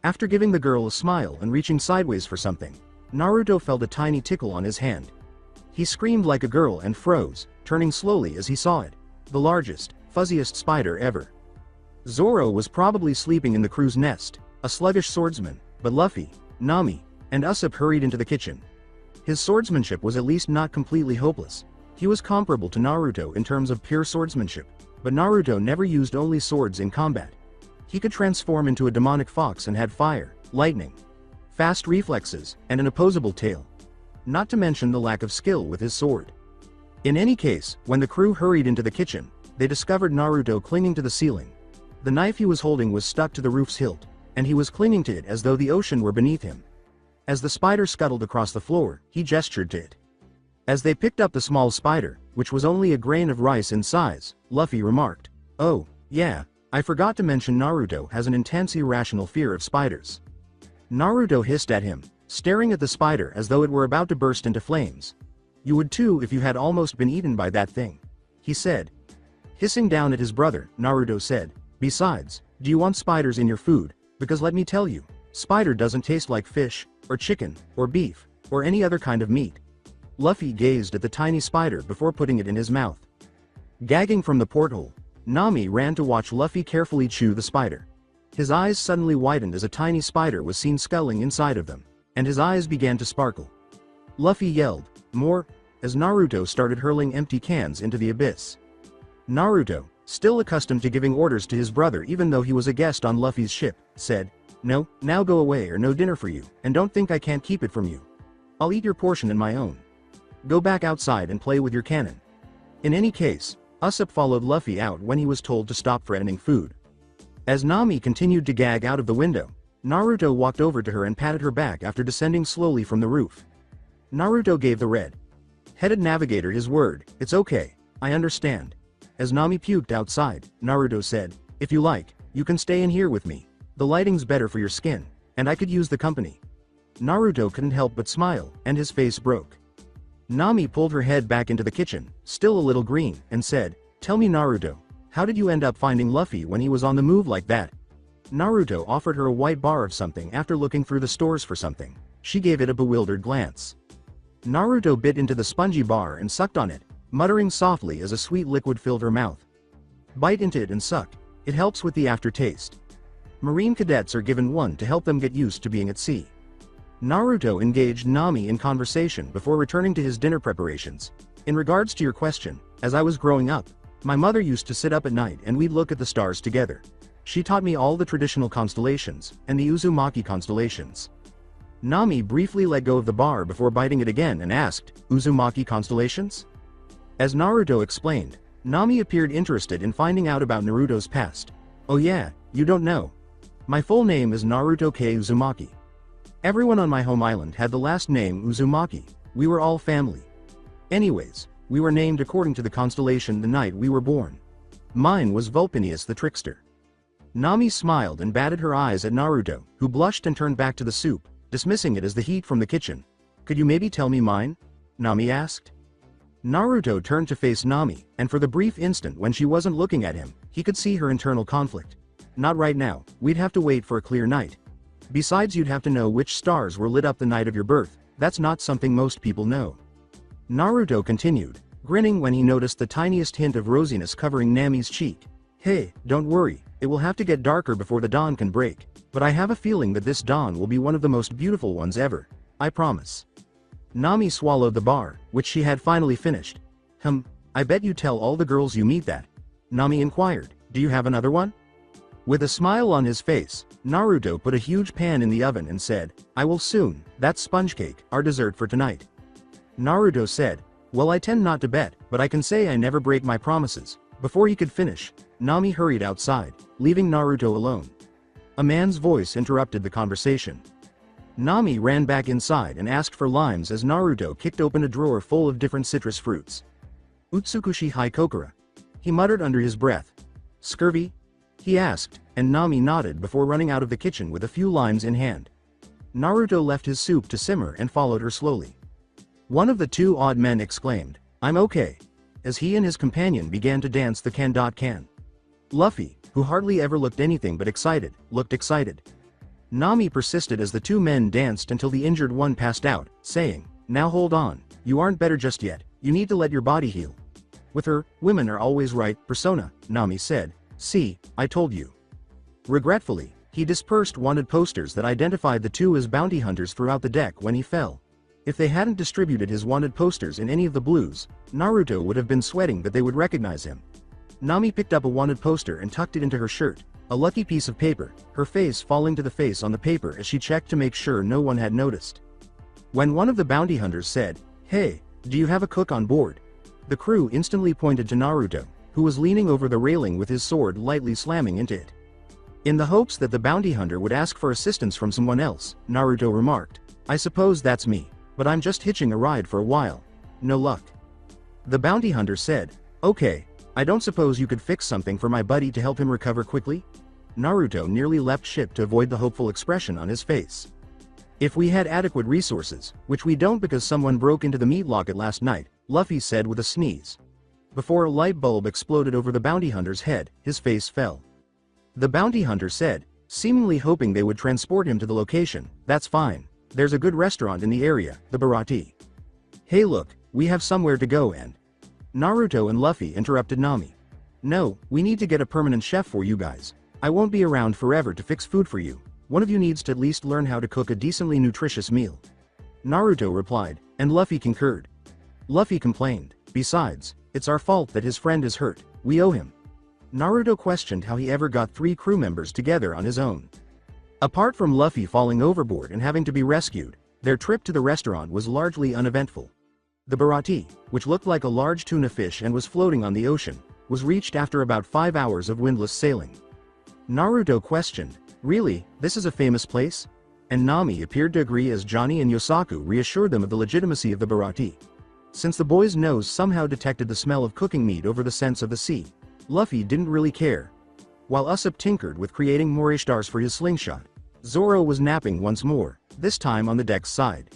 After giving the girl a smile and reaching sideways for something, Naruto felt a tiny tickle on his hand. He screamed like a girl and froze, turning slowly as he saw it. The largest, fuzziest spider ever. Zoro was probably sleeping in the crew's nest, a sluggish swordsman, but Luffy, Nami, and Usopp hurried into the kitchen. His swordsmanship was at least not completely hopeless. He was comparable to Naruto in terms of pure swordsmanship, but Naruto never used only swords in combat. He could transform into a demonic fox and had fire, lightning, fast reflexes, and an opposable tail. Not to mention the lack of skill with his sword. In any case, when the crew hurried into the kitchen, they discovered Naruto clinging to the ceiling. The knife he was holding was stuck to the roof's hilt, and he was clinging to it as though the ocean were beneath him. As the spider scuttled across the floor, he gestured to it. As they picked up the small spider, which was only a grain of rice in size, Luffy remarked, "Oh, yeah, I forgot to mention Naruto has an intense irrational fear of spiders." Naruto hissed at him, staring at the spider as though it were about to burst into flames. "You would too if you had almost been eaten by that thing," he said. Hissing down at his brother, Naruto said, "Besides, do you want spiders in your food? Because let me tell you, spider doesn't taste like fish, or chicken, or beef, or any other kind of meat." Luffy gazed at the tiny spider before putting it in his mouth. Gagging from the porthole, Nami ran to watch Luffy carefully chew the spider. His eyes suddenly widened as a tiny spider was seen sculling inside of them, and his eyes began to sparkle. Luffy yelled, "More," as Naruto started hurling empty cans into the abyss. Naruto, still accustomed to giving orders to his brother even though he was a guest on Luffy's ship, said, "No, now go away or no dinner for you, and don't think I can't keep it from you. I'll eat your portion and my own. Go back outside and play with your cannon." In any case, Usopp followed Luffy out when he was told to stop threatening food. As Nami continued to gag out of the window, Naruto walked over to her and patted her back after descending slowly from the roof. Naruto gave the red-headed navigator his word, "It's okay, I understand." As Nami puked outside, Naruto said, "If you like, you can stay in here with me. The lighting's better for your skin, and I could use the company." Naruto couldn't help but smile, and his face broke. Nami pulled her head back into the kitchen, still a little green, and said, "Tell me, Naruto, how did you end up finding Luffy when he was on the move like that?" Naruto offered her a white bar of something after looking through the stores for something. She gave it a bewildered glance. Naruto bit into the spongy bar and sucked on it, muttering softly as a sweet liquid filled her mouth. "Bite into it and suck. It helps with the aftertaste." Marine cadets are given one to help them get used to being at sea. Naruto engaged Nami in conversation before returning to his dinner preparations. "In regards to your question, as I was growing up, my mother used to sit up at night and we'd look at the stars together. She taught me all the traditional constellations, and the Uzumaki constellations." Nami briefly let go of the bar before biting it again and asked, "Uzumaki constellations?" As Naruto explained, Nami appeared interested in finding out about Naruto's past. "Oh yeah, you don't know. My full name is Naruto K. Uzumaki. Everyone on my home island had the last name Uzumaki. We were all family. Anyways, we were named according to the constellation the night we were born. Mine was Vulpinius the Trickster." Nami smiled and batted her eyes at Naruto, who blushed and turned back to the soup, dismissing it as the heat from the kitchen. "Could you maybe tell me mine?" Nami asked. Naruto turned to face Nami, and for the brief instant when she wasn't looking at him, he could see her internal conflict. "Not right now, we'd have to wait for a clear night. Besides, you'd have to know which stars were lit up the night of your birth. That's not something most people know." Naruto continued, grinning when he noticed the tiniest hint of rosiness covering Nami's cheek. "Hey, don't worry, it will have to get darker before the dawn can break, but I have a feeling that this dawn will be one of the most beautiful ones ever. I promise." Nami swallowed the bar, which she had finally finished. I bet you tell all the girls you meet that." Nami inquired, "Do you have another one?" With a smile on his face, Naruto put a huge pan in the oven and said, "I will soon. That's sponge cake, our dessert for tonight." Naruto said, "Well, I tend not to bet, but I can say I never break my promises." Before he could finish, Nami hurried outside, leaving Naruto alone. A man's voice interrupted the conversation. Nami ran back inside and asked for limes as Naruto kicked open a drawer full of different citrus fruits. "Utsukushi hai kokura," he muttered under his breath. "Scurvy?" he asked, and Nami nodded before running out of the kitchen with a few limes in hand. Naruto left his soup to simmer and followed her slowly. One of the two odd men exclaimed, "I'm okay," as he and his companion began to dance the can. Luffy, who hardly ever looked anything but excited, looked excited. Nami persisted as the two men danced until the injured one passed out, saying, "Now hold on, you aren't better just yet, you need to let your body heal." With her "women are always right" persona, Nami said, "See, I told you." Regretfully, he dispersed wanted posters that identified the two as bounty hunters throughout the deck when he fell. If they hadn't distributed his wanted posters in any of the blues, Naruto would have been sweating that they would recognize him. Nami picked up a wanted poster and tucked it into her shirt, a lucky piece of paper, her face falling to the face on the paper as she checked to make sure no one had noticed. When one of the bounty hunters said, "Hey, do you have a cook on board?" the crew instantly pointed to Naruto, who was leaning over the railing with his sword lightly slamming into it. In the hopes that the bounty hunter would ask for assistance from someone else, Naruto remarked, "I suppose that's me, but I'm just hitching a ride for a while. No luck." The bounty hunter said, "Okay, I don't suppose you could fix something for my buddy to help him recover quickly?" Naruto nearly leapt ship to avoid the hopeful expression on his face. "If we had adequate resources, which we don't because someone broke into the meat locket last night," Luffy said with a sneeze. Before a light bulb exploded over the bounty hunter's head, his face fell. The bounty hunter said, seemingly hoping they would transport him to the location, "That's fine. There's a good restaurant in the area, the Barati." "Hey look, we have somewhere to go and—" Naruto and Luffy interrupted Nami. "No, we need to get a permanent chef for you guys. I won't be around forever to fix food for you. One of you needs to at least learn how to cook a decently nutritious meal." Naruto replied, and Luffy concurred. Luffy complained, "Besides, it's our fault that his friend is hurt, we owe him." Naruto questioned how he ever got 3 crew members together on his own. Apart from Luffy falling overboard and having to be rescued, their trip to the restaurant was largely uneventful. The Barati, which looked like a large tuna fish and was floating on the ocean, was reached after about 5 hours of windless sailing. Naruto questioned, "Really, this is a famous place?" And Nami appeared to agree as Johnny and Yosaku reassured them of the legitimacy of the Baratie. Since the boy's nose somehow detected the smell of cooking meat over the scents of the sea, Luffy didn't really care. While Usopp tinkered with creating more Ishtars for his slingshot, Zoro was napping once more, this time on the deck's side.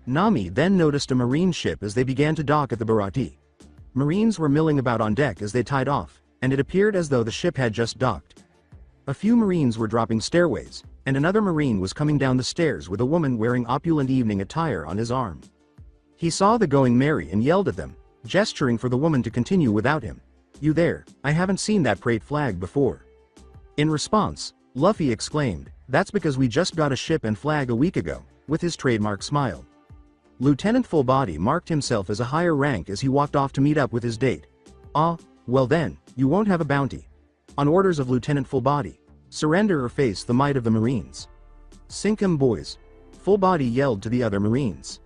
Nami then noticed a marine ship as they began to dock at the Baratie. Marines were milling about on deck as they tied off, and it appeared as though the ship had just docked. A few Marines were dropping stairways, and another Marine was coming down the stairs with a woman wearing opulent evening attire on his arm. He saw the going merry and yelled at them, gesturing for the woman to continue without him. "You there, I haven't seen that prate flag before." In response, Luffy exclaimed, "That's because we just got a ship and flag a week ago," with his trademark smile. Lieutenant Fullbody marked himself as a higher rank as he walked off to meet up with his date. "Ah, well then, you won't have a bounty. On orders of Lieutenant Fullbody, surrender or face the might of the Marines." "Sink 'em, boys," Fullbody yelled to the other Marines.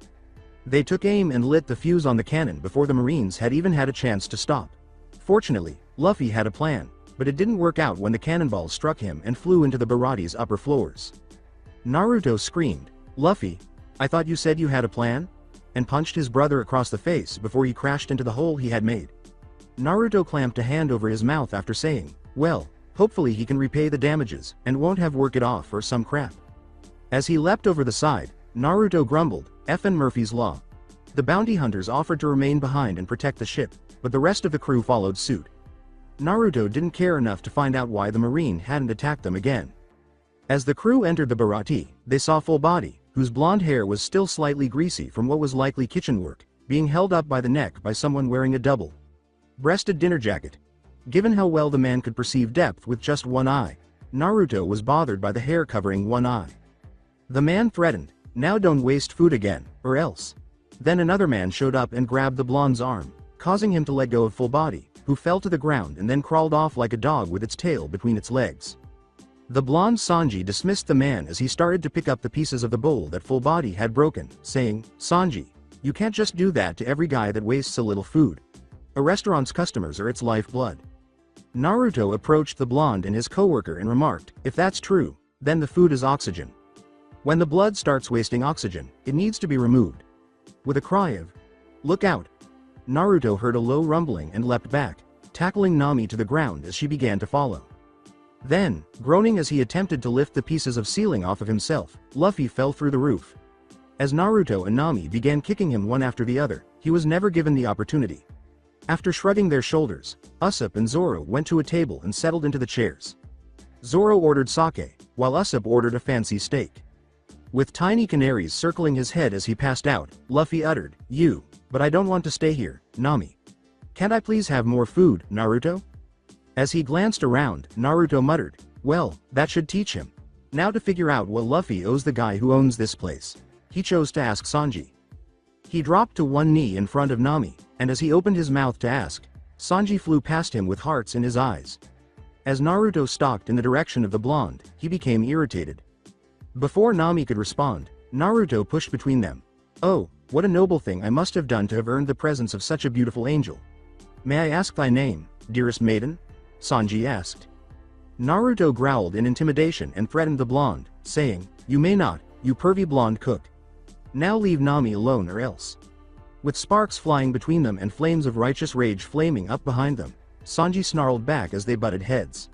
They took aim and lit the fuse on the cannon before the Marines had even had a chance to stop. Fortunately, Luffy had a plan, but it didn't work out when the cannonball struck him and flew into the Baratie's upper floors. Naruto screamed, "Luffy, I thought you said you had a plan?" and punched his brother across the face before he crashed into the hole he had made. Naruto clamped a hand over his mouth after saying, "Well, hopefully he can repay the damages and won't have work it off or some crap." As he leapt over the side, Naruto grumbled, "Effin' Murphy's Law." The bounty hunters offered to remain behind and protect the ship, but the rest of the crew followed suit. Naruto didn't care enough to find out why the Marine hadn't attacked them again. As the crew entered the Baratie, they saw Fullbody, whose blonde hair was still slightly greasy from what was likely kitchen work, being held up by the neck by someone wearing a double-breasted dinner jacket. Given how well the man could perceive depth with just one eye, Naruto was bothered by the hair covering one eye. The man threatened, "Now don't waste food again, or else." Then another man showed up and grabbed the blonde's arm, causing him to let go of Fullbody, who fell to the ground and then crawled off like a dog with its tail between its legs. The blonde Sanji dismissed the man as he started to pick up the pieces of the bowl that Fullbody had broken, saying, "Sanji, you can't just do that to every guy that wastes a little food. A restaurant's customers are its lifeblood." Naruto approached the blonde and his coworker and remarked, "If that's true, then the food is oxygen. When the blood starts wasting oxygen, it needs to be removed." With a cry of, "Look out!" Naruto heard a low rumbling and leapt back, tackling Nami to the ground as she began to follow. Then, groaning as he attempted to lift the pieces of ceiling off of himself, Luffy fell through the roof. As Naruto and Nami began kicking him one after the other, he was never given the opportunity. After shrugging their shoulders, Usopp and Zoro went to a table and settled into the chairs. Zoro ordered sake, while Usopp ordered a fancy steak. With tiny canaries circling his head as he passed out, Luffy uttered, But I don't want to stay here, Nami. Can't I please have more food, Naruto?" As he glanced around, Naruto muttered, "Well, that should teach him. Now to figure out what Luffy owes the guy who owns this place." He chose to ask Sanji. He dropped to one knee in front of Nami, and as he opened his mouth to ask, Sanji flew past him with hearts in his eyes. As Naruto stalked in the direction of the blonde, he became irritated. Before Nami could respond, Naruto pushed between them. "Oh, what a noble thing I must have done to have earned the presence of such a beautiful angel. May I ask thy name, dearest maiden?" Sanji asked. Naruto growled in intimidation and threatened the blonde, saying, "You may not, you pervy blonde cook. Now leave Nami alone or else." With sparks flying between them and flames of righteous rage flaming up behind them, Sanji snarled back as they butted heads.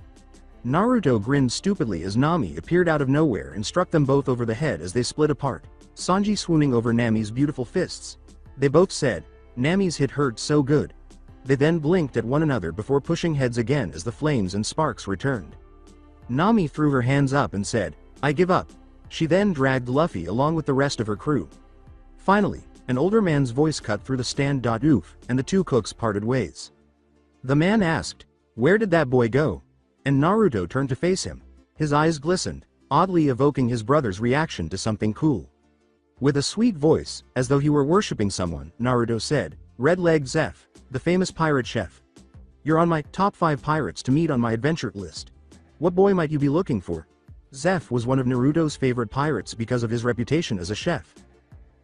Naruto grinned stupidly as Nami appeared out of nowhere and struck them both over the head as they split apart, Sanji swooning over Nami's beautiful fists. They both said, "Nami's hit hurt so good." They then blinked at one another before pushing heads again as the flames and sparks returned. Nami threw her hands up and said, "I give up." She then dragged Luffy along with the rest of her crew. Finally, an older man's voice cut through the stand. Oof, and the two cooks parted ways. The man asked, "Where did that boy go?" And Naruto turned to face him. His eyes glistened, oddly evoking his brother's reaction to something cool. With a sweet voice, as though he were worshipping someone, Naruto said, "Red Leg Zeph, the famous pirate chef. You're on my top 5 pirates to meet on my adventure list. What boy might you be looking for?" Zeph was one of Naruto's favorite pirates because of his reputation as a chef.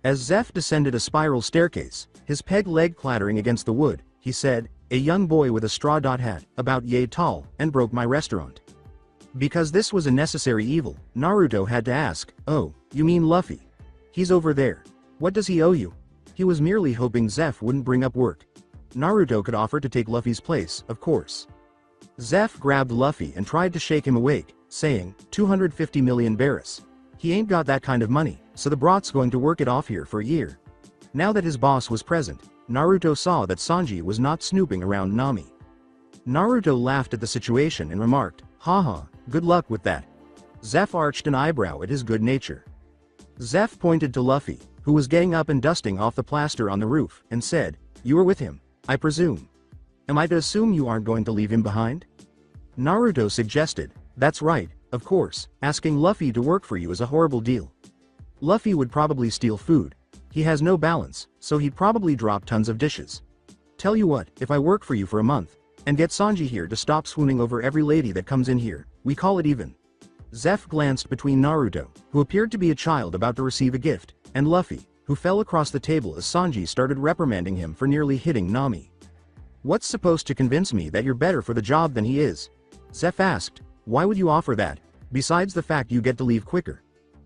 As Zeph descended a spiral staircase, his peg leg clattering against the wood, he said, "A young boy with a straw hat, about yay tall, and broke my restaurant. Because this was a necessary evil, Naruto had to ask, "Oh, you mean Luffy? He's over there. What does he owe you?" He was merely hoping Zeph wouldn't bring up work. Naruto could offer to take Luffy's place, of course. Zeph grabbed Luffy and tried to shake him awake, saying, 250 million berries. He ain't got that kind of money, so the brat's going to work it off here for a year. Now that his boss was present, Naruto saw that Sanji was not snooping around Nami. Naruto laughed at the situation and remarked, "Haha, good luck with that." Zeph arched an eyebrow at his good nature. Zeph pointed to Luffy, who was getting up and dusting off the plaster on the roof, and said, "You were with him, I presume. Am I to assume you aren't going to leave him behind?" Naruto suggested, "That's right, of course, asking Luffy to work for you is a horrible deal. Luffy would probably steal food. He has no balance, so he'd probably drop tons of dishes. Tell you what, if I work for you for a month, and get Sanji here to stop swooning over every lady that comes in here, we call it even." Zeph glanced between Naruto, who appeared to be a child about to receive a gift, and Luffy, who fell across the table as Sanji started reprimanding him for nearly hitting Nami. "What's supposed to convince me that you're better for the job than he is?" Zeph asked. "Why would you offer that, besides the fact you get to leave quicker?"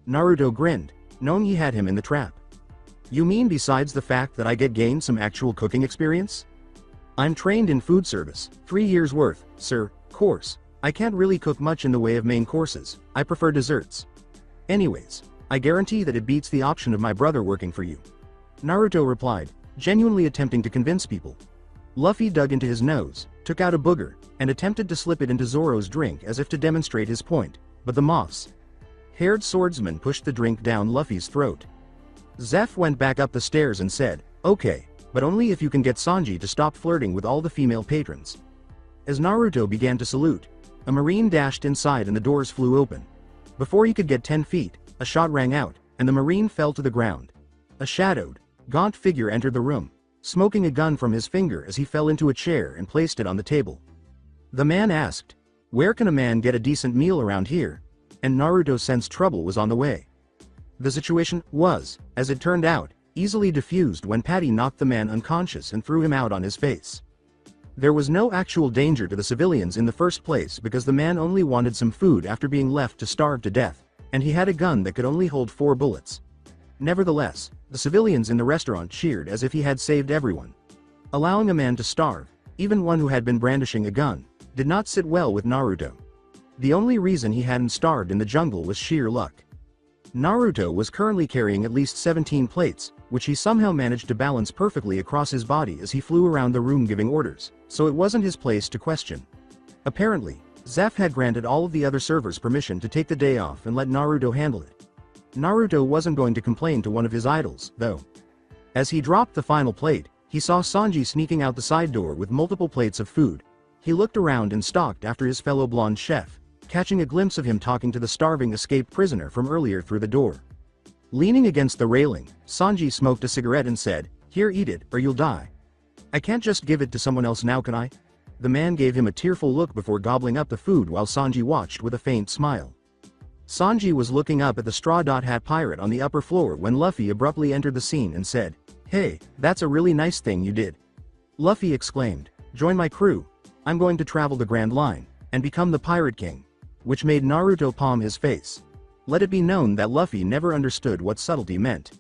Naruto grinned, knowing he had him in the trap. "You mean besides the fact that I gain some actual cooking experience? I'm trained in food service, 3 years worth, sir, course. I can't really cook much in the way of main courses, I prefer desserts. Anyways, I guarantee that it beats the option of my brother working for you." Naruto replied, genuinely attempting to convince people. Luffy dug into his nose, took out a booger, and attempted to slip it into Zoro's drink as if to demonstrate his point, but the moss-haired swordsman pushed the drink down Luffy's throat. Zeph went back up the stairs and said, "Okay, but only if you can get Sanji to stop flirting with all the female patrons." As Naruto began to salute, a marine dashed inside and the doors flew open. Before he could get 10 feet, a shot rang out, and the marine fell to the ground. A shadowed, gaunt figure entered the room, smoking a gun from his finger as he fell into a chair and placed it on the table. The man asked, "Where can a man get a decent meal around here?" And Naruto sensed trouble was on the way. The situation was, as it turned out, easily diffused when Patty knocked the man unconscious and threw him out on his face. There was no actual danger to the civilians in the first place because the man only wanted some food after being left to starve to death, and he had a gun that could only hold 4 bullets. Nevertheless, the civilians in the restaurant cheered as if he had saved everyone. Allowing a man to starve, even one who had been brandishing a gun, did not sit well with Naruto. The only reason he hadn't starved in the jungle was sheer luck. Naruto was currently carrying at least 17 plates, which he somehow managed to balance perfectly across his body as he flew around the room giving orders, so it wasn't his place to question. Apparently, Zeph had granted all of the other servers permission to take the day off and let Naruto handle it. Naruto wasn't going to complain to one of his idols, though. As he dropped the final plate, he saw Sanji sneaking out the side door with multiple plates of food. He looked around and stalked after his fellow blonde chef, catching a glimpse of him talking to the starving escaped prisoner from earlier through the door. Leaning against the railing, Sanji smoked a cigarette and said, "Here, eat it, or you'll die. I can't just give it to someone else now, can I?" The man gave him a tearful look before gobbling up the food while Sanji watched with a faint smile. Sanji was looking up at the Straw Hat pirate on the upper floor when Luffy abruptly entered the scene and said, "Hey, that's a really nice thing you did." Luffy exclaimed, "Join my crew. I'm going to travel the Grand Line, and become the Pirate King," which made Naruto palm his face. Let it be known that Luffy never understood what subtlety meant.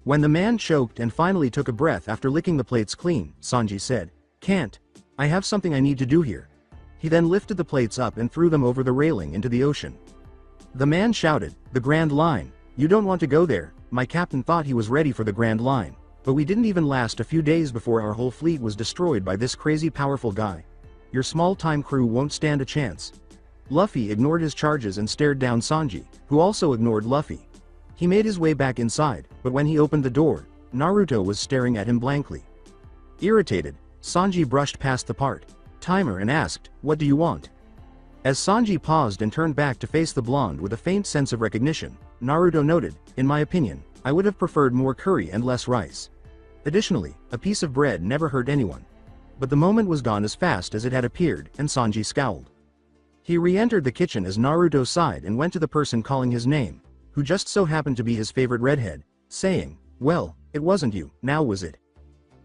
When the man choked and finally took a breath after licking the plates clean, Sanji said, "Can't. I have something I need to do here." He then lifted the plates up and threw them over the railing into the ocean. The man shouted, "The Grand Line. You don't want to go there. My captain thought he was ready for the Grand Line, but we didn't even last a few days before our whole fleet was destroyed by this crazy powerful guy. Your small-time crew won't stand a chance." Luffy ignored his charges and stared down Sanji, who also ignored Luffy. He made his way back inside, but when he opened the door, Naruto was staring at him blankly. Irritated, Sanji brushed past the part-timer and asked, "What do you want?" As Sanji paused and turned back to face the blonde with a faint sense of recognition, Naruto noted, "In my opinion, I would have preferred more curry and less rice. Additionally, a piece of bread never hurt anyone." But the moment was gone as fast as it had appeared, and Sanji scowled. He re-entered the kitchen as Naruto sighed and went to the person calling his name, who just so happened to be his favorite redhead, saying, "Well, it wasn't you, now was it?"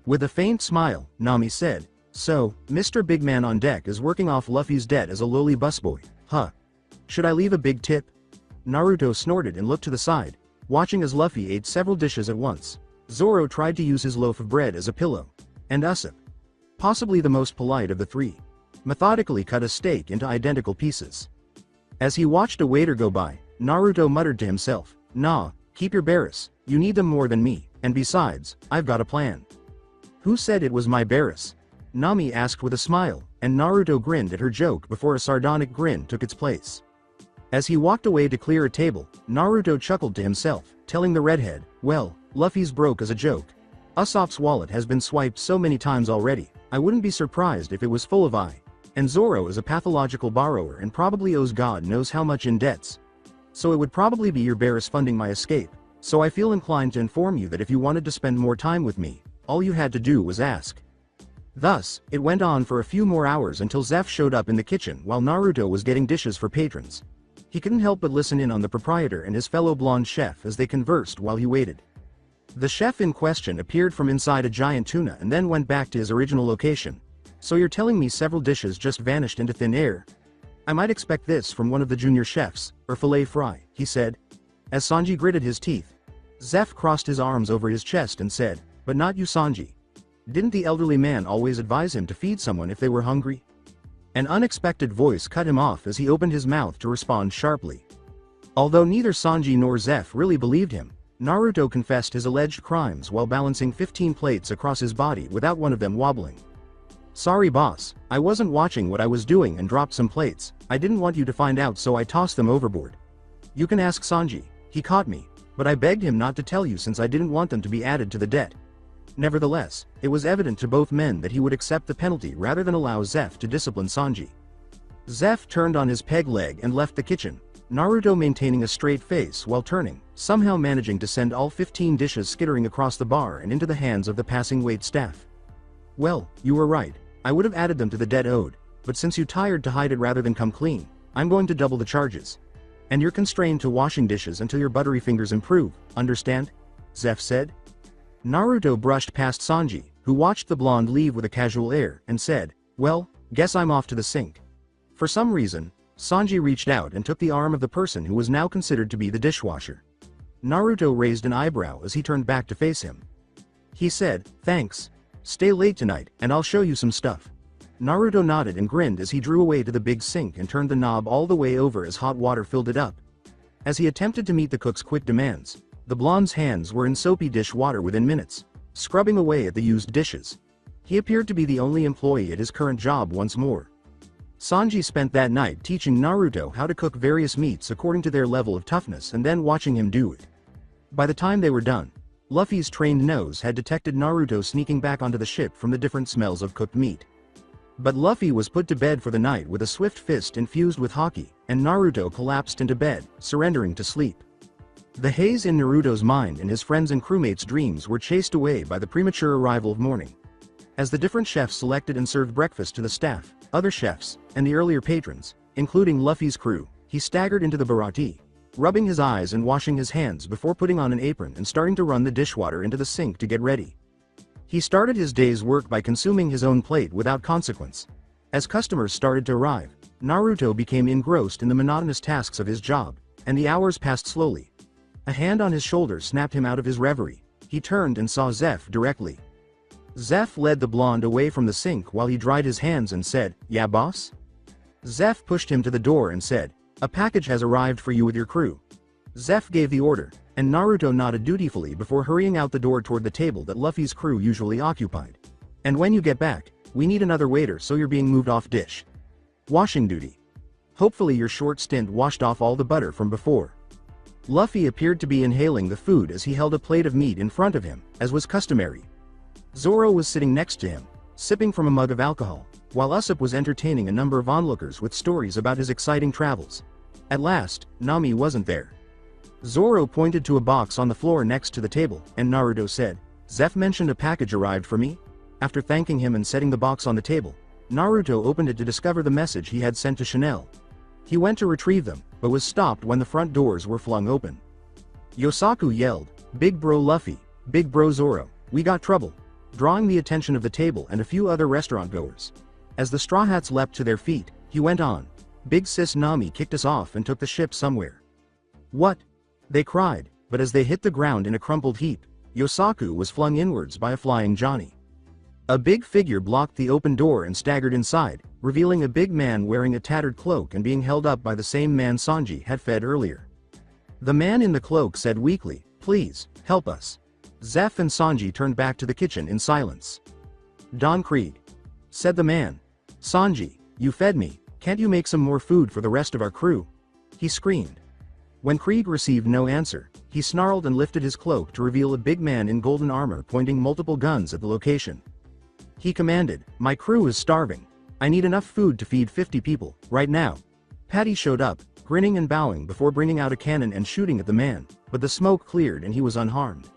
With a faint smile, Nami said, "So, Mr. Big Man on deck is working off Luffy's debt as a lowly busboy, huh?" Should I leave a big tip? Naruto snorted and looked to the side, watching as Luffy ate several dishes at once. Zoro tried to use his loaf of bread as a pillow. And Usopp, possibly the most polite of the three, methodically cut a steak into identical pieces. As he watched a waiter go by, Naruto muttered to himself, "Nah, keep your Barris, you need them more than me, and besides, I've got a plan." "Who said it was my Barris?" Nami asked with a smile, and Naruto grinned at her joke before a sardonic grin took its place. As he walked away to clear a table, Naruto chuckled to himself, telling the redhead, "Well, Luffy's broke as a joke. Usopp's wallet has been swiped so many times already, I wouldn't be surprised if it was full of and Zoro is a pathological borrower and probably owes God knows how much in debts. So it would probably be your Barris funding my escape, so I feel inclined to inform you that if you wanted to spend more time with me, all you had to do was ask." Thus, it went on for a few more hours until Zeph showed up in the kitchen while Naruto was getting dishes for patrons. He couldn't help but listen in on the proprietor and his fellow blonde chef as they conversed while he waited. The chef in question appeared from inside a giant tuna and then went back to his original location. "So you're telling me several dishes just vanished into thin air? I might expect this from one of the junior chefs, or filet fry," he said. As Sanji gritted his teeth, Zeph crossed his arms over his chest and said, "But not you, Sanji. Didn't the elderly man always advise him to feed someone if they were hungry?" An unexpected voice cut him off as he opened his mouth to respond sharply. Although neither Sanji nor Zeph really believed him, Naruto confessed his alleged crimes while balancing 15 plates across his body without one of them wobbling. "Sorry boss, I wasn't watching what I was doing and dropped some plates. I didn't want you to find out so I tossed them overboard. You can ask Sanji, he caught me, but I begged him not to tell you since I didn't want them to be added to the debt." Nevertheless, it was evident to both men that he would accept the penalty rather than allow Zeph to discipline Sanji. Zeph turned on his peg leg and left the kitchen, Naruto maintaining a straight face while turning, somehow managing to send all 15 dishes skittering across the bar and into the hands of the passing wait staff. "Well, you were right. I would have added them to the debt owed, but since you tired to hide it rather than come clean, I'm going to double the charges. And you're constrained to washing dishes until your buttery fingers improve, understand?" Zeph said. Naruto brushed past Sanji, who watched the blonde leave with a casual air, and said, "Well, guess I'm off to the sink." For some reason, Sanji reached out and took the arm of the person who was now considered to be the dishwasher. Naruto raised an eyebrow as he turned back to face him. He said, "Thanks. Stay late tonight, and I'll show you some stuff." Naruto nodded and grinned as he drew away to the big sink and turned the knob all the way over as hot water filled it up. As he attempted to meet the cook's quick demands, the blonde's hands were in soapy dish water within minutes, scrubbing away at the used dishes. He appeared to be the only employee at his current job once more. Sanji spent that night teaching Naruto how to cook various meats according to their level of toughness and then watching him do it. By the time they were done, Luffy's trained nose had detected Naruto sneaking back onto the ship from the different smells of cooked meat. But Luffy was put to bed for the night with a swift fist infused with haki, and Naruto collapsed into bed, surrendering to sleep. The haze in Naruto's mind and his friends' and crewmates' dreams were chased away by the premature arrival of morning. As the different chefs selected and served breakfast to the staff, other chefs, and the earlier patrons, including Luffy's crew, he staggered into the baratie, rubbing his eyes and washing his hands before putting on an apron and starting to run the dishwater into the sink to get ready. He started his day's work by consuming his own plate without consequence. As customers started to arrive, Naruto became engrossed in the monotonous tasks of his job, and the hours passed slowly. A hand on his shoulder snapped him out of his reverie. He turned and saw Zeph directly. Zeph led the blonde away from the sink while he dried his hands and said, "Yeah boss?" Zeph pushed him to the door and said, "A package has arrived for you with your crew." Zeph gave the order, and Naruto nodded dutifully before hurrying out the door toward the table that Luffy's crew usually occupied. "And when you get back, we need another waiter so you're being moved off dish washing duty. Hopefully your short stint washed off all the butter from before." Luffy appeared to be inhaling the food as he held a plate of meat in front of him, as was customary. Zoro was sitting next to him, sipping from a mug of alcohol, while Usopp was entertaining a number of onlookers with stories about his exciting travels. At last, Nami wasn't there. Zoro pointed to a box on the floor next to the table, and Naruto said, "Zeph mentioned a package arrived for me?" After thanking him and setting the box on the table, Naruto opened it to discover the message he had sent to Chanel. He went to retrieve them, but was stopped when the front doors were flung open. Yosaku yelled, "Big bro Luffy, big bro Zoro, we got trouble," drawing the attention of the table and a few other restaurant goers. As the Straw Hats leapt to their feet, he went on, Big sis Nami kicked us off and took the ship somewhere." "What?" they cried, but as they hit the ground in a crumpled heap, Yosaku was flung inwards by a flying Johnny. A big figure blocked the open door and staggered inside, revealing a big man wearing a tattered cloak and being held up by the same man Sanji had fed earlier. The man in the cloak said weakly, "Please, help us." Zeph and Sanji turned back to the kitchen in silence. "Don Krieg," said the man. "Sanji, you fed me, can't you make some more food for the rest of our crew?" he screamed. When Krieg received no answer, he snarled and lifted his cloak to reveal a big man in golden armor pointing multiple guns at the location. He commanded, "My crew is starving. I need enough food to feed 50 people, right now." Patty showed up, grinning and bowing before bringing out a cannon and shooting at the man, but the smoke cleared and he was unharmed.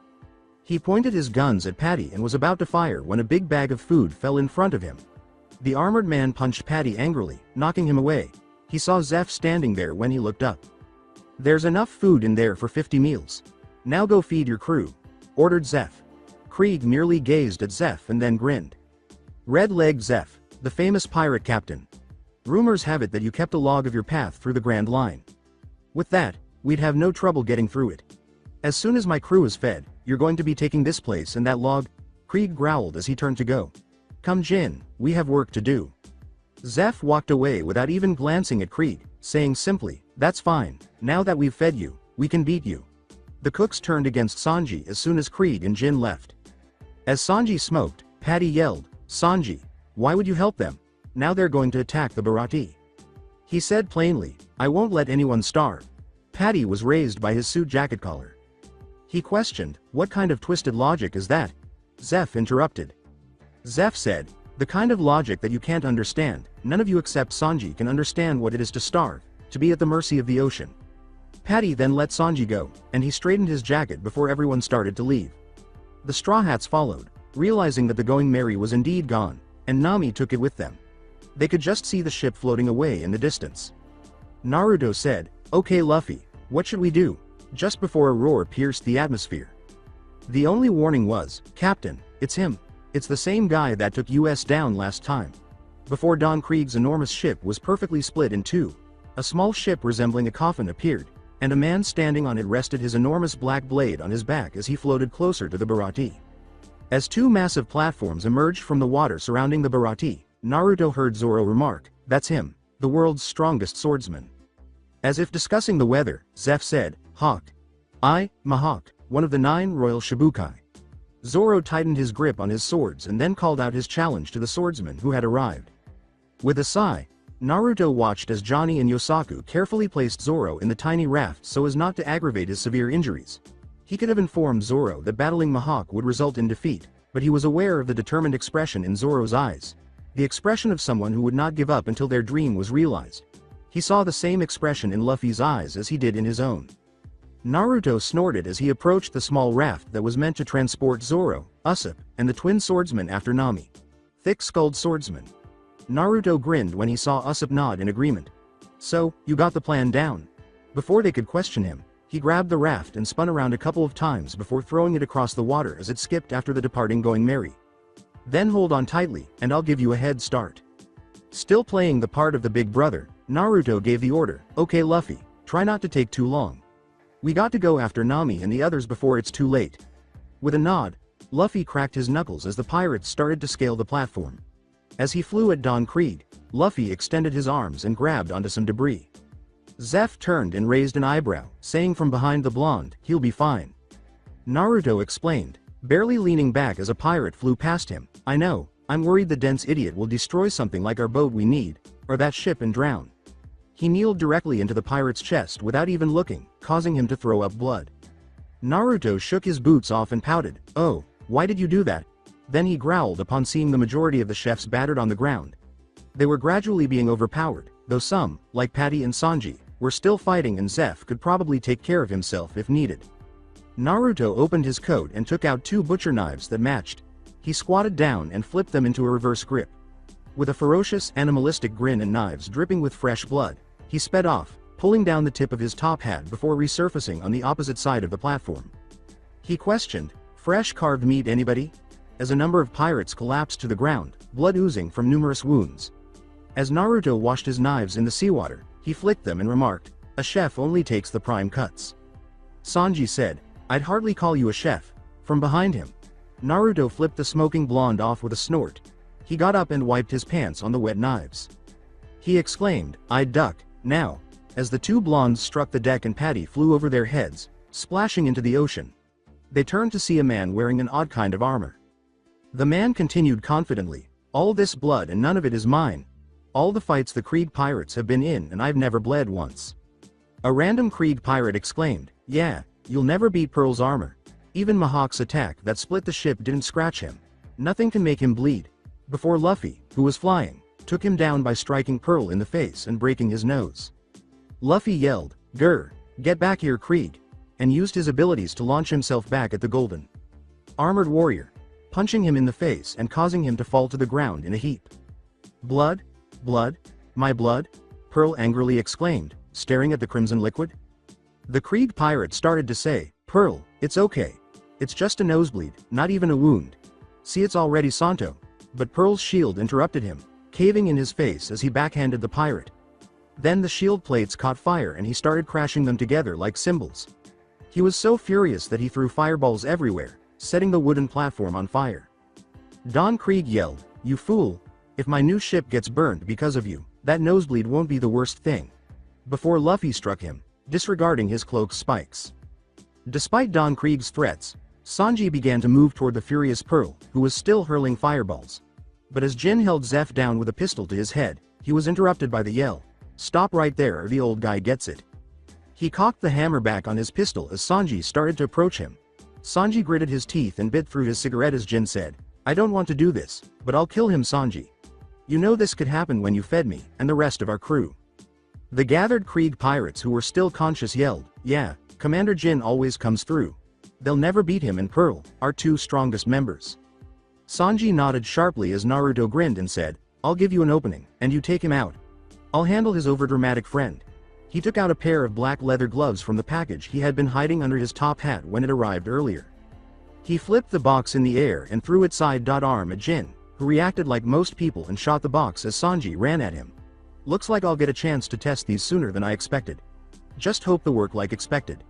He pointed his guns at Patty and was about to fire when a big bag of food fell in front of him. The armored man punched Patty angrily, knocking him away. He saw Zeph standing there when he looked up. "There's enough food in there for 50 meals. Now go feed your crew," ordered Zeph. Krieg merely gazed at Zeph and then grinned. "Red-legged Zeph, the famous pirate captain. Rumors have it that you kept a log of your path through the Grand Line. With that, we'd have no trouble getting through it. As soon as my crew is fed, you're going to be taking this place and that log," Krieg growled as he turned to go. "Come Jin, we have work to do." Zeph walked away without even glancing at Krieg, saying simply, "That's fine, now that we've fed you, we can beat you." The cooks turned against Sanji as soon as Krieg and Jin left. As Sanji smoked, Patty yelled, "Sanji, why would you help them? Now they're going to attack the Bharati." He said plainly, "I won't let anyone starve." Patty was raised by his suit jacket collar. He questioned, "What kind of twisted logic is that?" Zeph interrupted. Zeph said, "The kind of logic that you can't understand. None of you except Sanji can understand what it is to starve, to be at the mercy of the ocean." Patty then let Sanji go, and he straightened his jacket before everyone started to leave. The Straw Hats followed, realizing that the Going Merry was indeed gone, and Nami took it with them. They could just see the ship floating away in the distance. Naruto said, "Okay Luffy, what should we do?" just before a roar pierced the atmosphere. The only warning was, "Captain, it's him. It's the same guy that took us down last time." Before Don Krieg's enormous ship was perfectly split in two, a small ship resembling a coffin appeared, and a man standing on it rested his enormous black blade on his back as he floated closer to the Bharati. As two massive platforms emerged from the water surrounding the Bharati, Naruto heard Zoro remark, "That's him, the world's strongest swordsman." As if discussing the weather, Zeph said, "Hawk. Mahawk, one of the 9 royal Shibukai." Zoro tightened his grip on his swords and then called out his challenge to the swordsman who had arrived. With a sigh, Naruto watched as Johnny and Yosaku carefully placed Zoro in the tiny raft so as not to aggravate his severe injuries. He could have informed Zoro that battling Mahawk would result in defeat, but he was aware of the determined expression in Zoro's eyes. The expression of someone who would not give up until their dream was realized. He saw the same expression in Luffy's eyes as he did in his own. Naruto snorted as he approached the small raft that was meant to transport Zoro, Usopp, and the twin swordsmen after Nami. Thick-skulled swordsman. Naruto grinned when he saw Usopp nod in agreement. "So, you got the plan down?" Before they could question him, he grabbed the raft and spun around a couple of times before throwing it across the water as it skipped after the departing Going Merry. "Then hold on tightly, and I'll give you a head start." Still playing the part of the big brother, Naruto gave the order, "Okay Luffy, try not to take too long. We got to go after Nami and the others before it's too late." With a nod, Luffy cracked his knuckles as the pirates started to scale the platform. As he flew at Don Krieg, Luffy extended his arms and grabbed onto some debris. Zeph turned and raised an eyebrow, saying from behind the blonde, "He'll be fine." Naruto explained, barely leaning back as a pirate flew past him, "I know, I'm worried the dense idiot will destroy something like our boat we need, or that ship and drown." He kneeled directly into the pirate's chest without even looking, causing him to throw up blood. Naruto shook his boots off and pouted, "Oh, why did you do that?" Then he growled upon seeing the majority of the chefs battered on the ground. They were gradually being overpowered, though some, like Patty and Sanji, were still fighting and Zeph could probably take care of himself if needed. Naruto opened his coat and took out 2 butcher knives that matched. He squatted down and flipped them into a reverse grip. With a ferocious, animalistic grin and knives dripping with fresh blood, he sped off, pulling down the tip of his top hat before resurfacing on the opposite side of the platform. He questioned, "Fresh carved meat anybody?" as a number of pirates collapsed to the ground, blood oozing from numerous wounds. As Naruto washed his knives in the seawater, he flicked them and remarked, "A chef only takes the prime cuts." Sanji said, "I'd hardly call you a chef." From behind him, Naruto flipped the smoking blonde off with a snort. He got up and wiped his pants on the wet knives. He exclaimed, "I'd duck, now," as the two blondes struck the deck and Patty flew over their heads, splashing into the ocean. They turned to see a man wearing an odd kind of armor. The man continued confidently, "All this blood and none of it is mine. All the fights the Krieg pirates have been in and I've never bled once." A random Krieg pirate exclaimed, "Yeah, you'll never beat Pearl's armor. Even Mihawk's attack that split the ship didn't scratch him. Nothing can make him bleed." Before Luffy, who was flying, took him down by striking Pearl in the face and breaking his nose. Luffy yelled, "Grr, get back here Krieg," and used his abilities to launch himself back at the golden armored warrior, punching him in the face and causing him to fall to the ground in a heap. "Blood? Blood? My blood?" Pearl angrily exclaimed, staring at the crimson liquid. The Krieg pirate started to say, "Pearl, it's okay. It's just a nosebleed, not even a wound. See, it's already Santo." But Pearl's shield interrupted him, caving in his face as he backhanded the pirate. Then the shield plates caught fire and he started crashing them together like cymbals. He was so furious that he threw fireballs everywhere, setting the wooden platform on fire. Don Krieg yelled, "You fool! If my new ship gets burned because of you, that nosebleed won't be the worst thing." Before Luffy struck him, disregarding his cloak's spikes. Despite Don Krieg's threats, Sanji began to move toward the furious Pearl, who was still hurling fireballs. But as Jin held Zeph down with a pistol to his head, he was interrupted by the yell, "Stop right there or the old guy gets it." He cocked the hammer back on his pistol as Sanji started to approach him. Sanji gritted his teeth and bit through his cigarette as Jin said, "I don't want to do this, but I'll kill him Sanji. You know this could happen when you fed me, and the rest of our crew." The gathered Krieg pirates who were still conscious yelled, "Yeah, Commander Jin always comes through. They'll never beat him and Pearl, our two strongest members." Sanji nodded sharply as Naruto grinned and said, "I'll give you an opening, and you take him out. I'll handle his overdramatic friend." He took out a pair of black leather gloves from the package he had been hiding under his top hat when it arrived earlier. He flipped the box in the air and threw its side-arm at Jin, who reacted like most people and shot the box as Sanji ran at him. "Looks like I'll get a chance to test these sooner than I expected. Just hope they work like expected."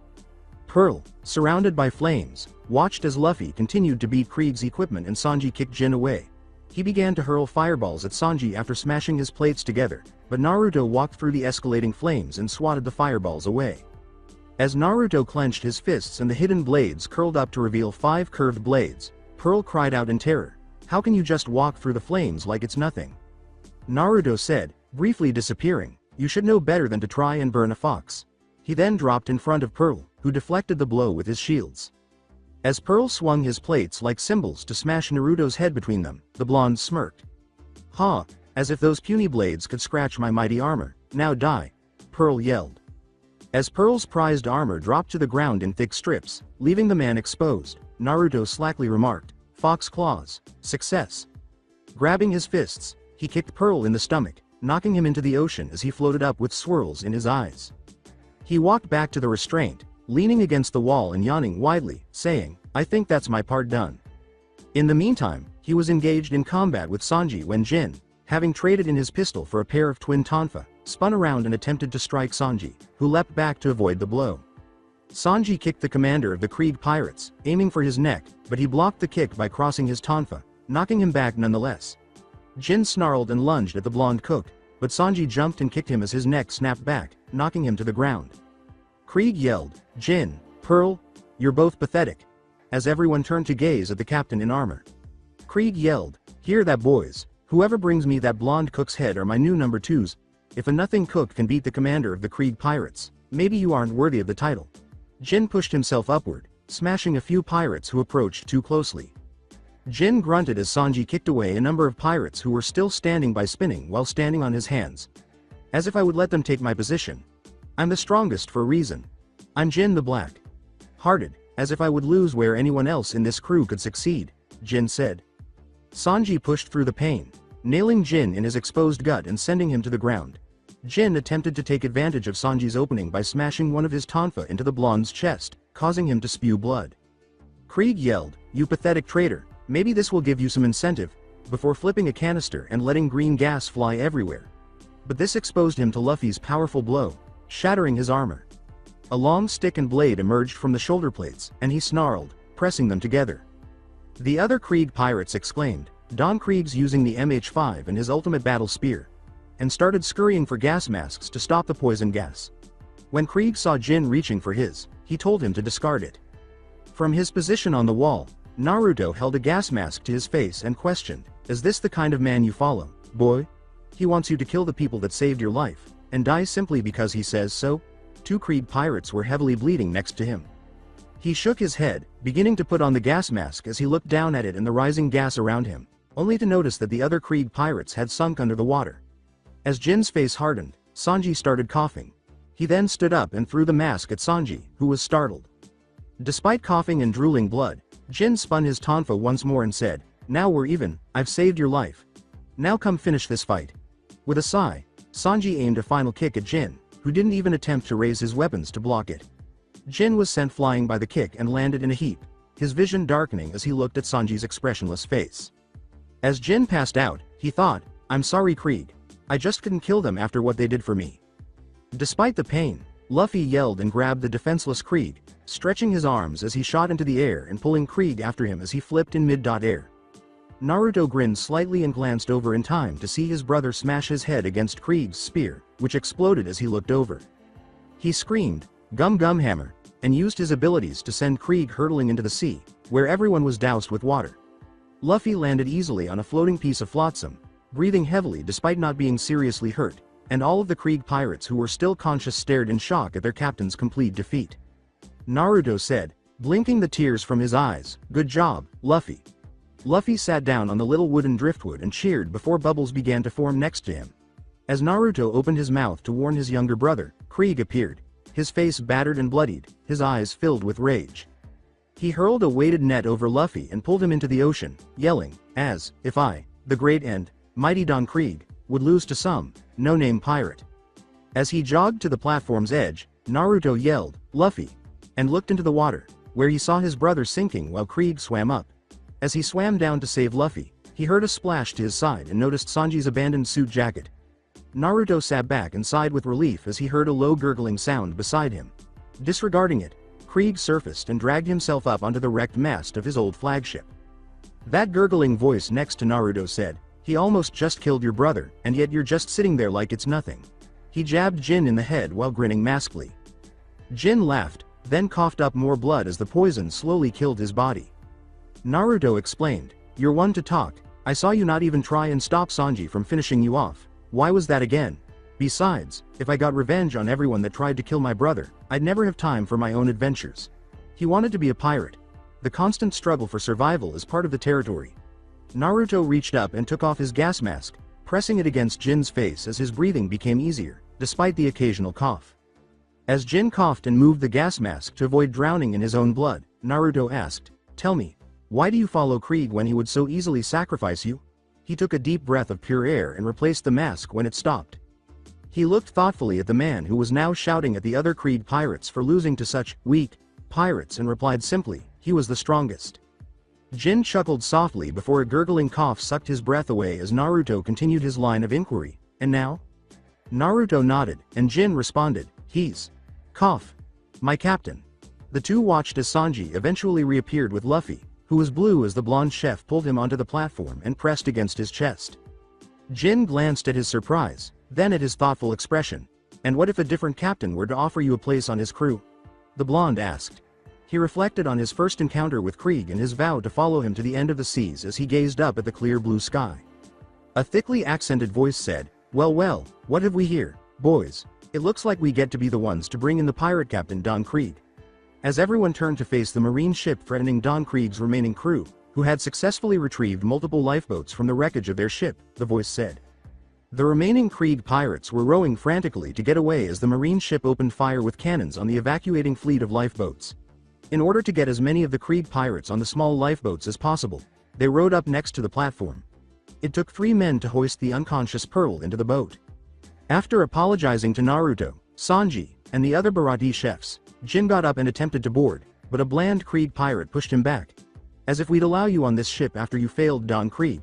Pearl, surrounded by flames, watched as Luffy continued to beat Krieg's equipment and Sanji kicked Jin away. He began to hurl fireballs at Sanji after smashing his plates together, but Naruto walked through the escalating flames and swatted the fireballs away. As Naruto clenched his fists and the hidden blades curled up to reveal 5 curved blades, Pearl cried out in terror, "How can you just walk through the flames like it's nothing?" Naruto said, briefly disappearing, "You should know better than to try and burn a fox." He then dropped in front of Pearl, who deflected the blow with his shields. As Pearl swung his plates like cymbals to smash Naruto's head between them, the blonde smirked. "Ha, as if those puny blades could scratch my mighty armor, now die," Pearl yelled. As Pearl's prized armor dropped to the ground in thick strips, leaving the man exposed, Naruto slackly remarked, "Fox claws, success." Grabbing his fists, he kicked Pearl in the stomach, knocking him into the ocean as he floated up with swirls in his eyes. He walked back to the restraint, leaning against the wall and yawning widely, saying, "I think that's my part done." In the meantime, he was engaged in combat with Sanji when Jin, having traded in his pistol for a pair of twin tonfa, spun around and attempted to strike Sanji, who leapt back to avoid the blow. Sanji kicked the commander of the Krieg pirates, aiming for his neck, but he blocked the kick by crossing his tonfa, knocking him back nonetheless. Jin snarled and lunged at the blonde cook, but Sanji jumped and kicked him as his neck snapped back, knocking him to the ground. Krieg yelled, "Jin, Pearl, you're both pathetic," as everyone turned to gaze at the captain in armor. Krieg yelled, "Hear that boys, whoever brings me that blonde cook's head are my new number 2s. If a nothing cook can beat the commander of the Krieg pirates, maybe you aren't worthy of the title." Jin pushed himself upward, smashing a few pirates who approached too closely. Jin grunted as Sanji kicked away a number of pirates who were still standing by spinning while standing on his hands. "As if I would let them take my position. I'm the strongest for a reason. I'm Jin the Black Hearted, as if I would lose where anyone else in this crew could succeed," Jin said. Sanji pushed through the pain, nailing Jin in his exposed gut and sending him to the ground. Jin attempted to take advantage of Sanji's opening by smashing one of his tonfa into the blonde's chest, causing him to spew blood. Krieg yelled, "You pathetic traitor, maybe this will give you some incentive," before flipping a canister and letting green gas fly everywhere, but this exposed him to Luffy's powerful blow, shattering his armor. A long stick and blade emerged from the shoulder plates, and he snarled, pressing them together. The other Krieg pirates exclaimed, Don Krieg's using the MH5 and his ultimate battle spear, and started scurrying for gas masks to stop the poison gas. When Krieg saw Jin reaching for his, he told him to discard it. From his position on the wall, Naruto held a gas mask to his face and questioned, is this the kind of man you follow, boy? He wants you to kill the people that saved your life, and die simply because he says so? 2 Krieg pirates were heavily bleeding next to him. He shook his head, beginning to put on the gas mask as he looked down at it and the rising gas around him, only to notice that the other Krieg pirates had sunk under the water. As Jin's face hardened, Sanji started coughing. He then stood up and threw the mask at Sanji, who was startled. Despite coughing and drooling blood, Jin spun his tonfa once more and said, now we're even, I've saved your life. Now come finish this fight. With a sigh, Sanji aimed a final kick at Jin, who didn't even attempt to raise his weapons to block it. Jin was sent flying by the kick and landed in a heap, his vision darkening as he looked at Sanji's expressionless face. As Jin passed out, he thought, I'm sorry Krieg. I just couldn't kill them after what they did for me. Despite the pain, Luffy yelled and grabbed the defenseless Krieg, stretching his arms as he shot into the air and pulling Krieg after him as he flipped in mid-air. Naruto grinned slightly and glanced over in time to see his brother smash his head against Krieg's spear, which exploded as he looked over. He screamed, Gum Gum Hammer, and used his abilities to send Krieg hurtling into the sea, where everyone was doused with water. Luffy landed easily on a floating piece of flotsam, breathing heavily despite not being seriously hurt, and all of the Krieg pirates who were still conscious stared in shock at their captain's complete defeat. Naruto said, blinking the tears from his eyes, good job, Luffy. Luffy sat down on the little wooden driftwood and cheered before bubbles began to form next to him. As Naruto opened his mouth to warn his younger brother, Krieg appeared, his face battered and bloodied, his eyes filled with rage. He hurled a weighted net over Luffy and pulled him into the ocean, yelling, as if I, the great and mighty Don Krieg, would lose to some no-name pirate. As he jogged to the platform's edge, Naruto yelled, Luffy, and looked into the water, where he saw his brother sinking while Krieg swam up. As he swam down to save Luffy, he heard a splash to his side and noticed Sanji's abandoned suit jacket. Naruto sat back and sighed with relief as he heard a low gurgling sound beside him. Disregarding it, Krieg surfaced and dragged himself up onto the wrecked mast of his old flagship. That gurgling voice next to Naruto said, he almost just killed your brother, and yet you're just sitting there like it's nothing. He jabbed Jin in the head while grinning maskily. Jin laughed, then coughed up more blood as the poison slowly killed his body. Naruto explained, you're one to talk, I saw you not even try and stop Sanji from finishing you off. Why was that again? Besides, if I got revenge on everyone that tried to kill my brother, I'd never have time for my own adventures. He wanted to be a pirate. The constant struggle for survival is part of the territory. Naruto reached up and took off his gas mask, pressing it against Jin's face as his breathing became easier, despite the occasional cough. As Jin coughed and moved the gas mask to avoid drowning in his own blood, Naruto asked, tell me, why do you follow Krieg when he would so easily sacrifice you? He took a deep breath of pure air and replaced the mask when it stopped. He looked thoughtfully at the man who was now shouting at the other Krieg pirates for losing to such weak pirates and replied simply, he was the strongest. Jin chuckled softly before a gurgling cough sucked his breath away as Naruto continued his line of inquiry, and now? Naruto nodded, and Jin responded, he's cough, my captain. The two watched as Sanji eventually reappeared with Luffy, who was blue as the blonde chef pulled him onto the platform and pressed against his chest. Jin glanced at his surprise, then at his thoughtful expression. And what if a different captain were to offer you a place on his crew? The blonde asked. He reflected on his first encounter with Krieg and his vow to follow him to the end of the seas as he gazed up at the clear blue sky. A thickly accented voice said, well, what have we here, boys? It looks like we get to be the ones to bring in the pirate captain Don Krieg. As everyone turned to face the marine ship threatening Don Krieg's remaining crew, who had successfully retrieved multiple lifeboats from the wreckage of their ship, the voice said. The remaining Krieg pirates were rowing frantically to get away as the marine ship opened fire with cannons on the evacuating fleet of lifeboats. In order to get as many of the Krieg pirates on the small lifeboats as possible, they rowed up next to the platform. It took 3 men to hoist the unconscious Pearl into the boat. After apologizing to Naruto, Sanji, and the other Baratie chefs, Jin got up and attempted to board, but a bland Krieg pirate pushed him back. As if we'd allow you on this ship after you failed Don Krieg.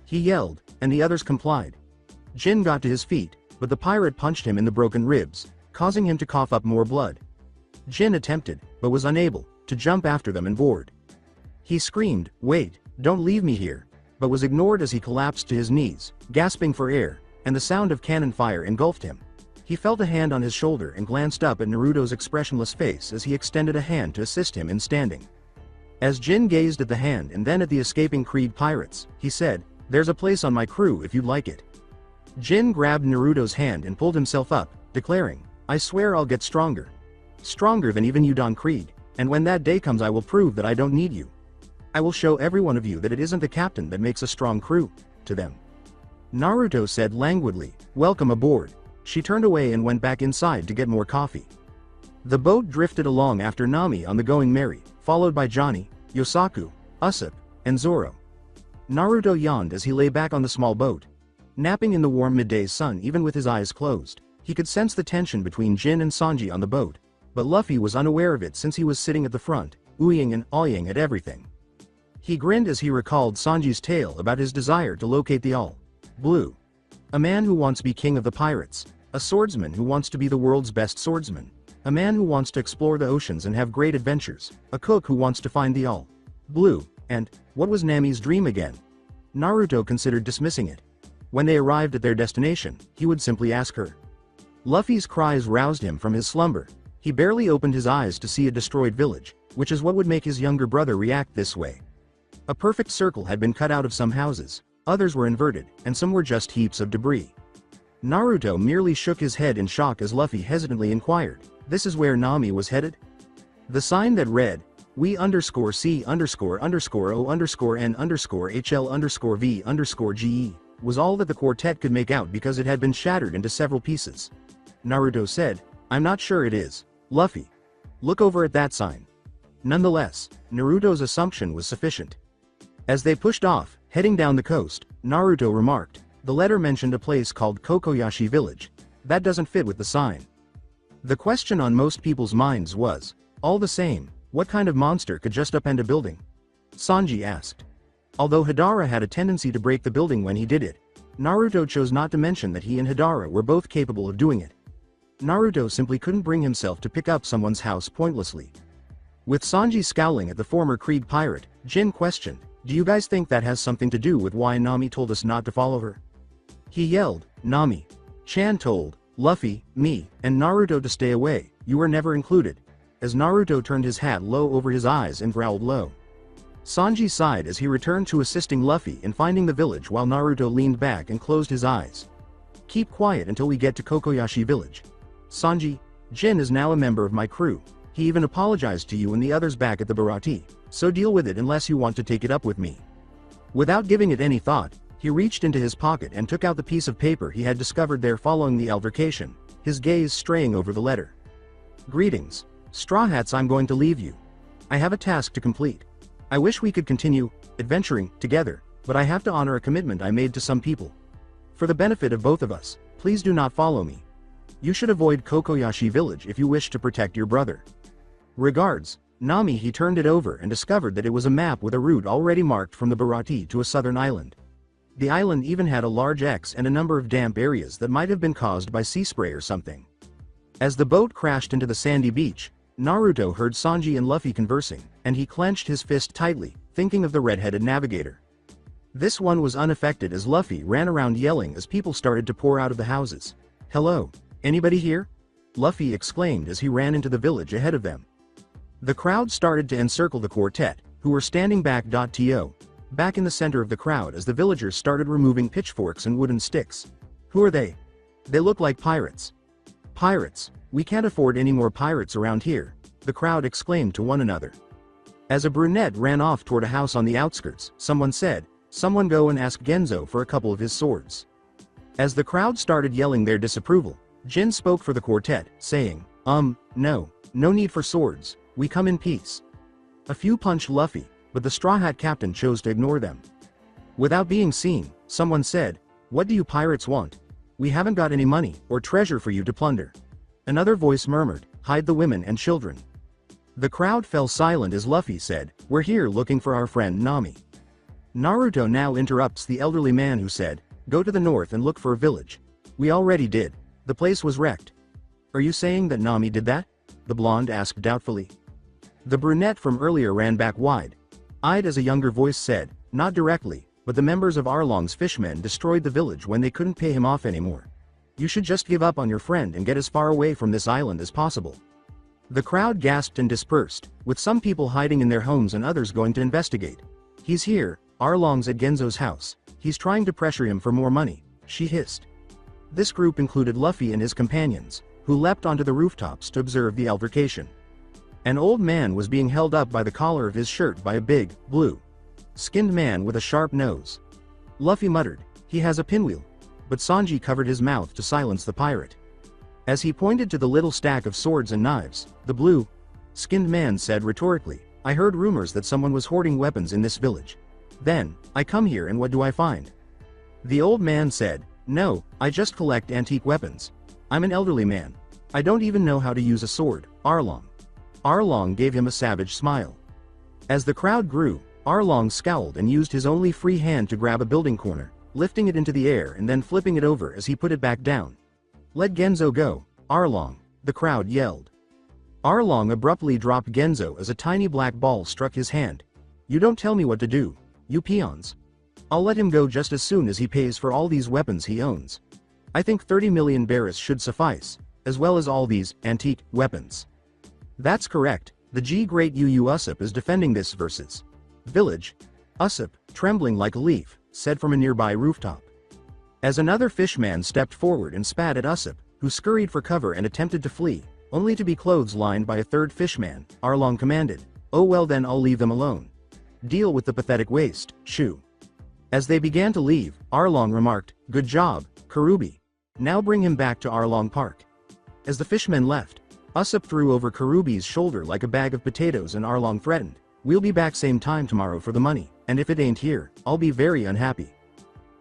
He yelled, and the others complied. Jin got to his feet, but the pirate punched him in the broken ribs, causing him to cough up more blood. Jin attempted, but was unable, to jump after them and board. He screamed, "Wait, don't leave me here," but was ignored as he collapsed to his knees, gasping for air, and the sound of cannon fire engulfed him. He felt a hand on his shoulder and glanced up at Naruto's expressionless face as he extended a hand to assist him in standing. As Jin gazed at the hand and then at the escaping Creed pirates, he said, "There's a place on my crew if you'd like it." Jin grabbed Naruto's hand and pulled himself up, declaring, "I swear I'll get stronger. Stronger than even you, Don Creed, and when that day comes I will prove that I don't need you. I will show every one of you that it isn't the captain that makes a strong crew." To them. Naruto said languidly, "Welcome aboard." She turned away and went back inside to get more coffee. The boat drifted along after Nami on the Going Merry, followed by Johnny, Yosaku, Usopp, and Zoro. Naruto yawned as he lay back on the small boat. Napping in the warm midday sun even with his eyes closed, he could sense the tension between Jin and Sanji on the boat, but Luffy was unaware of it since he was sitting at the front, oohing and awing at everything. He grinned as he recalled Sanji's tale about his desire to locate the All Blue. A man who wants to be king of the pirates, a swordsman who wants to be the world's best swordsman, a man who wants to explore the oceans and have great adventures, a cook who wants to find the All Blue, and, what was Nami's dream again? Naruto considered dismissing it. When they arrived at their destination, he would simply ask her. Luffy's cries roused him from his slumber. He barely opened his eyes to see a destroyed village, which is what would make his younger brother react this way. A perfect circle had been cut out of some houses, others were inverted, and some were just heaps of debris. Naruto merely shook his head in shock as Luffy hesitantly inquired, "This is where Nami was headed?" The sign that read, "We _C__O_N_N_HL_V_GE was all that the quartet could make out because it had been shattered into several pieces. Naruto said, "I'm not sure it is. Luffy. Look over at that sign." Nonetheless, Naruto's assumption was sufficient. As they pushed off, heading down the coast, Naruto remarked, "The letter mentioned a place called Kokoyashi Village. That doesn't fit with the sign." The question on most people's minds was, all the same, what kind of monster could just upend a building? Sanji asked. Although Hidara had a tendency to break the building when he did it, Naruto chose not to mention that he and Hidara were both capable of doing it. Naruto simply couldn't bring himself to pick up someone's house pointlessly. With Sanji scowling at the former Krieg pirate, Jin questioned, "Do you guys think that has something to do with why Nami told us not to follow her?" He yelled, "Nami. Chan told Luffy, me, and Naruto to stay away, you were never included," as Naruto turned his hat low over his eyes and growled low. Sanji sighed as he returned to assisting Luffy in finding the village while Naruto leaned back and closed his eyes. "Keep quiet until we get to Kokoyashi Village. Sanji, Jin is now a member of my crew. He even apologized to you and the others back at the Baratie, so deal with it unless you want to take it up with me." Without giving it any thought, he reached into his pocket and took out the piece of paper he had discovered there following the altercation, his gaze straying over the letter. "Greetings, Straw Hats, I'm going to leave you. I have a task to complete. I wish we could continue adventuring together, but I have to honor a commitment I made to some people. For the benefit of both of us, please do not follow me. You should avoid Kokoyashi Village if you wish to protect your brother. Regards, Nami." He turned it over and discovered that it was a map with a route already marked from the Baratie to a southern island. The island even had a large X and a number of damp areas that might have been caused by sea spray or something. As the boat crashed into the sandy beach, Naruto heard Sanji and Luffy conversing, and he clenched his fist tightly, thinking of the red-headed navigator. This one was unaffected as Luffy ran around yelling as people started to pour out of the houses. "Hello, anybody here?" Luffy exclaimed as he ran into the village ahead of them. The crowd started to encircle the quartet, who were standing back in the center of the crowd as the villagers started removing pitchforks and wooden sticks. "Who are they? They look like pirates." "Pirates? We can't afford any more pirates around here," the crowd exclaimed to one another. As a brunette ran off toward a house on the outskirts, someone said, "Someone go and ask Genzo for a couple of his swords." As the crowd started yelling their disapproval, Jin spoke for the quartet, saying, No need for swords, we come in peace." A few punched Luffy, but the Straw Hat captain chose to ignore them. Without being seen, someone said, "What do you pirates want? We haven't got any money or treasure for you to plunder." Another voice murmured, "Hide the women and children." The crowd fell silent as Luffy said, "We're here looking for our friend Nami." Naruto now interrupts the elderly man who said, "Go to the north and look for a village. We already did. The place was wrecked. Are you saying that Nami did that? The blonde asked doubtfully. The brunette from earlier ran back wide-eyed as a younger voice said, not directly, but the members of Arlong's fishmen destroyed the village when they couldn't pay him off anymore. You should just give up on your friend and get as far away from this island as possible. The crowd gasped and dispersed, with some people hiding in their homes and others going to investigate. He's here, Arlong's at Genzo's house. He's trying to pressure him for more money, she hissed. This group included Luffy and his companions, who leapt onto the rooftops to observe the altercation. An old man was being held up by the collar of his shirt by a big, blue-skinned man with a sharp nose. Luffy muttered, he has a pinwheel. But Sanji covered his mouth to silence the pirate. As he pointed to the little stack of swords and knives, the blue-skinned man said rhetorically, I heard rumors that someone was hoarding weapons in this village. Then, I come here and what do I find? The old man said, no, I just collect antique weapons. I'm an elderly man. I don't even know how to use a sword, Arlong. Arlong gave him a savage smile. As the crowd grew, Arlong scowled and used his only free hand to grab a building corner, lifting it into the air and then flipping it over as he put it back down. Let Genzo go, Arlong, the crowd yelled. Arlong abruptly dropped Genzo as a tiny black ball struck his hand. You don't tell me what to do, you peons. I'll let him go just as soon as he pays for all these weapons he owns. I think 30 million beris should suffice, as well as all these antique weapons. That's correct, the Great Yu Usopp is defending this versus village. Usopp, trembling like a leaf, said from a nearby rooftop. As another fishman stepped forward and spat at Usopp, who scurried for cover and attempted to flee, only to be clotheslined by a third fishman, Arlong commanded, oh well then I'll leave them alone. Deal with the pathetic waste, Shu. As they began to leave, Arlong remarked, good job, Karubi. Now bring him back to Arlong Park. As the fishmen left, Usopp threw over Karubi's shoulder like a bag of potatoes and Arlong threatened, we'll be back same time tomorrow for the money, and if it ain't here, I'll be very unhappy.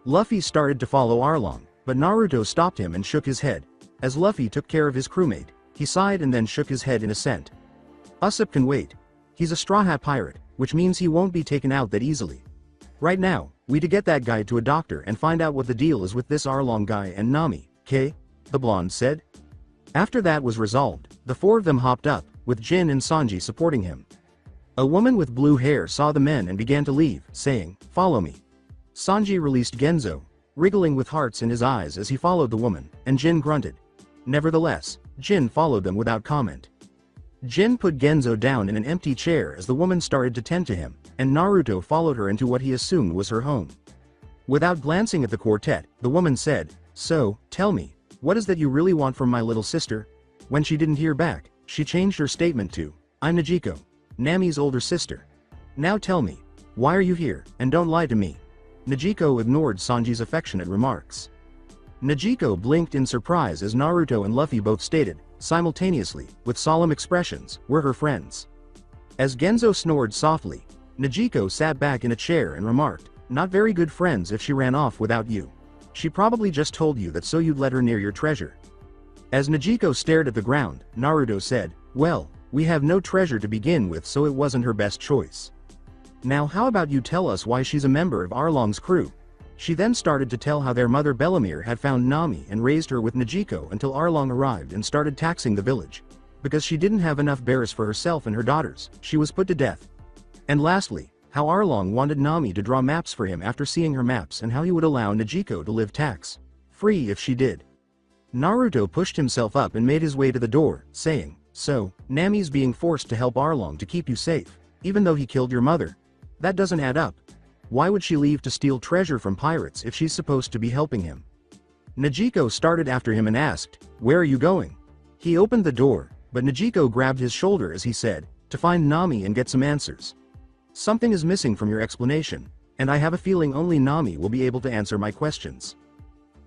Luffy started to follow Arlong, but Naruto stopped him and shook his head. As Luffy took care of his crewmate, he sighed and then shook his head in assent. Usopp can wait. He's a Straw Hat pirate, which means he won't be taken out that easily. Right now, we to get that guy to a doctor and find out what the deal is with this Arlong guy and Nami, K? The blonde said. After that was resolved, the four of them hopped up, with Jin and Sanji supporting him. A woman with blue hair saw the men and began to leave, saying, follow me. Sanji released Genzo, wriggling with hearts in his eyes as he followed the woman, and Jin grunted. Nevertheless, Jin followed them without comment. Jin put Genzo down in an empty chair as the woman started to tend to him, and Naruto followed her into what he assumed was her home. Without glancing at the quartet, the woman said, so, tell me, what is that you really want from my little sister? When she didn't hear back, she changed her statement to, I'm Najiko, Nami's older sister. Now tell me, why are you here, and don't lie to me. Najiko ignored Sanji's affectionate remarks. Najiko blinked in surprise as Naruto and Luffy both stated, simultaneously, with solemn expressions, we're her friends. As Genzo snored softly, Najiko sat back in a chair and remarked, not very good friends if she ran off without you. She probably just told you that so you'd let her near your treasure. As Najiko stared at the ground, Naruto said, well, we have no treasure to begin with so it wasn't her best choice. Now how about you tell us why she's a member of Arlong's crew? She then started to tell how their mother Bellamere had found Nami and raised her with Najiko until Arlong arrived and started taxing the village. Because she didn't have enough bears for herself and her daughters, she was put to death. And lastly, how Arlong wanted Nami to draw maps for him after seeing her maps and how he would allow Najiko to live tax-free if she did. Naruto pushed himself up and made his way to the door, saying, so, Nami's being forced to help Arlong to keep you safe, even though he killed your mother. That doesn't add up. Why would she leave to steal treasure from pirates if she's supposed to be helping him? Najiko started after him and asked, where are you going? He opened the door, but Najiko grabbed his shoulder as he said, to find Nami and get some answers. Something is missing from your explanation, and I have a feeling only Nami will be able to answer my questions.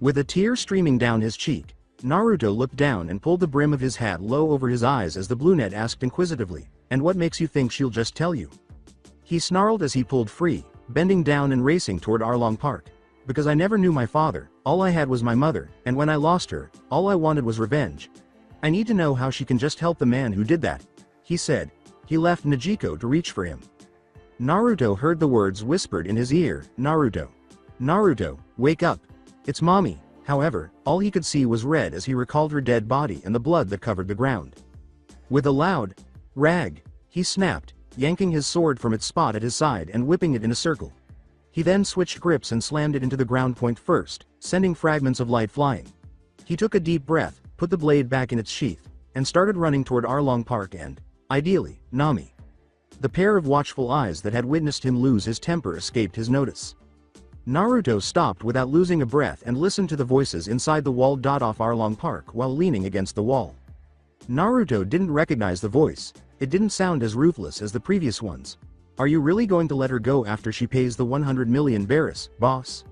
With a tear streaming down his cheek, Naruto looked down and pulled the brim of his hat low over his eyes as the brunette asked inquisitively, and what makes you think she'll just tell you? He snarled as he pulled free, bending down and racing toward Arlong Park. Because I never knew my father, all I had was my mother, and when I lost her, all I wanted was revenge. I need to know how she can just help the man who did that, he said. He left Najiko to reach for him. Naruto heard the words whispered in his ear, Naruto. Naruto, wake up. It's mommy, However, all he could see was red as he recalled her dead body and the blood that covered the ground. With a loud rag, he snapped, yanking his sword from its spot at his side and whipping it in a circle. He then switched grips and slammed it into the ground point first, sending fragments of light flying. He took a deep breath, put the blade back in its sheath, and started running toward Arlong Park and, ideally, Nami. The pair of watchful eyes that had witnessed him lose his temper escaped his notice. Naruto stopped without losing a breath and listened to the voices inside the walled off Arlong Park while leaning against the wall. Naruto didn't recognize the voice. It didn't sound as ruthless as the previous ones. Are you really going to let her go after she pays the 100 million beris, boss?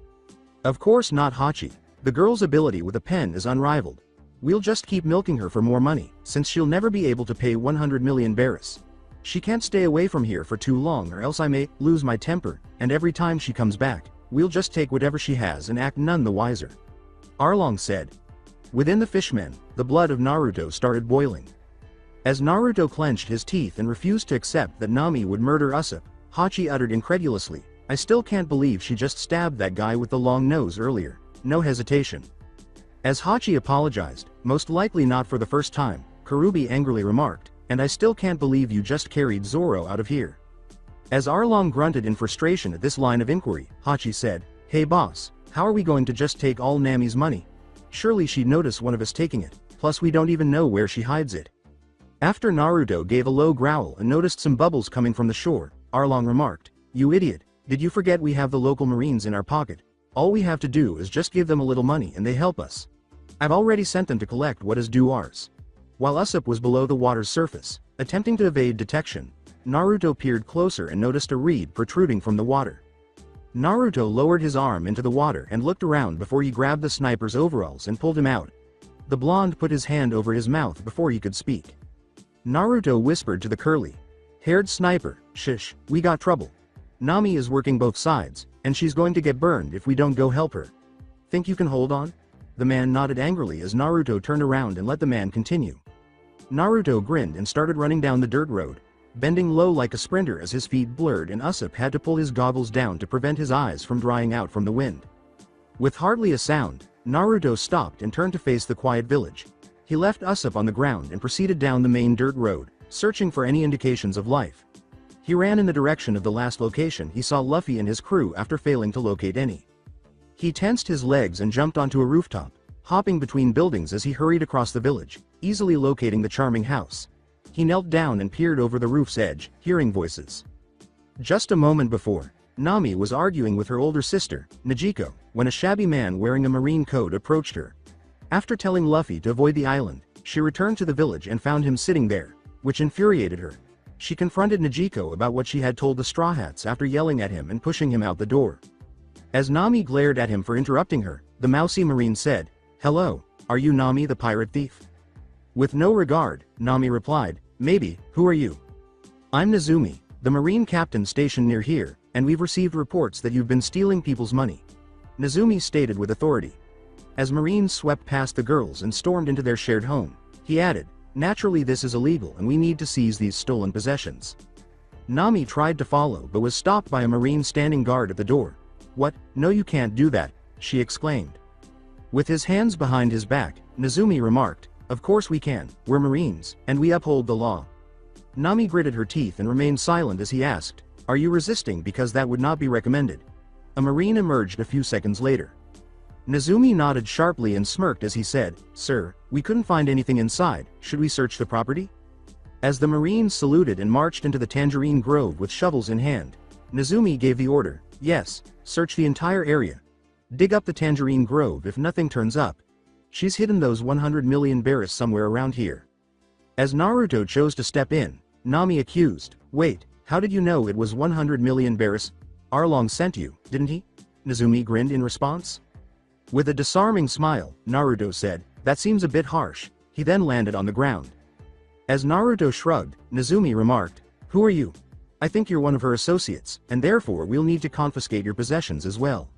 Of course not, Hachi. The girl's ability with a pen is unrivaled. We'll just keep milking her for more money, since she'll never be able to pay 100 million beris. She can't stay away from here for too long or else I may lose my temper, and every time she comes back, we'll just take whatever she has and act none the wiser. Arlong said. Within the fishmen, the blood of Naruto started boiling. As Naruto clenched his teeth and refused to accept that Nami would murder Usopp, Hachi uttered incredulously, I still can't believe she just stabbed that guy with the long nose earlier. No hesitation. As Hachi apologized, most likely not for the first time, Karubi angrily remarked, and I still can't believe you just carried Zoro out of here. As Arlong grunted in frustration at this line of inquiry, Hachi said, Hey boss, how are we going to just take all Nami's money? Surely she'd notice one of us taking it, plus we don't even know where she hides it. After Naruto gave a low growl and noticed some bubbles coming from the shore, Arlong remarked, You idiot, did you forget we have the local marines in our pocket? All we have to do is just give them a little money and they help us. I've already sent them to collect what is due ours. While Usopp was below the water's surface, attempting to evade detection, Naruto peered closer and noticed a reed protruding from the water. Naruto lowered his arm into the water and looked around before he grabbed the sniper's overalls and pulled him out. The blonde put his hand over his mouth before he could speak. Naruto whispered to the curly-haired sniper, Shish, we got trouble. Nami is working both sides, and she's going to get burned if we don't go help her. Think you can hold on? The man nodded angrily as Naruto turned around and let the man continue. Naruto grinned and started running down the dirt road, bending low like a sprinter as his feet blurred and Usopp had to pull his goggles down to prevent his eyes from drying out from the wind. With hardly a sound, Naruto stopped and turned to face the quiet village. He left Usopp on the ground and proceeded down the main dirt road, searching for any indications of life. He ran in the direction of the last location he saw Luffy and his crew after failing to locate any. He tensed his legs and jumped onto a rooftop, hopping between buildings as he hurried across the village, easily locating the charming house. He knelt down and peered over the roof's edge, hearing voices. Just a moment before, Nami was arguing with her older sister, Najiko, when a shabby man wearing a marine coat approached her. After telling Luffy to avoid the island, she returned to the village and found him sitting there, which infuriated her. She confronted Najiko about what she had told the Straw Hats after yelling at him and pushing him out the door. As Nami glared at him for interrupting her, the mousy marine said, Hello, are you Nami the pirate thief? With no regard, Nami replied, Maybe, who are you? I'm Nezumi, the marine captain stationed near here, and we've received reports that you've been stealing people's money. Nezumi stated with authority. As marines swept past the girls and stormed into their shared home, he added, Naturally this is illegal and we need to seize these stolen possessions. Nami tried to follow but was stopped by a marine standing guard at the door. What? No, you can't do that, she exclaimed. With his hands behind his back, Nezumi remarked, Of course we can, we're marines, and we uphold the law. Nami gritted her teeth and remained silent as he asked, Are you resisting because that would not be recommended? A marine emerged a few seconds later. Nezumi nodded sharply and smirked as he said, Sir, we couldn't find anything inside, should we search the property? As the marines saluted and marched into the tangerine grove with shovels in hand, Nezumi gave the order, Yes, search the entire area. Dig up the tangerine grove if nothing turns up. She's hidden those 100 million beris somewhere around here. As Naruto chose to step in, Nami accused, Wait, how did you know it was 100 million beris? Arlong sent you, didn't he? Nezumi grinned in response. With a disarming smile, Naruto said, That seems a bit harsh. He then landed on the ground. As Naruto shrugged, Nezumi remarked, Who are you? I think you're one of her associates, and therefore we'll need to confiscate your possessions as well.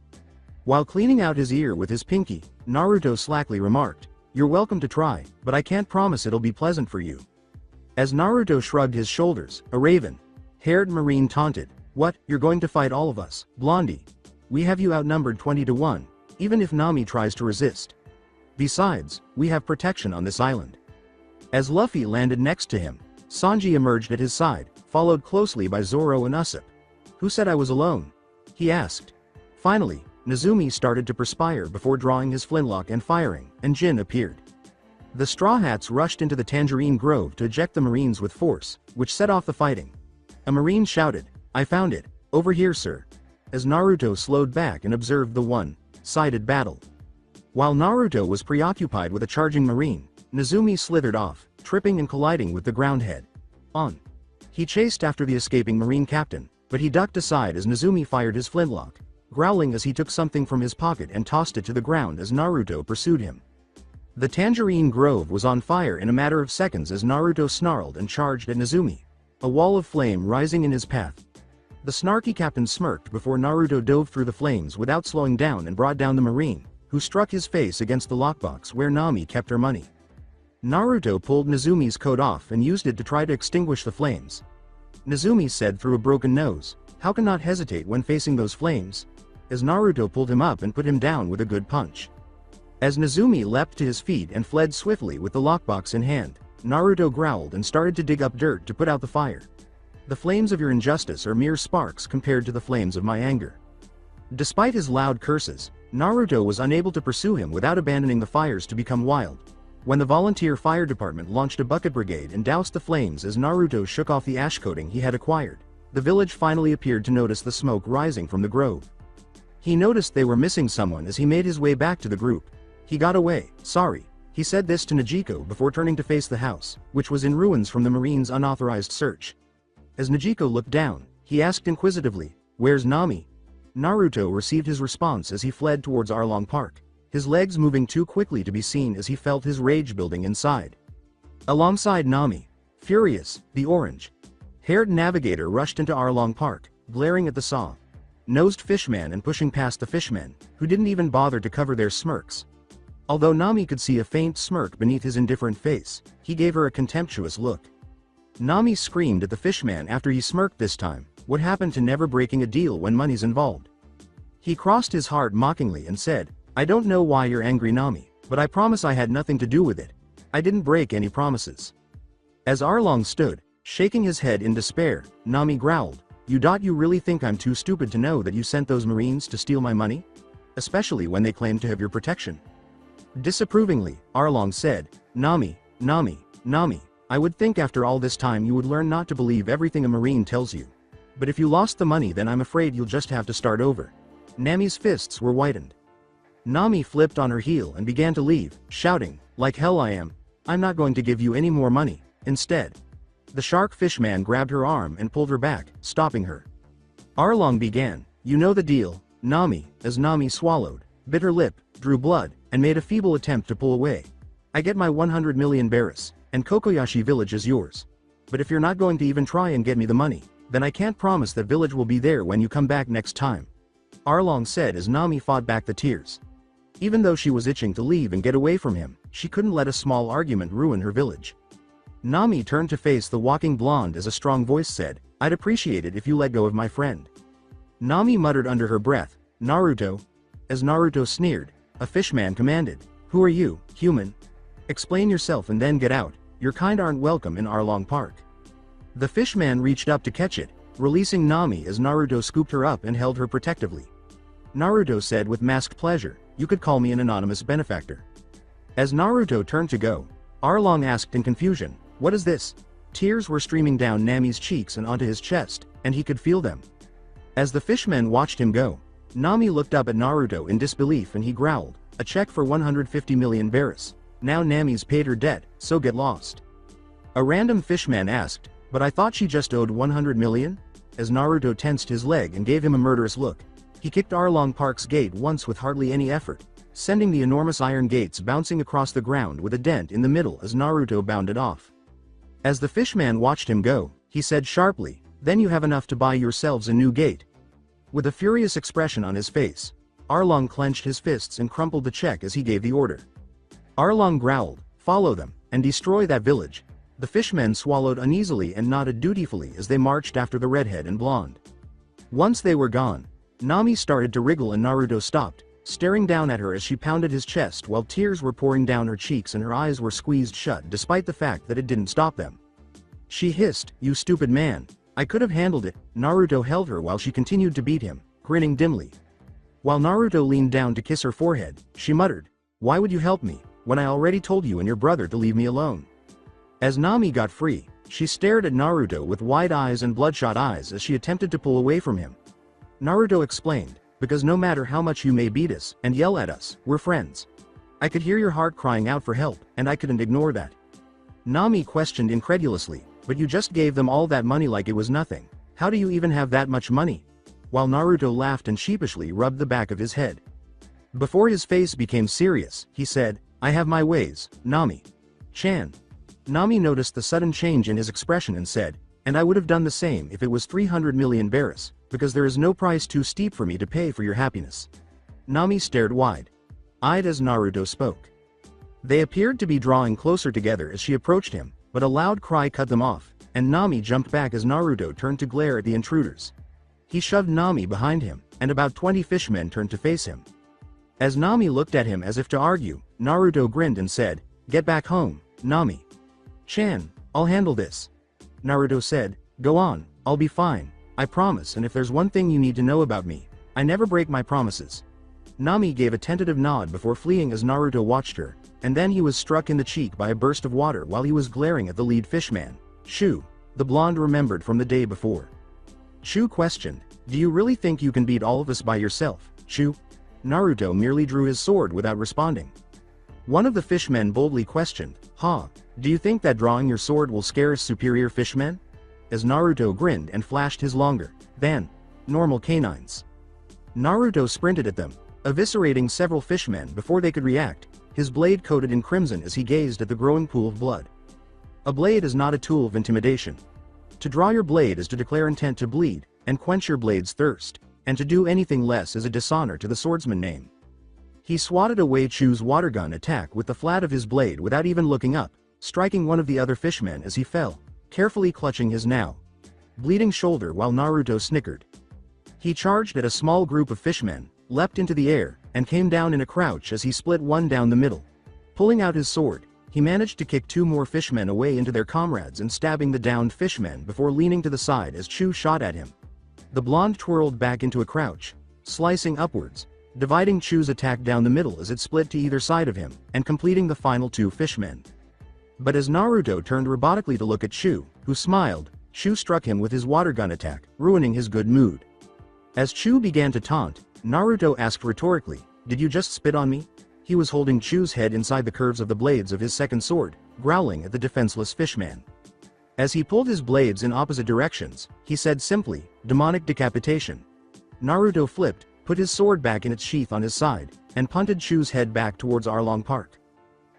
While cleaning out his ear with his pinky, Naruto slackly remarked, You're welcome to try, but I can't promise it'll be pleasant for you. As Naruto shrugged his shoulders, a raven-haired marine taunted, What, you're going to fight all of us, Blondie? We have you outnumbered 20 to 1. even if Nami tries to resist. Besides, we have protection on this island. As Luffy landed next to him, Sanji emerged at his side, followed closely by Zoro and Usopp. "Who said I was alone?" he asked. Finally, Nezumi started to perspire before drawing his flintlock and firing, and Jin appeared. The Straw Hats rushed into the Tangerine Grove to eject the Marines with force, which set off the fighting. A Marine shouted, "I found it, over here sir," as Naruto slowed back and observed the one-sided battle. While Naruto was preoccupied with a charging Marine, Nezumi slithered off, tripping and colliding with the ground head on. He chased after the escaping Marine captain, but he ducked aside as Nezumi fired his flintlock, growling as he took something from his pocket and tossed it to the ground as Naruto pursued him. The Tangerine Grove was on fire in a matter of seconds as Naruto snarled and charged at Nezumi, a wall of flame rising in his path. The snarky captain smirked before Naruto dove through the flames without slowing down and brought down the Marine, who struck his face against the lockbox where Nami kept her money. Naruto pulled Nezumi's coat off and used it to try to extinguish the flames. Nezumi said through a broken nose, "How can not hesitate when facing those flames?" as Naruto pulled him up and put him down with a good punch. As Nezumi leapt to his feet and fled swiftly with the lockbox in hand, Naruto growled and started to dig up dirt to put out the fire. "The flames of your injustice are mere sparks compared to the flames of my anger." Despite his loud curses, Naruto was unable to pursue him without abandoning the fires to become wild. When the volunteer fire department launched a bucket brigade and doused the flames as Naruto shook off the ash coating he had acquired, the village finally appeared to notice the smoke rising from the grove. He noticed they were missing someone as he made his way back to the group. "He got away, sorry," he said this to Najiko before turning to face the house, which was in ruins from the Marines' unauthorized search. As Najiko looked down, he asked inquisitively, "Where's Nami?" Naruto received his response as he fled towards Arlong Park, his legs moving too quickly to be seen as he felt his rage building inside. Alongside Nami, furious, the orange-haired navigator rushed into Arlong Park, glaring at the saw-nosed fishman and pushing past the fishmen, who didn't even bother to cover their smirks. Although Nami could see a faint smirk beneath his indifferent face, he gave her a contemptuous look. Nami screamed at the fishman after he smirked this time, "What happened to never breaking a deal when money's involved?" He crossed his heart mockingly and said, "I don't know why you're angry, Nami, but I promise I had nothing to do with it. I didn't break any promises." As Arlong stood, shaking his head in despair, Nami growled, You really think I'm too stupid to know that you sent those Marines to steal my money? Especially when they claim to have your protection." Disapprovingly, Arlong said, Nami, I would think after all this time you would learn not to believe everything a Marine tells you. But if you lost the money, then I'm afraid you'll just have to start over." Nami's fists were whitened. Nami flipped on her heel and began to leave, shouting, "Like hell I am. I'm not going to give you any more money." Instead, the shark fishman grabbed her arm and pulled her back, stopping her. Arlong began, "You know the deal, Nami," as Nami swallowed, bit her lip, drew blood, and made a feeble attempt to pull away. "I get my 100 million berries, and Kokoyashi village is yours. But if you're not going to even try and get me the money, then I can't promise that village will be there when you come back next time," Arlong said as Nami fought back the tears. Even though she was itching to leave and get away from him, she couldn't let a small argument ruin her village. Nami turned to face the walking blonde as a strong voice said, "I'd appreciate it if you let go of my friend." Nami muttered under her breath, "Naruto." As Naruto sneered, a fishman commanded, "Who are you, human? Explain yourself and then get out. Your kind aren't welcome in Arlong Park." The fishman reached up to catch it, releasing Nami as Naruto scooped her up and held her protectively. Naruto said with masked pleasure, "You could call me an anonymous benefactor." As Naruto turned to go, Arlong asked in confusion, "What is this?" Tears were streaming down Nami's cheeks and onto his chest, and he could feel them. As the fishmen watched him go, Nami looked up at Naruto in disbelief and he growled, "A check for 150 million berries. Now Nami's paid her debt, so get lost." A random fishman asked, "But I thought she just owed 100 million? As Naruto tensed his leg and gave him a murderous look, he kicked Arlong Park's gate once with hardly any effort, sending the enormous iron gates bouncing across the ground with a dent in the middle as Naruto bounded off. As the fishman watched him go, he said sharply, "Then you have enough to buy yourselves a new gate." With a furious expression on his face, Arlong clenched his fists and crumpled the check as he gave the order. Arlong growled, "Follow them, and destroy that village." The fishmen swallowed uneasily and nodded dutifully as they marched after the redhead and blonde. Once they were gone, Nami started to wriggle and Naruto stopped, staring down at her as she pounded his chest while tears were pouring down her cheeks and her eyes were squeezed shut despite the fact that it didn't stop them. She hissed, "You stupid man. I could have handled it." Naruto held her while she continued to beat him, grinning dimly. While Naruto leaned down to kiss her forehead, she muttered, "Why would you help me, when I already told you and your brother to leave me alone?" As Nami got free, she stared at Naruto with wide eyes and bloodshot eyes as she attempted to pull away from him. Naruto explained, "Because no matter how much you may beat us and yell at us, we're friends. I could hear your heart crying out for help, and I couldn't ignore that." Nami questioned incredulously, "But you just gave them all that money like it was nothing. How do you even have that much money?" While Naruto laughed and sheepishly rubbed the back of his head. Before his face became serious, he said, "I have my ways, Nami-chan." Nami noticed the sudden change in his expression and said, "And I would have done the same if it was 300 million beris, because there is no price too steep for me to pay for your happiness." Nami stared wide-eyed as Naruto spoke. They appeared to be drawing closer together as she approached him, but a loud cry cut them off, and Nami jumped back as Naruto turned to glare at the intruders. He shoved Nami behind him, and about 20 fishmen turned to face him. As Nami looked at him as if to argue, Naruto grinned and said, "Get back home, Nami-chan, I'll handle this." Naruto said, "Go on, I'll be fine, I promise, and if there's one thing you need to know about me, I never break my promises." Nami gave a tentative nod before fleeing as Naruto watched her, and then he was struck in the cheek by a burst of water while he was glaring at the lead fishman, Shu, the blonde remembered from the day before. Shu questioned, "Do you really think you can beat all of us by yourself, Shu?" Naruto merely drew his sword without responding. One of the fishmen boldly questioned, Do you think that drawing your sword will scare us superior fishmen?" As Naruto grinned and flashed his longer than normal canines. Naruto sprinted at them, eviscerating several fishmen before they could react, his blade coated in crimson as he gazed at the growing pool of blood. A blade is not a tool of intimidation. To draw your blade is to declare intent to bleed, and quench your blade's thirst, and to do anything less is a dishonor to the swordsman name. He swatted away Chu's water gun attack with the flat of his blade without even looking up, striking one of the other fishmen as he fell, carefully clutching his now bleeding shoulder while Naruto snickered. He charged at a small group of fishmen, leapt into the air, and came down in a crouch as he split one down the middle. Pulling out his sword, he managed to kick two more fishmen away into their comrades and stabbing the downed fishmen before leaning to the side as Chu shot at him. The blonde twirled back into a crouch, slicing upwards, dividing Chu's attack down the middle as it split to either side of him, and completing the final two fishmen. But as Naruto turned robotically to look at Chu, who smiled, Chu struck him with his water gun attack, ruining his good mood. As Chu began to taunt, Naruto asked rhetorically, "Did you just spit on me?" He was holding Chu's head inside the curves of the blades of his second sword, growling at the defenseless fishman. As he pulled his blades in opposite directions, he said simply, "Demonic decapitation." Naruto flipped, put his sword back in its sheath on his side, and punted Chu's head back towards Arlong Park.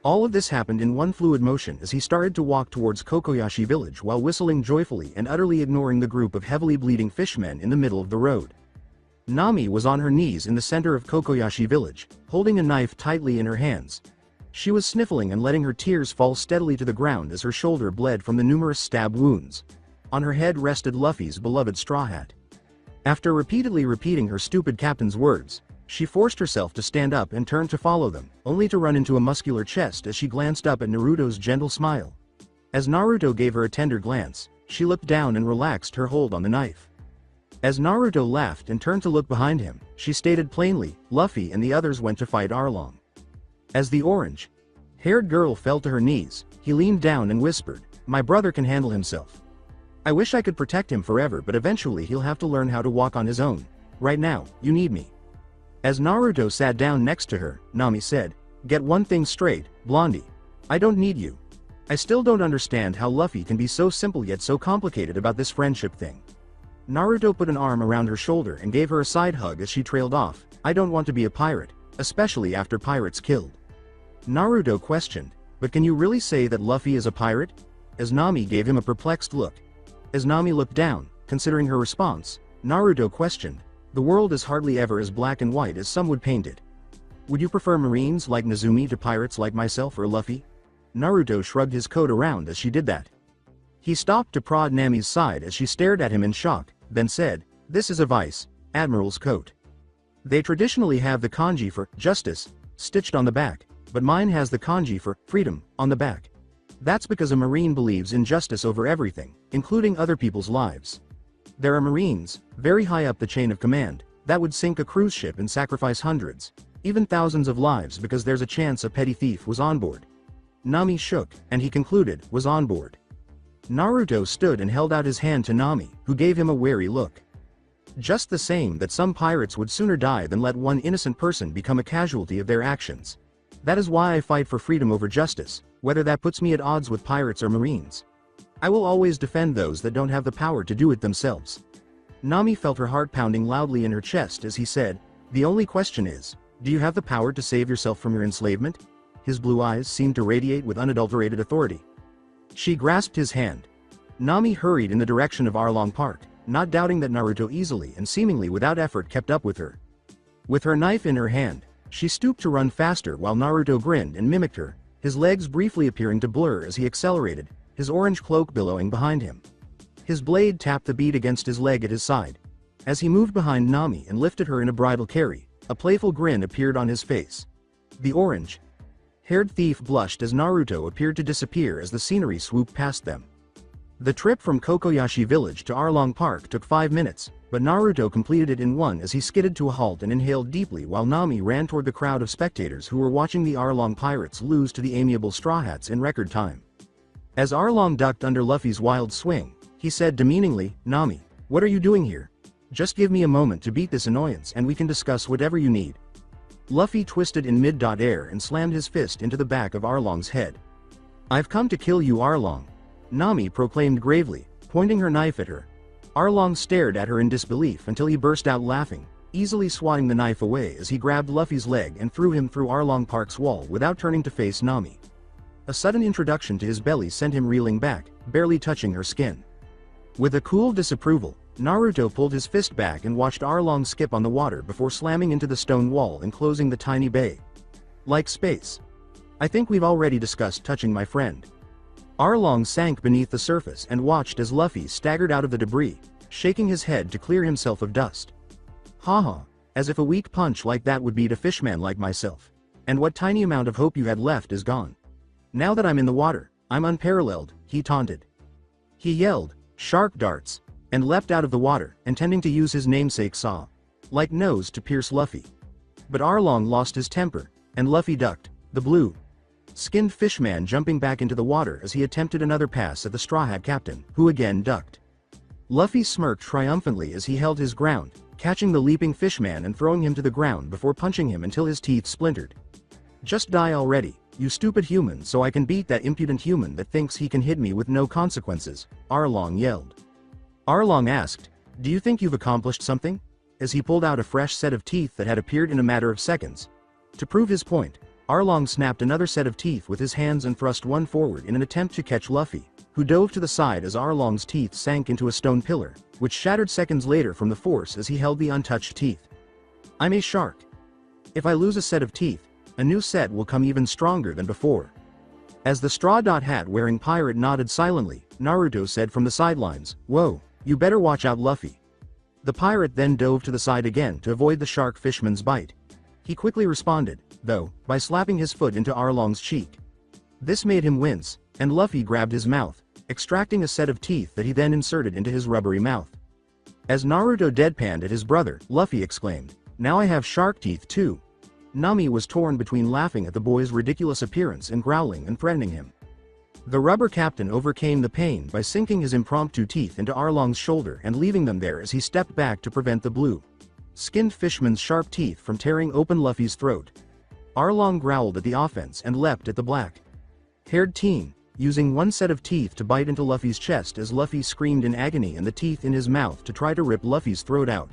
All of this happened in one fluid motion as he started to walk towards Kokoyashi village while whistling joyfully and utterly ignoring the group of heavily bleeding fishmen in the middle of the road. Nami was on her knees in the center of Kokoyashi village, holding a knife tightly in her hands. She was sniffling and letting her tears fall steadily to the ground as her shoulder bled from the numerous stab wounds. On her head rested Luffy's beloved straw hat. After repeatedly repeating her stupid captain's words, she forced herself to stand up and turn to follow them, only to run into a muscular chest as she glanced up at Naruto's gentle smile. As Naruto gave her a tender glance, she looked down and relaxed her hold on the knife. As Naruto laughed and turned to look behind him, she stated plainly, "Luffy and the others went to fight Arlong." As the orange-haired girl fell to her knees, he leaned down and whispered, "My brother can handle himself. I wish I could protect him forever, but eventually he'll have to learn how to walk on his own. Right now, you need me." As Naruto sat down next to her, Nami said, "Get one thing straight, Blondie. I don't need you. I still don't understand how Luffy can be so simple yet so complicated about this friendship thing." Naruto put an arm around her shoulder and gave her a side hug as she trailed off, "I don't want to be a pirate, especially after pirates killed." Naruto questioned, "But can you really say that Luffy is a pirate?" As Nami gave him a perplexed look. As Nami looked down, considering her response, Naruto questioned, "The world is hardly ever as black and white as some would paint it. Would you prefer Marines like Nezumi to pirates like myself or Luffy?" Naruto shrugged his coat around as she did that. He stopped to prod Nami's side as she stared at him in shock, then said, "This is a vice admiral's coat. They traditionally have the kanji for justice stitched on the back, but mine has the kanji for freedom on the back. That's because a Marine believes in justice over everything, including other people's lives. There are Marines, very high up the chain of command, that would sink a cruise ship and sacrifice hundreds, even thousands of lives because there's a chance a petty thief was on board. Nami shook, and he concluded, was on board. Naruto stood and held out his hand to Nami, who gave him a wary look. Just the same that some pirates would sooner die than let one innocent person become a casualty of their actions. That is why I fight for freedom over justice, whether that puts me at odds with pirates or Marines. I will always defend those that don't have the power to do it themselves. Nami felt her heart pounding loudly in her chest as he said, the only question is, do you have the power to save yourself from your enslavement? His blue eyes seemed to radiate with unadulterated authority. She grasped his hand. Nami hurried in the direction of Arlong Park, not doubting that Naruto easily and seemingly without effort kept up with her. With her knife in her hand, she stooped to run faster while Naruto grinned and mimicked her, his legs briefly appearing to blur as he accelerated, his orange cloak billowing behind him. His blade tapped the bead against his leg at his side. As he moved behind Nami and lifted her in a bridal carry, a playful grin appeared on his face. The orange-haired thief blushed as Naruto appeared to disappear as the scenery swooped past them. The trip from Kokoyashi village to Arlong Park took 5 minutes, but Naruto completed it in one as he skidded to a halt and inhaled deeply while Nami ran toward the crowd of spectators who were watching the Arlong pirates lose to the amiable Straw Hats in record time. As Arlong ducked under Luffy's wild swing, he said demeaningly, Nami, what are you doing here? Just give me a moment to beat this annoyance and we can discuss whatever you need. Luffy twisted in mid-air and slammed his fist into the back of Arlong's head. I've come to kill you, Arlong, Nami proclaimed gravely, pointing her knife at her. Arlong stared at her in disbelief until he burst out laughing, easily swatting the knife away as he grabbed Luffy's leg and threw him through Arlong Park's wall without turning to face Nami. A sudden introduction to his belly sent him reeling back, barely touching her skin. With a cool disapproval, Naruto pulled his fist back and watched Arlong skip on the water before slamming into the stone wall and closing the tiny bay. Like space. I think we've already discussed touching my friend. Arlong sank beneath the surface and watched as Luffy staggered out of the debris, shaking his head to clear himself of dust. Haha, as if a weak punch like that would beat a fishman like myself. And what tiny amount of hope you had left is gone. Now that I'm in the water, I'm unparalleled, he taunted. He yelled, shark darts, and leapt out of the water, intending to use his namesake saw-like nose to pierce Luffy. But Arlong lost his temper, and Luffy ducked, the blue-skinned fishman jumping back into the water as he attempted another pass at the Straw Hat captain, who again ducked. Luffy smirked triumphantly as he held his ground, catching the leaping fishman and throwing him to the ground before punching him until his teeth splintered. Just die already, you stupid human, so I can beat that impudent human that thinks he can hit me with no consequences, Arlong yelled. Arlong asked, do you think you've accomplished something? As he pulled out a fresh set of teeth that had appeared in a matter of seconds. To prove his point, Arlong snapped another set of teeth with his hands and thrust one forward in an attempt to catch Luffy, who dove to the side as Arlong's teeth sank into a stone pillar, which shattered seconds later from the force as he held the untouched teeth. I'm a shark. If I lose a set of teeth, a new set will come even stronger than before. As the straw hat wearing pirate nodded silently, Naruto said from the sidelines, whoa, you better watch out, Luffy. The pirate then dove to the side again to avoid the shark fishman's bite. He quickly responded, though, by slapping his foot into Arlong's cheek. This made him wince, and Luffy grabbed his mouth, extracting a set of teeth that he then inserted into his rubbery mouth. As Naruto deadpanned at his brother, Luffy exclaimed, now I have shark teeth too. Nami was torn between laughing at the boy's ridiculous appearance and growling and threatening him. The rubber captain overcame the pain by sinking his impromptu teeth into Arlong's shoulder and leaving them there as he stepped back to prevent the blue-skinned fishman's sharp teeth from tearing open Luffy's throat. Arlong growled at the offense and leapt at the black-haired teen, using one set of teeth to bite into Luffy's chest as Luffy screamed in agony and the teeth in his mouth to try to rip Luffy's throat out.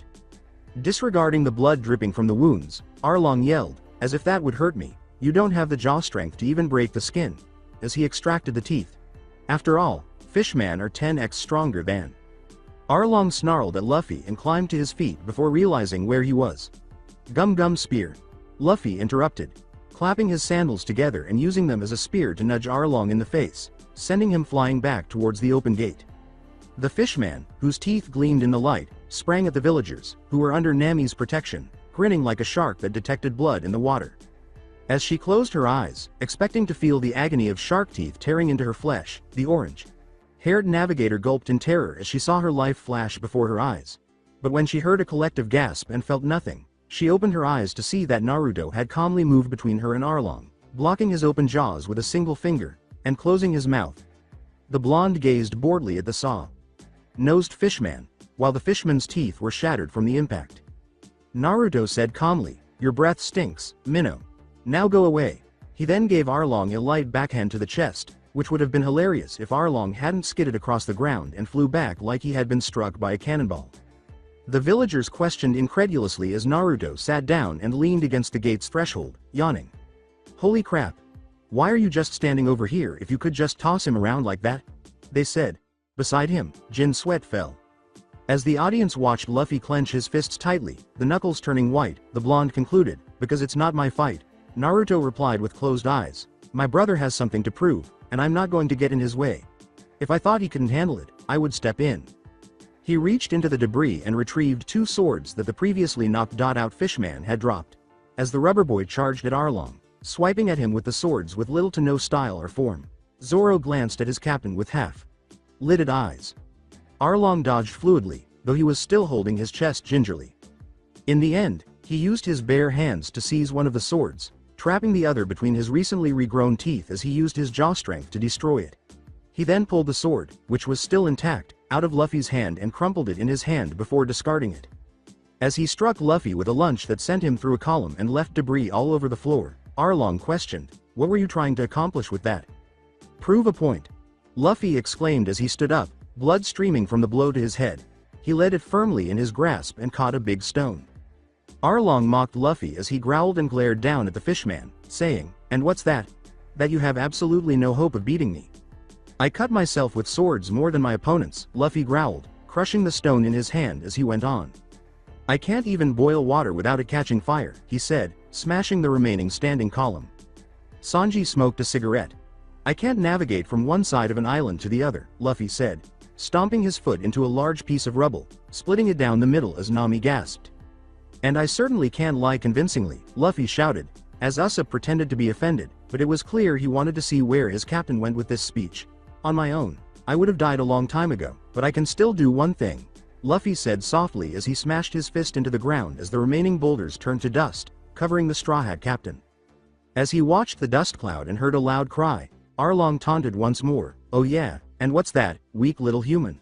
Disregarding the blood dripping from the wounds, Arlong yelled, as if that would hurt me, you don't have the jaw strength to even break the skin, as he extracted the teeth. After all, fishmen are 10x stronger than. Arlong snarled at Luffy and climbed to his feet before realizing where he was. Gum spear. Luffy interrupted, clapping his sandals together and using them as a spear to nudge Arlong in the face, sending him flying back towards the open gate. The fishman, whose teeth gleamed in the light, sprang at the villagers, who were under Nami's protection, grinning like a shark that detected blood in the water. As she closed her eyes, expecting to feel the agony of shark teeth tearing into her flesh, the orange-haired navigator gulped in terror as she saw her life flash before her eyes. But when she heard a collective gasp and felt nothing, she opened her eyes to see that Naruto had calmly moved between her and Arlong, blocking his open jaws with a single finger, and closing his mouth. The blonde gazed boredly at the saw-nosed fishman, while the fishman's teeth were shattered from the impact. Naruto said calmly, "Your breath stinks, Minnow. Now go away." He then gave Arlong a light backhand to the chest, which would have been hilarious if Arlong hadn't skidded across the ground and flew back like he had been struck by a cannonball. The villagers questioned incredulously as Naruto sat down and leaned against the gate's threshold, yawning. "Holy crap. Why are you just standing over here if you could just toss him around like that?" they said. Beside him, Jin's sweat fell. As the audience watched Luffy clench his fists tightly, the knuckles turning white, the blonde concluded, "Because it's not my fight." Naruto replied with closed eyes, "My brother has something to prove, and I'm not going to get in his way. If I thought he couldn't handle it, I would step in." He reached into the debris and retrieved 2 swords that the previously knocked-out fishman had dropped. As the rubber boy charged at Arlong, swiping at him with the swords with little to no style or form, Zoro glanced at his captain with half-lidded eyes. Arlong dodged fluidly, though he was still holding his chest gingerly. In the end, he used his bare hands to seize one of the swords, trapping the other between his recently regrown teeth as he used his jaw strength to destroy it. He then pulled the sword, which was still intact, out of Luffy's hand and crumpled it in his hand before discarding it. As he struck Luffy with a lunge that sent him through a column and left debris all over the floor, Arlong questioned, "What were you trying to accomplish with that?" "Prove a point," Luffy exclaimed as he stood up, blood streaming from the blow to his head. He led it firmly in his grasp and caught a big stone. Arlong mocked Luffy as he growled and glared down at the fishman, saying, "And what's that? That you have absolutely no hope of beating me." "I cut myself with swords more than my opponents," Luffy growled, crushing the stone in his hand as he went on. "I can't even boil water without it catching fire," he said, smashing the remaining standing column. Sanji smoked a cigarette. "I can't navigate from one side of an island to the other," Luffy said, stomping his foot into a large piece of rubble, splitting it down the middle as Nami gasped. "And I certainly can't lie convincingly," Luffy shouted, as Usopp pretended to be offended, but it was clear he wanted to see where his captain went with this speech. "On my own, I would have died a long time ago, but I can still do one thing," Luffy said softly as he smashed his fist into the ground as the remaining boulders turned to dust, covering the Straw Hat captain. As he watched the dust cloud and heard a loud cry, Arlong taunted once more, "Oh yeah, and what's that, weak little human?"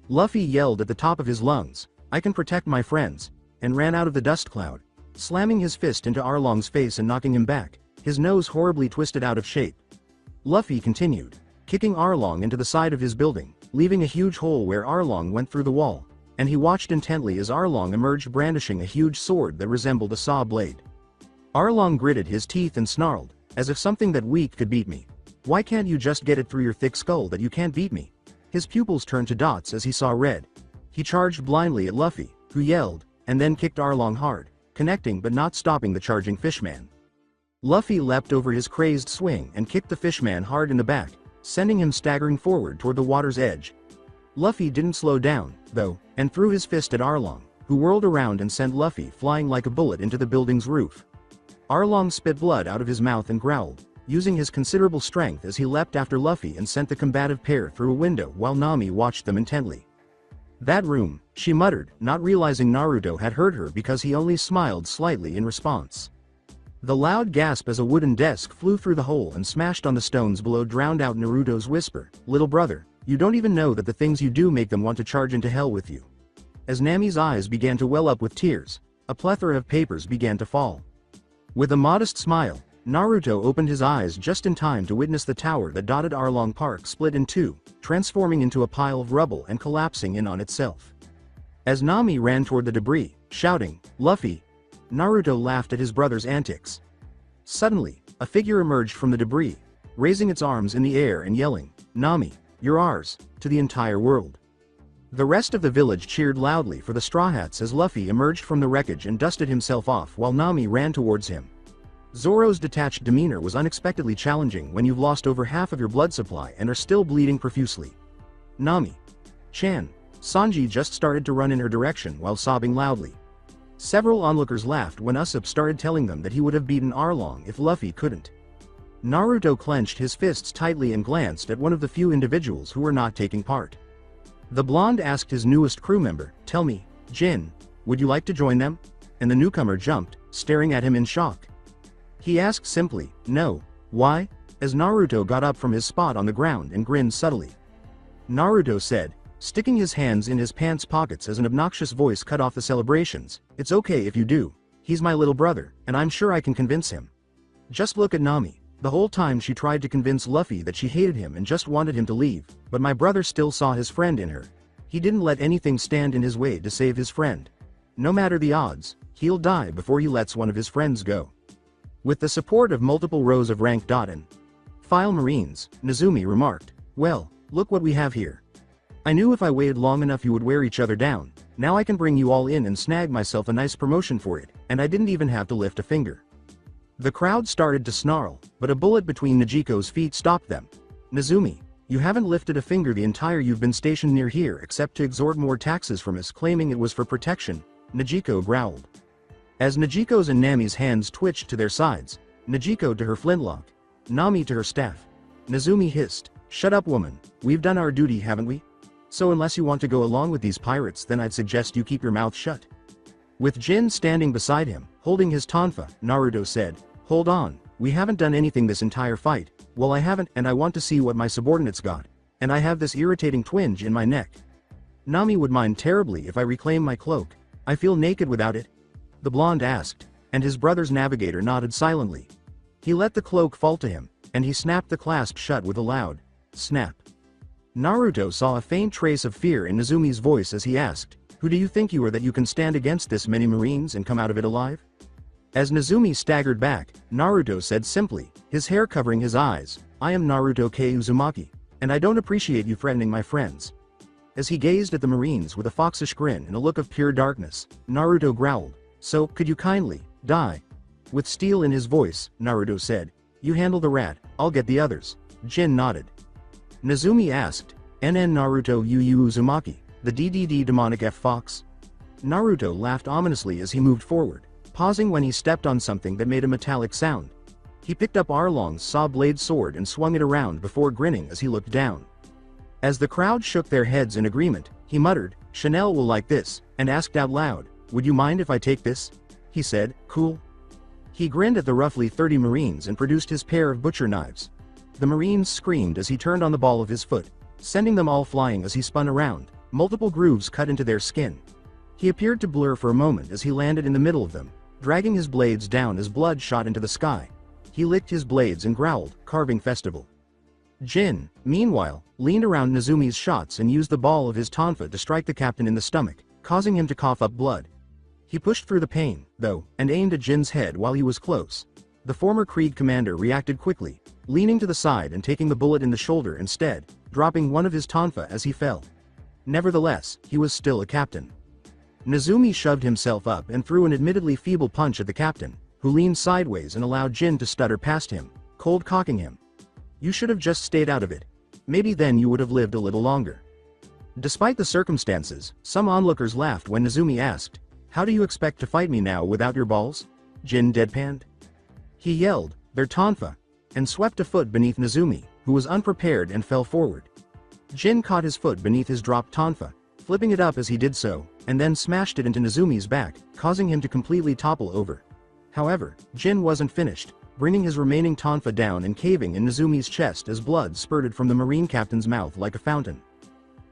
Luffy yelled at the top of his lungs, "I can protect my friends," and ran out of the dust cloud, slamming his fist into Arlong's face and knocking him back, his nose horribly twisted out of shape. Luffy continued, kicking Arlong into the side of his building, leaving a huge hole where Arlong went through the wall, and he watched intently as Arlong emerged brandishing a huge sword that resembled a saw blade. Arlong gritted his teeth and snarled, "As if something that weak could beat me. Why can't you just get it through your thick skull that you can't beat me?" His pupils turned to dots as he saw red. He charged blindly at Luffy, who yelled, and then kicked Arlong hard, connecting but not stopping the charging fishman. Luffy leapt over his crazed swing and kicked the fishman hard in the back, sending him staggering forward toward the water's edge. Luffy didn't slow down, though, and threw his fist at Arlong, who whirled around and sent Luffy flying like a bullet into the building's roof. Arlong spit blood out of his mouth and growled, using his considerable strength as he leapt after Luffy and sent the combative pair through a window while Nami watched them intently. "That room," she muttered, not realizing Naruto had heard her because he only smiled slightly in response. The loud gasp as a wooden desk flew through the hole and smashed on the stones below drowned out Naruto's whisper, "Little brother, you don't even know that the things you do make them want to charge into hell with you." As Nami's eyes began to well up with tears, a plethora of papers began to fall. With a modest smile, Naruto opened his eyes just in time to witness the tower that dotted Arlong Park split in two, transforming into a pile of rubble and collapsing in on itself. As Nami ran toward the debris, shouting, "Luffy!" Naruto laughed at his brother's antics. Suddenly, a figure emerged from the debris, raising its arms in the air and yelling, "Nami, you're ours," to the entire world. The rest of the village cheered loudly for the Straw Hats as Luffy emerged from the wreckage and dusted himself off while Nami ran towards him. Zoro's detached demeanor was unexpectedly challenging when you've lost over half of your blood supply and are still bleeding profusely. "Nami-chan." Sanji just started to run in her direction while sobbing loudly. Several onlookers laughed when Usopp started telling them that he would have beaten Arlong if Luffy couldn't. Naruto clenched his fists tightly and glanced at one of the few individuals who were not taking part. The blonde asked his newest crew member, "Tell me, Jin, would you like to join them?" And the newcomer jumped, staring at him in shock. He asked simply, "No, why?" as Naruto got up from his spot on the ground and grinned subtly. Naruto said, sticking his hands in his pants pockets as an obnoxious voice cut off the celebrations, "It's okay if you do. He's my little brother, and I'm sure I can convince him. Just look at Nami. The whole time she tried to convince Luffy that she hated him and just wanted him to leave, but my brother still saw his friend in her. He didn't let anything stand in his way to save his friend. No matter the odds, he'll die before he lets one of his friends go." With the support of multiple rows of rank and file Marines, Nezumi remarked, "Well, look what we have here. I knew if I waited long enough you would wear each other down. Now I can bring you all in and snag myself a nice promotion for it, and I didn't even have to lift a finger." The crowd started to snarl, but a bullet between Najiko's feet stopped them. "Nezumi, you haven't lifted a finger the entire you've been stationed near here except to extort more taxes from us, claiming it was for protection," Najiko growled. As Najiko's and Nami's hands twitched to their sides, Najiko to her flintlock, Nami to her staff, Nezumi hissed, "Shut up, woman, we've done our duty, haven't we? So unless you want to go along with these pirates, then I'd suggest you keep your mouth shut." With Jin standing beside him, holding his tonfa, Naruto said, "Hold on, we haven't done anything this entire fight. Well, I haven't, and I want to see what my subordinates got. And I have this irritating twinge in my neck. Nami would mind terribly if I reclaim my cloak. I feel naked without it." The blonde asked, and his brother's navigator nodded silently. He let the cloak fall to him, and he snapped the clasp shut with a loud snap. Naruto saw a faint trace of fear in Nezumi's voice as he asked, "Who do you think you are that you can stand against this many Marines and come out of it alive?" As Nezumi staggered back, Naruto said simply, his hair covering his eyes, "I am Naruto K. Uzumaki, and I don't appreciate you threatening my friends." As he gazed at the Marines with a foxish grin and a look of pure darkness, Naruto growled, "So, could you kindly die?" With steel in his voice, Naruto said, "You handle the rat, I'll get the others." Jin nodded. Nezumi asked, "NN Naruto Yu Uzumaki, the DDD demonic F fox?" Naruto laughed ominously as he moved forward, pausing when he stepped on something that made a metallic sound. He picked up Arlong's saw-blade sword and swung it around before grinning as he looked down. As the crowd shook their heads in agreement, he muttered, "Chanel will like this," and asked out loud, "Would you mind if I take this?" He said, "Cool." He grinned at the roughly 30 Marines and produced his pair of butcher knives. The Marines screamed as he turned on the ball of his foot, sending them all flying as he spun around, multiple grooves cut into their skin. He appeared to blur for a moment as he landed in the middle of them, dragging his blades down as blood shot into the sky. He licked his blades and growled, "Carving festival." Jin, meanwhile, leaned around Nezumi's shots and used the ball of his tonfa to strike the captain in the stomach, causing him to cough up blood. He pushed through the pain, though, and aimed at Jin's head while he was close. The former Creed commander reacted quickly, leaning to the side and taking the bullet in the shoulder instead, dropping one of his tonfa as he fell. Nevertheless, he was still a captain. Nezumi shoved himself up and threw an admittedly feeble punch at the captain, who leaned sideways and allowed Jin to stutter past him, cold cocking him. "You should have just stayed out of it. Maybe then you would have lived a little longer." Despite the circumstances, some onlookers laughed when Nezumi asked, "How do you expect to fight me now without your balls?" Jin deadpanned. He yelled, "Their tonfa," and swept a foot beneath Nezumi, who was unprepared and fell forward. Jin caught his foot beneath his dropped tonfa, flipping it up as he did so, and then smashed it into Nezumi's back, causing him to completely topple over. However, Jin wasn't finished, bringing his remaining tonfa down and caving in Nezumi's chest as blood spurted from the Marine captain's mouth like a fountain.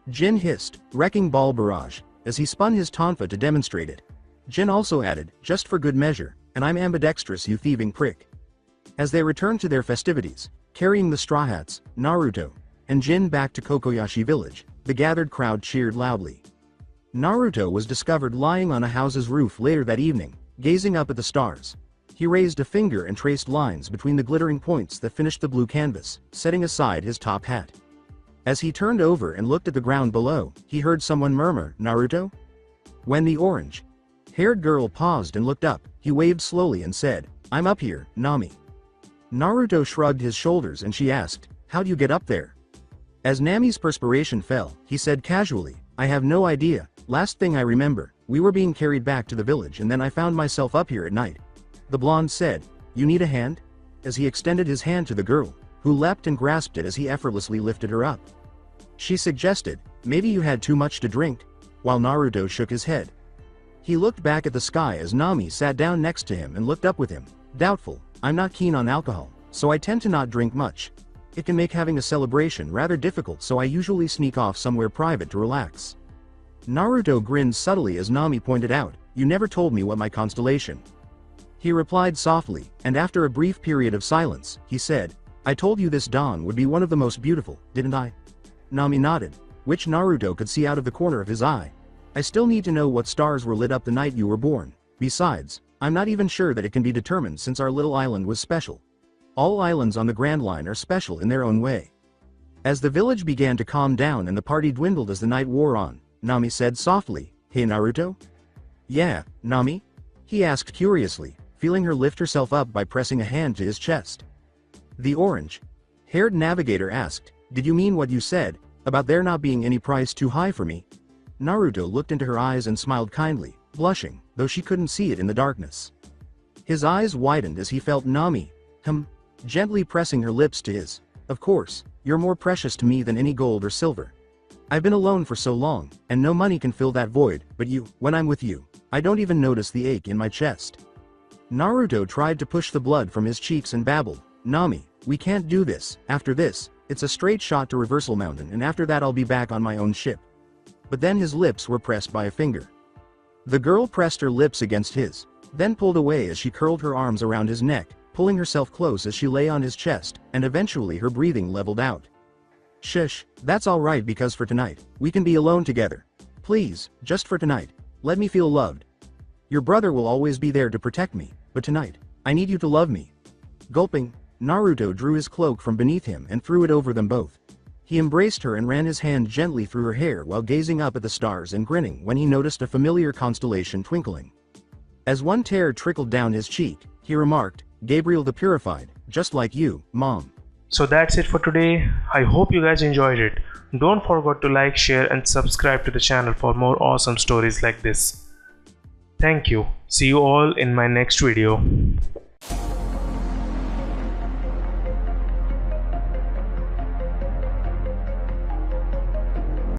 Jin hissed, "Wrecking ball barrage," as he spun his tonfa to demonstrate it. Jin also added, "Just for good measure, and I'm ambidextrous, you thieving prick." As they returned to their festivities, carrying the Straw Hats, Naruto, and Jin back to Kokoyashi village, the gathered crowd cheered loudly. Naruto was discovered lying on a house's roof later that evening, gazing up at the stars. He raised a finger and traced lines between the glittering points that finished the blue canvas, setting aside his top hat. As he turned over and looked at the ground below, he heard someone murmur, "Naruto?" When the orange-haired girl paused and looked up, he waved slowly and said, "I'm up here, Nami." Naruto shrugged his shoulders and she asked, "How'd you get up there?" As Nami's perspiration fell, he said casually, "I have no idea. Last thing I remember, We were being carried back to the village and then I found myself up here at night. The blonde said, "You need a hand?" as he extended his hand to the girl, who leapt and grasped it as he effortlessly lifted her up. She suggested, "Maybe you had too much to drink," while Naruto shook his head. He looked back at the sky as Nami sat down next to him and looked up with him, doubtful. "I'm not keen on alcohol, so I tend to not drink much. It can make having a celebration rather difficult, so I usually sneak off somewhere private to relax." Naruto grinned subtly as Nami pointed out, "You never told me what my constellation." He replied softly, and after a brief period of silence, he said, "I told you this dawn would be one of the most beautiful, didn't I?" Nami nodded, which Naruto could see out of the corner of his eye. "I still need to know what stars were lit up the night you were born. Besides, I'm not even sure that it can be determined since our little island was special. All islands on the Grand Line are special in their own way." As the village began to calm down and the party dwindled as the night wore on, Nami said softly, "Hey Naruto?" "Yeah, Nami?" he asked curiously, feeling her lift herself up by pressing a hand to his chest. The orange-haired navigator asked, "Did you mean what you said, about there not being any price too high for me?" Naruto looked into her eyes and smiled kindly, blushing, though she couldn't see it in the darkness. His eyes widened as he felt Nami, gently pressing her lips to his. "Of course, you're more precious to me than any gold or silver. I've been alone for so long, and no money can fill that void, but when I'm with you, I don't even notice the ache in my chest." Naruto tried to push the blood from his cheeks and babbled, "Nami, we can't do this. After this, it's a straight shot to Reversal Mountain, and after that I'll be back on my own ship." But then his lips were pressed by a finger. The girl pressed her lips against his, then pulled away as she curled her arms around his neck, pulling herself close as she lay on his chest, and eventually her breathing leveled out. "Shush, that's all right, because for tonight, we can be alone together. Please, just for tonight, let me feel loved. Your brother will always be there to protect me, but tonight, I need you to love me." Gulping, Naruto drew his cloak from beneath him and threw it over them both. He embraced her and ran his hand gently through her hair while gazing up at the stars and grinning when he noticed a familiar constellation twinkling. As one tear trickled down his cheek, he remarked, "Gabriel the Purified, just like you, Mom." So that's it for today. I hope you guys enjoyed it. Don't forget to like, share and subscribe to the channel for more awesome stories like this. Thank you. See you all in my next video.